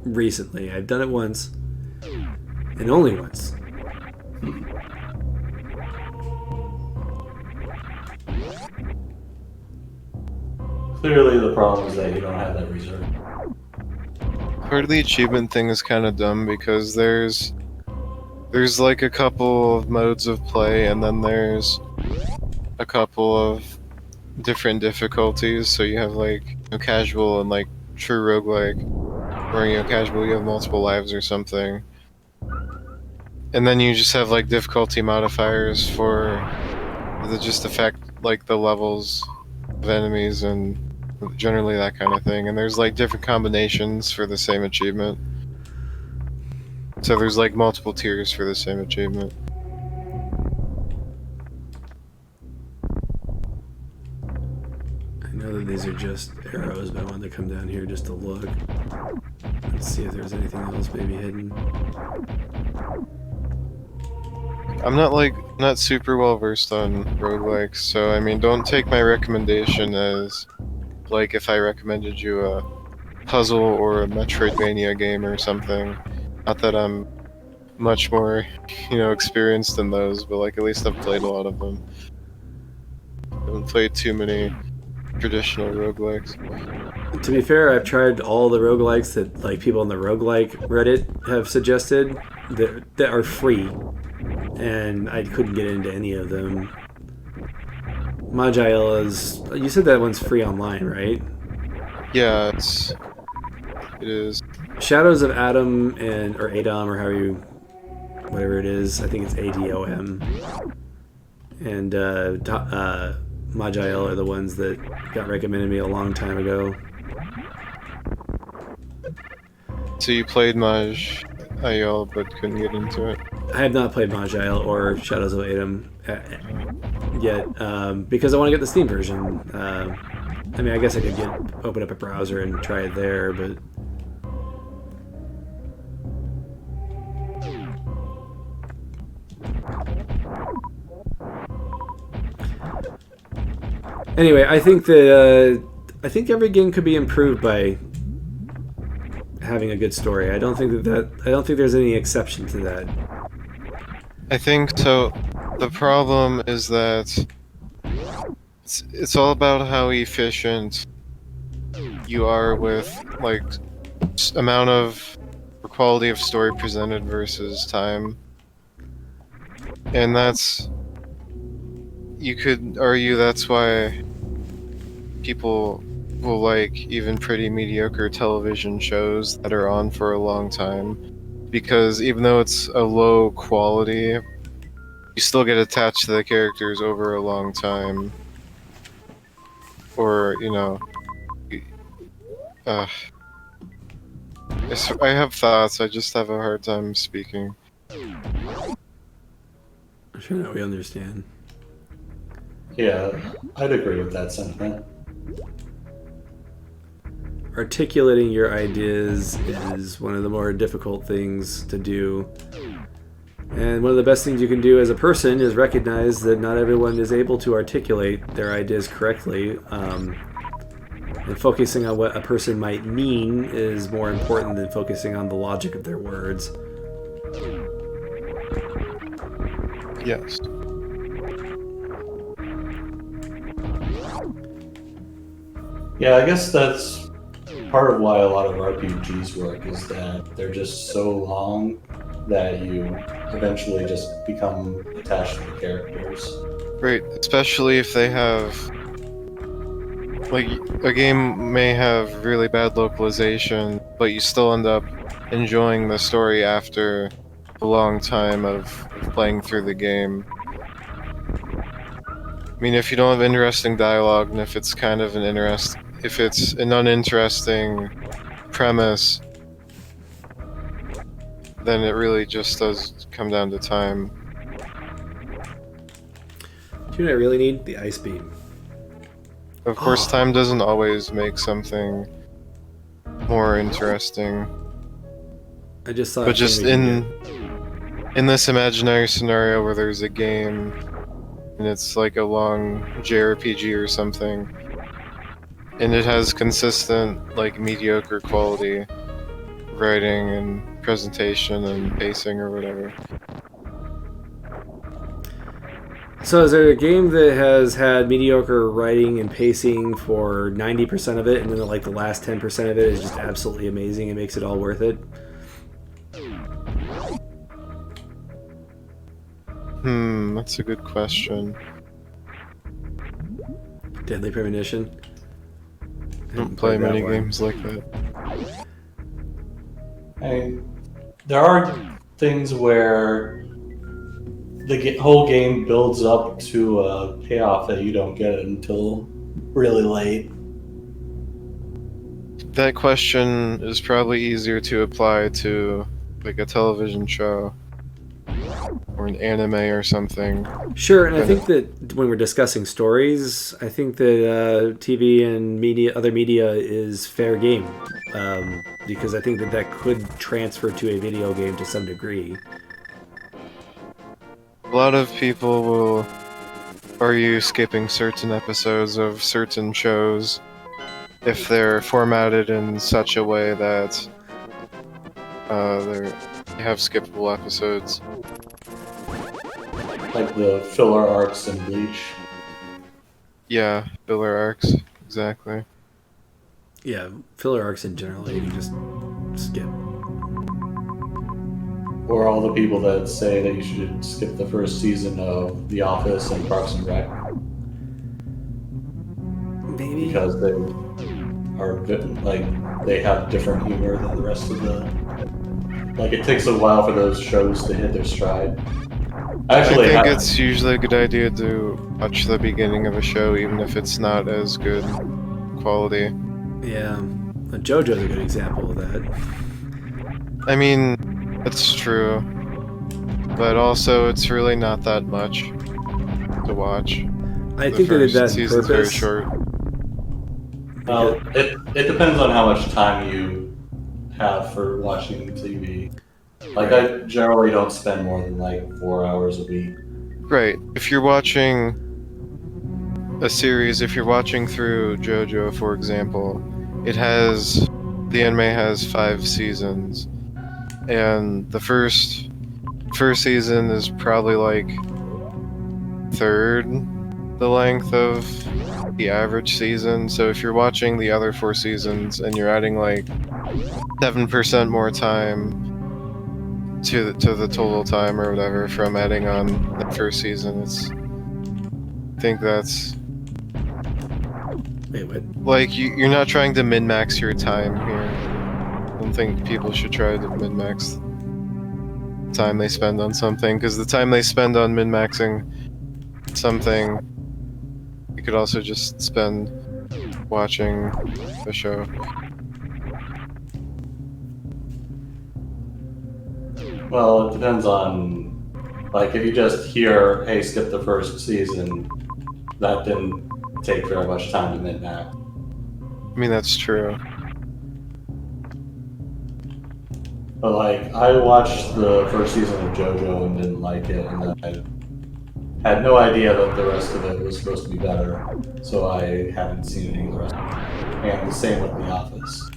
recently. I've done it once, and only once. Clearly the problem is that you don't have that reserve. Part of the achievement thing is kind of dumb because there's like a couple of modes of play, and then there's a couple of different difficulties. So you have like, you know, casual and like true roguelike, where, you know, casual you have multiple lives or something, and then you just have like difficulty modifiers for that just affect like the levels of enemies and generally that kind of thing. And there's like different combinations for the same achievement. So there's like multiple tiers for the same achievement. I know that these are just arrows, but I wanted to come down here just to look. Let's see if there's anything else maybe hidden. I'm not super well versed on roguelikes, so I mean, don't take my recommendation as like if I recommended you a puzzle or a Metroidvania game or something. Not that I'm much more, you know, experienced in those, but like at least I've played a lot of them. I haven't played too many traditional roguelikes. To be fair, I've tried all the roguelikes that like people on the roguelike Reddit have suggested that are free, and I couldn't get into any of them. Magile is... You said that one's free online, right? Yeah, it is. Shadows of Adam or Adam, or whatever it is. I think it's ADOM. And Magile are the ones that got recommended me a long time ago. So you played Maj-IL but couldn't get into it? I have not played Magile or Shadows of Adam yet, because I want to get the Steam version. I mean, I guess I could open up a browser and try it there, but... Anyway, I think that I think every game could be improved by having a good story. I don't think there's any exception to that. I think so. The problem is that it's all about how efficient you are with like amount of quality of story presented versus time. And you could argue that's why people will like even pretty mediocre television shows that are on for a long time. Because even though it's a low quality, you still get attached to the characters over a long time. Or, uh, I have thoughts, I just have a hard time speaking. I'm sure that we understand. Yeah, I'd agree with that sentiment. Articulating your ideas is one of the more difficult things to do. And one of the best things you can do as a person is recognize that not everyone is able to articulate their ideas correctly. And focusing on what a person might mean is more important than focusing on the logic of their words. Yes. Yeah, I guess that's part of why a lot of RPGs work, is that they're just so long that you eventually just become attached to the characters. Right, especially if they have... Like, a game may have really bad localization, but you still end up enjoying the story after a long time of playing through the game. I mean, if you don't have interesting dialogue, and if it's kind of if it's an uninteresting premise, then it really just does come down to time. Do you know what I really need? The ice beam. Of course, time doesn't always make something more interesting. I just saw. But just in this imaginary scenario where there's a game and it's like a long JRPG or something, and it has consistent, like, mediocre quality writing and presentation and pacing or whatever. So is there a game that has had mediocre writing and pacing for 90% of it, and then like the last 10% of it is just absolutely amazing and makes it all worth it? That's a good question. Deadly Premonition? I don't play many games like that. I mean, there are things where the whole game builds up to a payoff that you don't get until really late. That question is probably easier to apply to, like, a television show or an anime or something. Sure, and I think that when we're discussing stories, I think that TV and other media is fair game, because I think that could transfer to a video game to some degree. A lot of people will argue skipping certain episodes of certain shows if they're formatted in such a way that they have skippable episodes. Like the filler arcs in Bleach. Yeah, filler arcs, exactly. Yeah, filler arcs in general, you can just skip. Or all the people that say that you should skip the first season of The Office and Parks and Rec. Maybe. Because they are, like, they have different humor than the rest of the... Like, it takes a while for those shows to hit their stride. I think it's usually a good idea to watch the beginning of a show, even if it's not as good quality. Yeah, JoJo's a good example of that. I mean, it's true, but also it's really not that much to watch. I think that it does season's purpose. very short. Well, it depends on how much time you have for watching TV. Like, I generally don't spend more than like 4 hours a week. Right. If you're watching a series, if you're watching through JoJo, for example, the anime has 5 seasons, and the first season is probably like third the length of the average season. So if you're watching the other 4 seasons and you're adding like 7% more time to the total time or whatever from adding on the first season. I think that's Wait, what? like you're not trying to min-max your time here. I don't think people should try to min-max the time they spend on something, because the time they spend on min-maxing something, you could also just spend watching the show. Well, it depends on, like, if you just hear, hey, skip the first season, that didn't take very much time to min-max. I mean, that's true. But, like, I watched the first season of JoJo and didn't like it, and then I had no idea that the rest of it was supposed to be better, so I haven't seen any of the rest of it. And the same with The Office.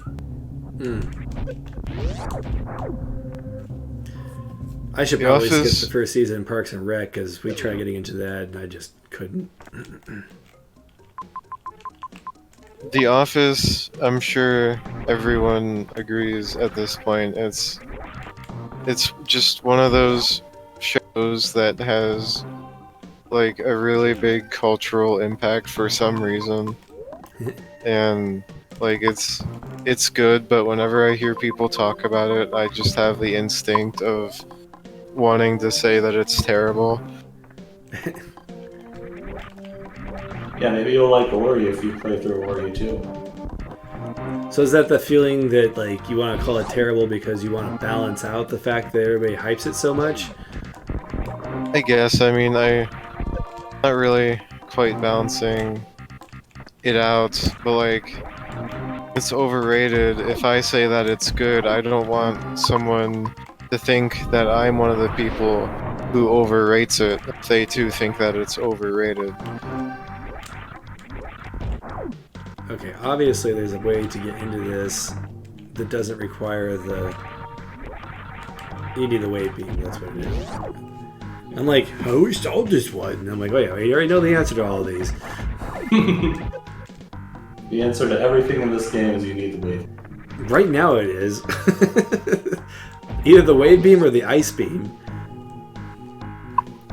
I should The probably Office- skip the first season of Parks and Rec because we tried getting into that and I just couldn't. The Office, I'm sure everyone agrees at this point. It's just one of those shows that has like a really big cultural impact for some reason. And like it's good, but whenever I hear people talk about it, I just have the instinct of wanting to say that it's terrible. Yeah, maybe you'll like Ori if you play through Ori too. So is that the feeling that like you want to call it terrible because you want to balance out the fact that everybody hypes it so much? I guess. I mean, I'm not really quite balancing it out, but like, it's overrated. If I say that it's good, I don't want someone to think that I'm one of the people who overrates it if they too think that it's overrated. Okay, obviously there's a way to get into this that doesn't require the... You need the wave beam, that's what it is. I'm like, oh, we solved this one. And I'm like, wait, you already know the answer to all of these. The answer to everything in this game is you need the wave. Right now it is. Either the wave beam or the ice beam.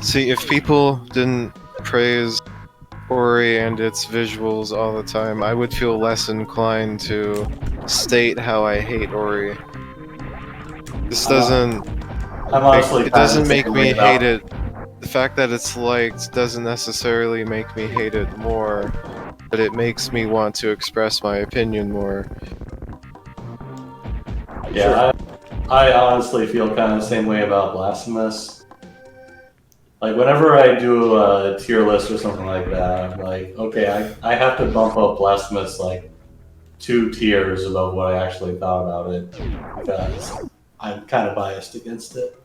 See, if people didn't praise Ori and its visuals all the time, I would feel less inclined to state how I hate Ori. This doesn't... I'm honestly it doesn't kinda make the me same way hate about- it. The fact that it's liked doesn't necessarily make me hate it more, but it makes me want to express my opinion more. Yeah, I honestly feel kind of the same way about Blasphemous. Like, whenever I do a tier list or something like that, I'm like, okay, I have to bump up Blasphemous like 2 tiers above what I actually thought about it, because I'm kind of biased against it.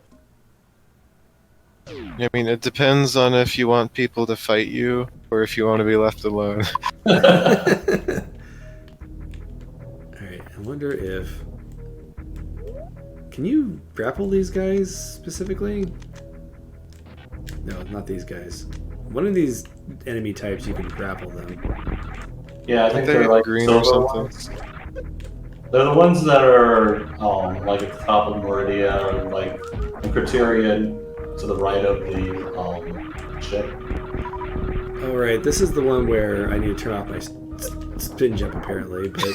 I mean, it depends on if you want people to fight you or if you want to be left alone. Alright, I wonder if... Can you grapple these guys specifically? No, not these guys. One of these enemy types, you can grapple them. Yeah, I think they they're like green or silver something? ones. They're the ones that are like at the top of Meridia, or like the Criterion to the right of the ship. Oh, right, this is the one where I need to turn off my spin jump, apparently, but,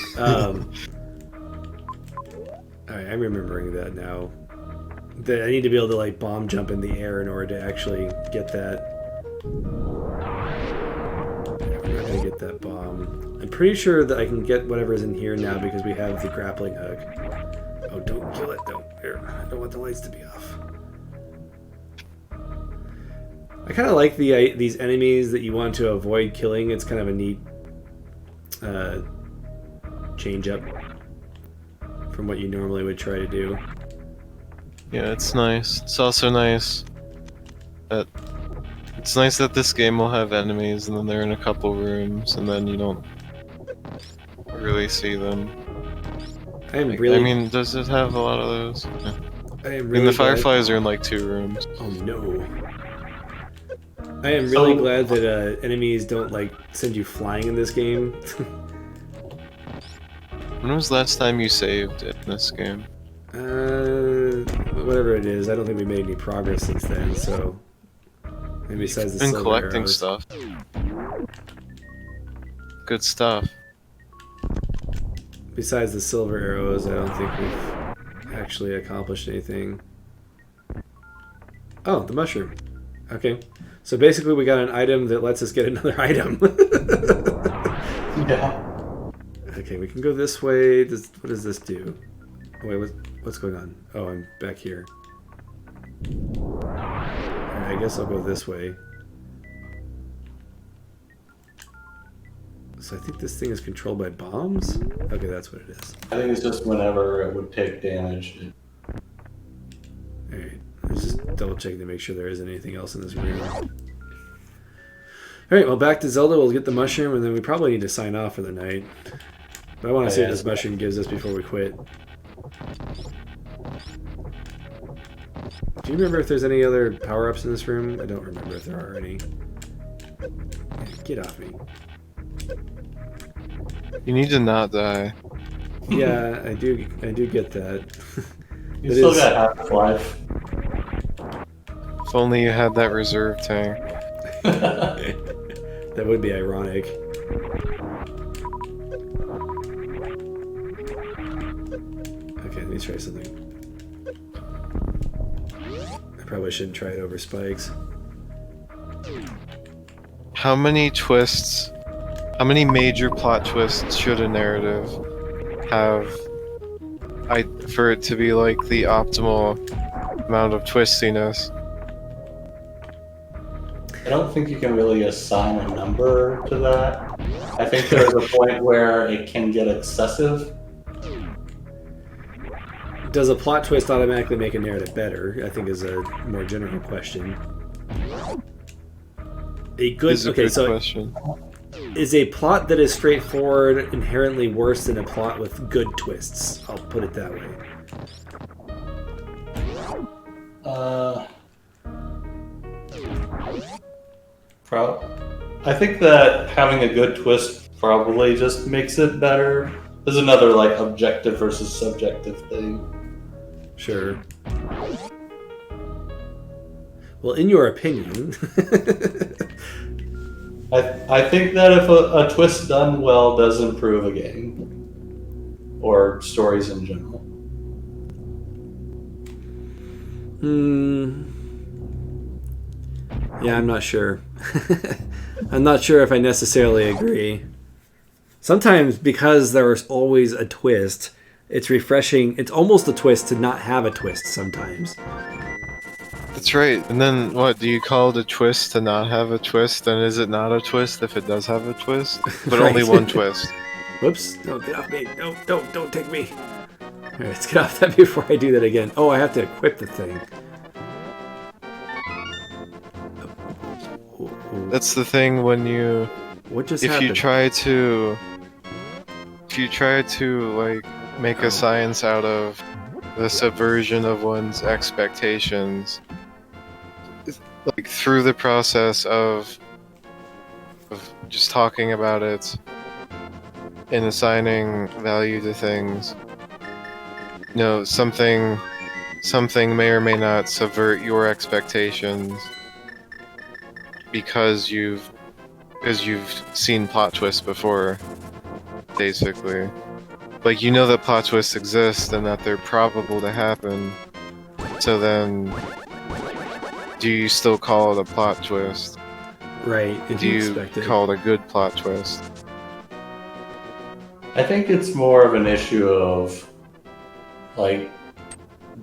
Alright, I'm remembering that now. That I need to be able to, like, bomb jump in the air in order to actually get that. Yeah, we're not gonna get that bomb. I'm pretty sure that I can get whatever's in here now because we have the grappling hook. Oh, don't kill it, don't. Here, I don't want the lights to be off. I kind of like these enemies that you want to avoid killing. It's kind of a neat change up from what you normally would try to do. Yeah, it's nice. It's also nice that this game will have enemies and then they're in a couple rooms and then you don't really see them. I am Like, really. I mean, does it have a lot of those? Yeah. I am I mean, really the glad- fireflies are in like 2 rooms. Oh no. I am really glad that enemies don't like send you flying in this game. When was the last time you saved in this game? Whatever it is, I don't think we made any progress since then. So, and besides the Been silver collecting arrows, stuff. Good stuff. besides the silver arrows, I don't think we've actually accomplished anything. Oh, the mushroom. Okay, so basically we got an item that lets us get another item. Yeah. Okay, we can go this way. What does this do? Oh, wait, what's going on? Oh, I'm back here. Alright, I guess I'll go this way. So I think this thing is controlled by bombs? Okay, that's what it is. I think it's just whenever it would take damage. Alright, let's just double check to make sure there isn't anything else in this room. Alright, well, back to Zelda. We'll get the mushroom, and then we probably need to sign off for the night. But I want to see what this mushroom gives us before we quit. Do you remember if there's any other power-ups in this room? I don't remember if there are any. Get off me. You need to not die. Yeah, I do get that. You still got half-life. If only you had that reserve tank. That would be ironic. Okay, let me try something. I probably shouldn't try it over spikes. How many twists, how many major plot twists should a narrative have for it to be like the optimal amount of twistiness? I don't think you can really assign a number to that. I think there's a point where it can get excessive. Does a plot twist automatically make a narrative better? I think is a more general question. Question. Is a plot that is straightforward inherently worse than a plot with good twists? I'll put it that way. I think that having a good twist probably just makes it better. There's another like objective versus subjective thing. Sure. Well, in your opinion, I think that if a twist done well does improve a game or stories in general. Yeah, I'm not sure. I'm not sure if I necessarily agree. Sometimes because there's always a twist, it's refreshing. It's almost a twist to not have a twist sometimes. That's right. And then what, do you call it a twist to not have a twist? Then is it not a twist if it does have a twist? But Right. only one twist. Whoops. No, get off me. No, don't take me. Alright, let's get off that before I do that again. Oh, I have to equip the thing. That's the thing when you... What just if happened? you try to like make a science out of the subversion of one's expectations, like through the process of just talking about it and assigning value to things, you know, something may or may not subvert your expectations because you've seen plot twists before, basically. Like, you know that plot twists exist and that they're probable to happen, so then do you still call it a plot twist? Right. Did Do you you expect it? call it a good plot twist? I think it's more of an issue of like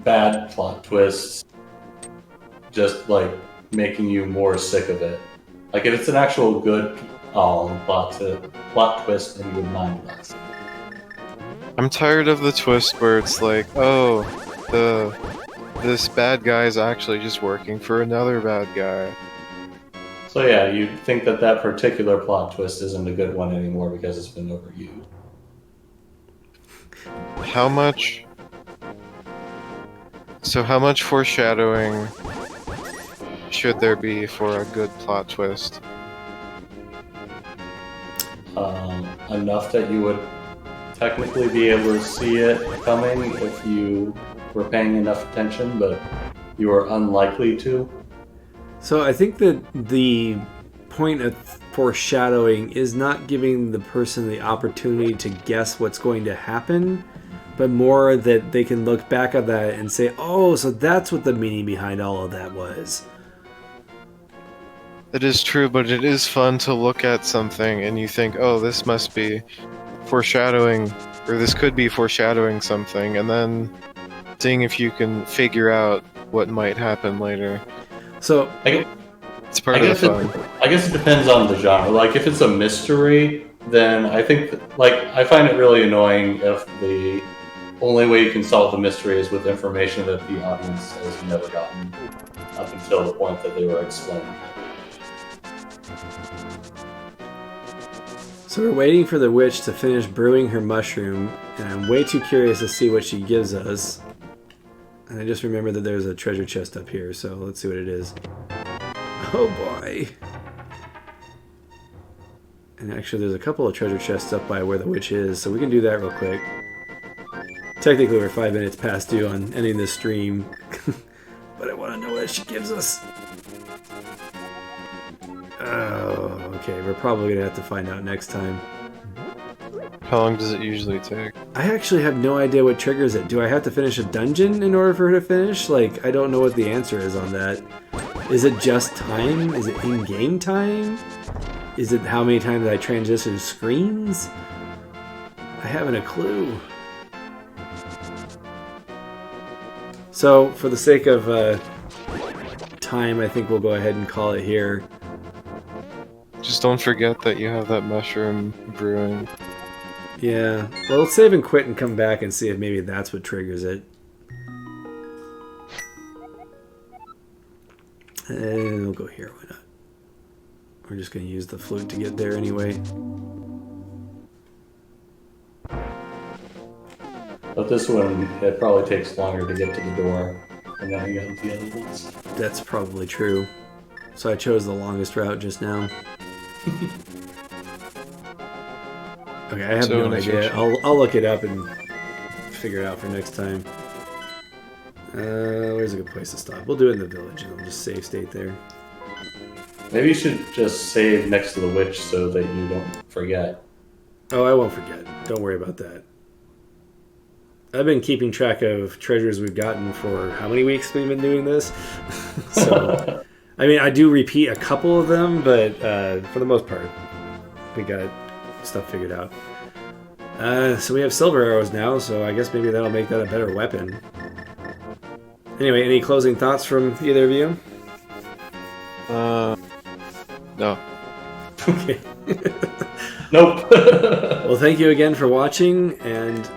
bad plot twists just like making you more sick of it. Like if it's an actual good plot twist, then you would mind less. I'm tired of the twist where it's like, oh, this bad guy is actually just working for another bad guy. So yeah, you think that particular plot twist isn't a good one anymore because it's been overused. How much foreshadowing should there be for a good plot twist? Enough that you would technically be able to see it coming if you were paying enough attention, but you were unlikely to. So I think that the point of foreshadowing is not giving the person the opportunity to guess what's going to happen, but more that they can look back at that and say, oh, so that's what the meaning behind all of that was. It is true, but it is fun to look at something and you think, oh, this must be foreshadowing, or this could be foreshadowing something, and then seeing if you can figure out what might happen later. So It's part of the fun. I guess it depends on the genre. Like, if it's a mystery, then I think, I find it really annoying if the only way you can solve the mystery is with information that the audience has never gotten up until the point that they were explained. So we're waiting for the witch to finish brewing her mushroom, and I'm way too curious to see what she gives us. And I just remembered that there's a treasure chest up here, so let's see what it is. Oh boy. And actually there's a couple of treasure chests up by where the witch is, so we can do that real quick. Technically we're 5 minutes past due on ending this stream, but I want to know what she gives us. Oh, okay, we're probably going to have to find out next time. How long does it usually take? I actually have no idea what triggers it. Do I have to finish a dungeon in order for her to finish? Like, I don't know what the answer is on that. Is it just time? Is it in-game time? Is it how many times I transition screens? I haven't a clue. So, for the sake of time, I think we'll go ahead and call it here. Just don't forget that you have that mushroom brewing. Yeah. Well, let's save and quit and come back and see if maybe that's what triggers it. And we'll go here, why not? We're just going to use the flute to get there anyway. But this one, it probably takes longer to get to the door than any of the other ones. That's probably true. So I chose the longest route just now. Okay, I have no idea. I'll look it up and figure it out for next time. Where's a good place to stop? We'll do it in the village and I'll just save state there. Maybe you should just save next to the witch so that you don't forget. Oh, I won't forget. Don't worry about that. I've been keeping track of treasures we've gotten for how many weeks we've been doing this. So, I mean, I do repeat a couple of them, but for the most part, we got stuff figured out. So we have silver arrows now, so I guess maybe that'll make that a better weapon. Anyway, any closing thoughts from either of you? No. Okay. Nope. Well, thank you again for watching, and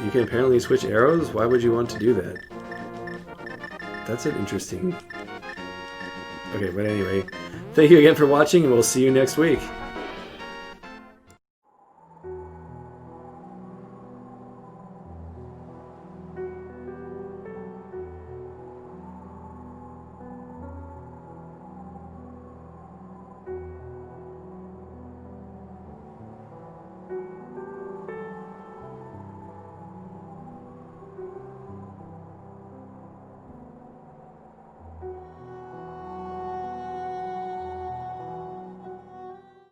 you can apparently switch arrows. Why would you want to do that? That's an interesting... Okay, but anyway, thank you again for watching, and we'll see you next week.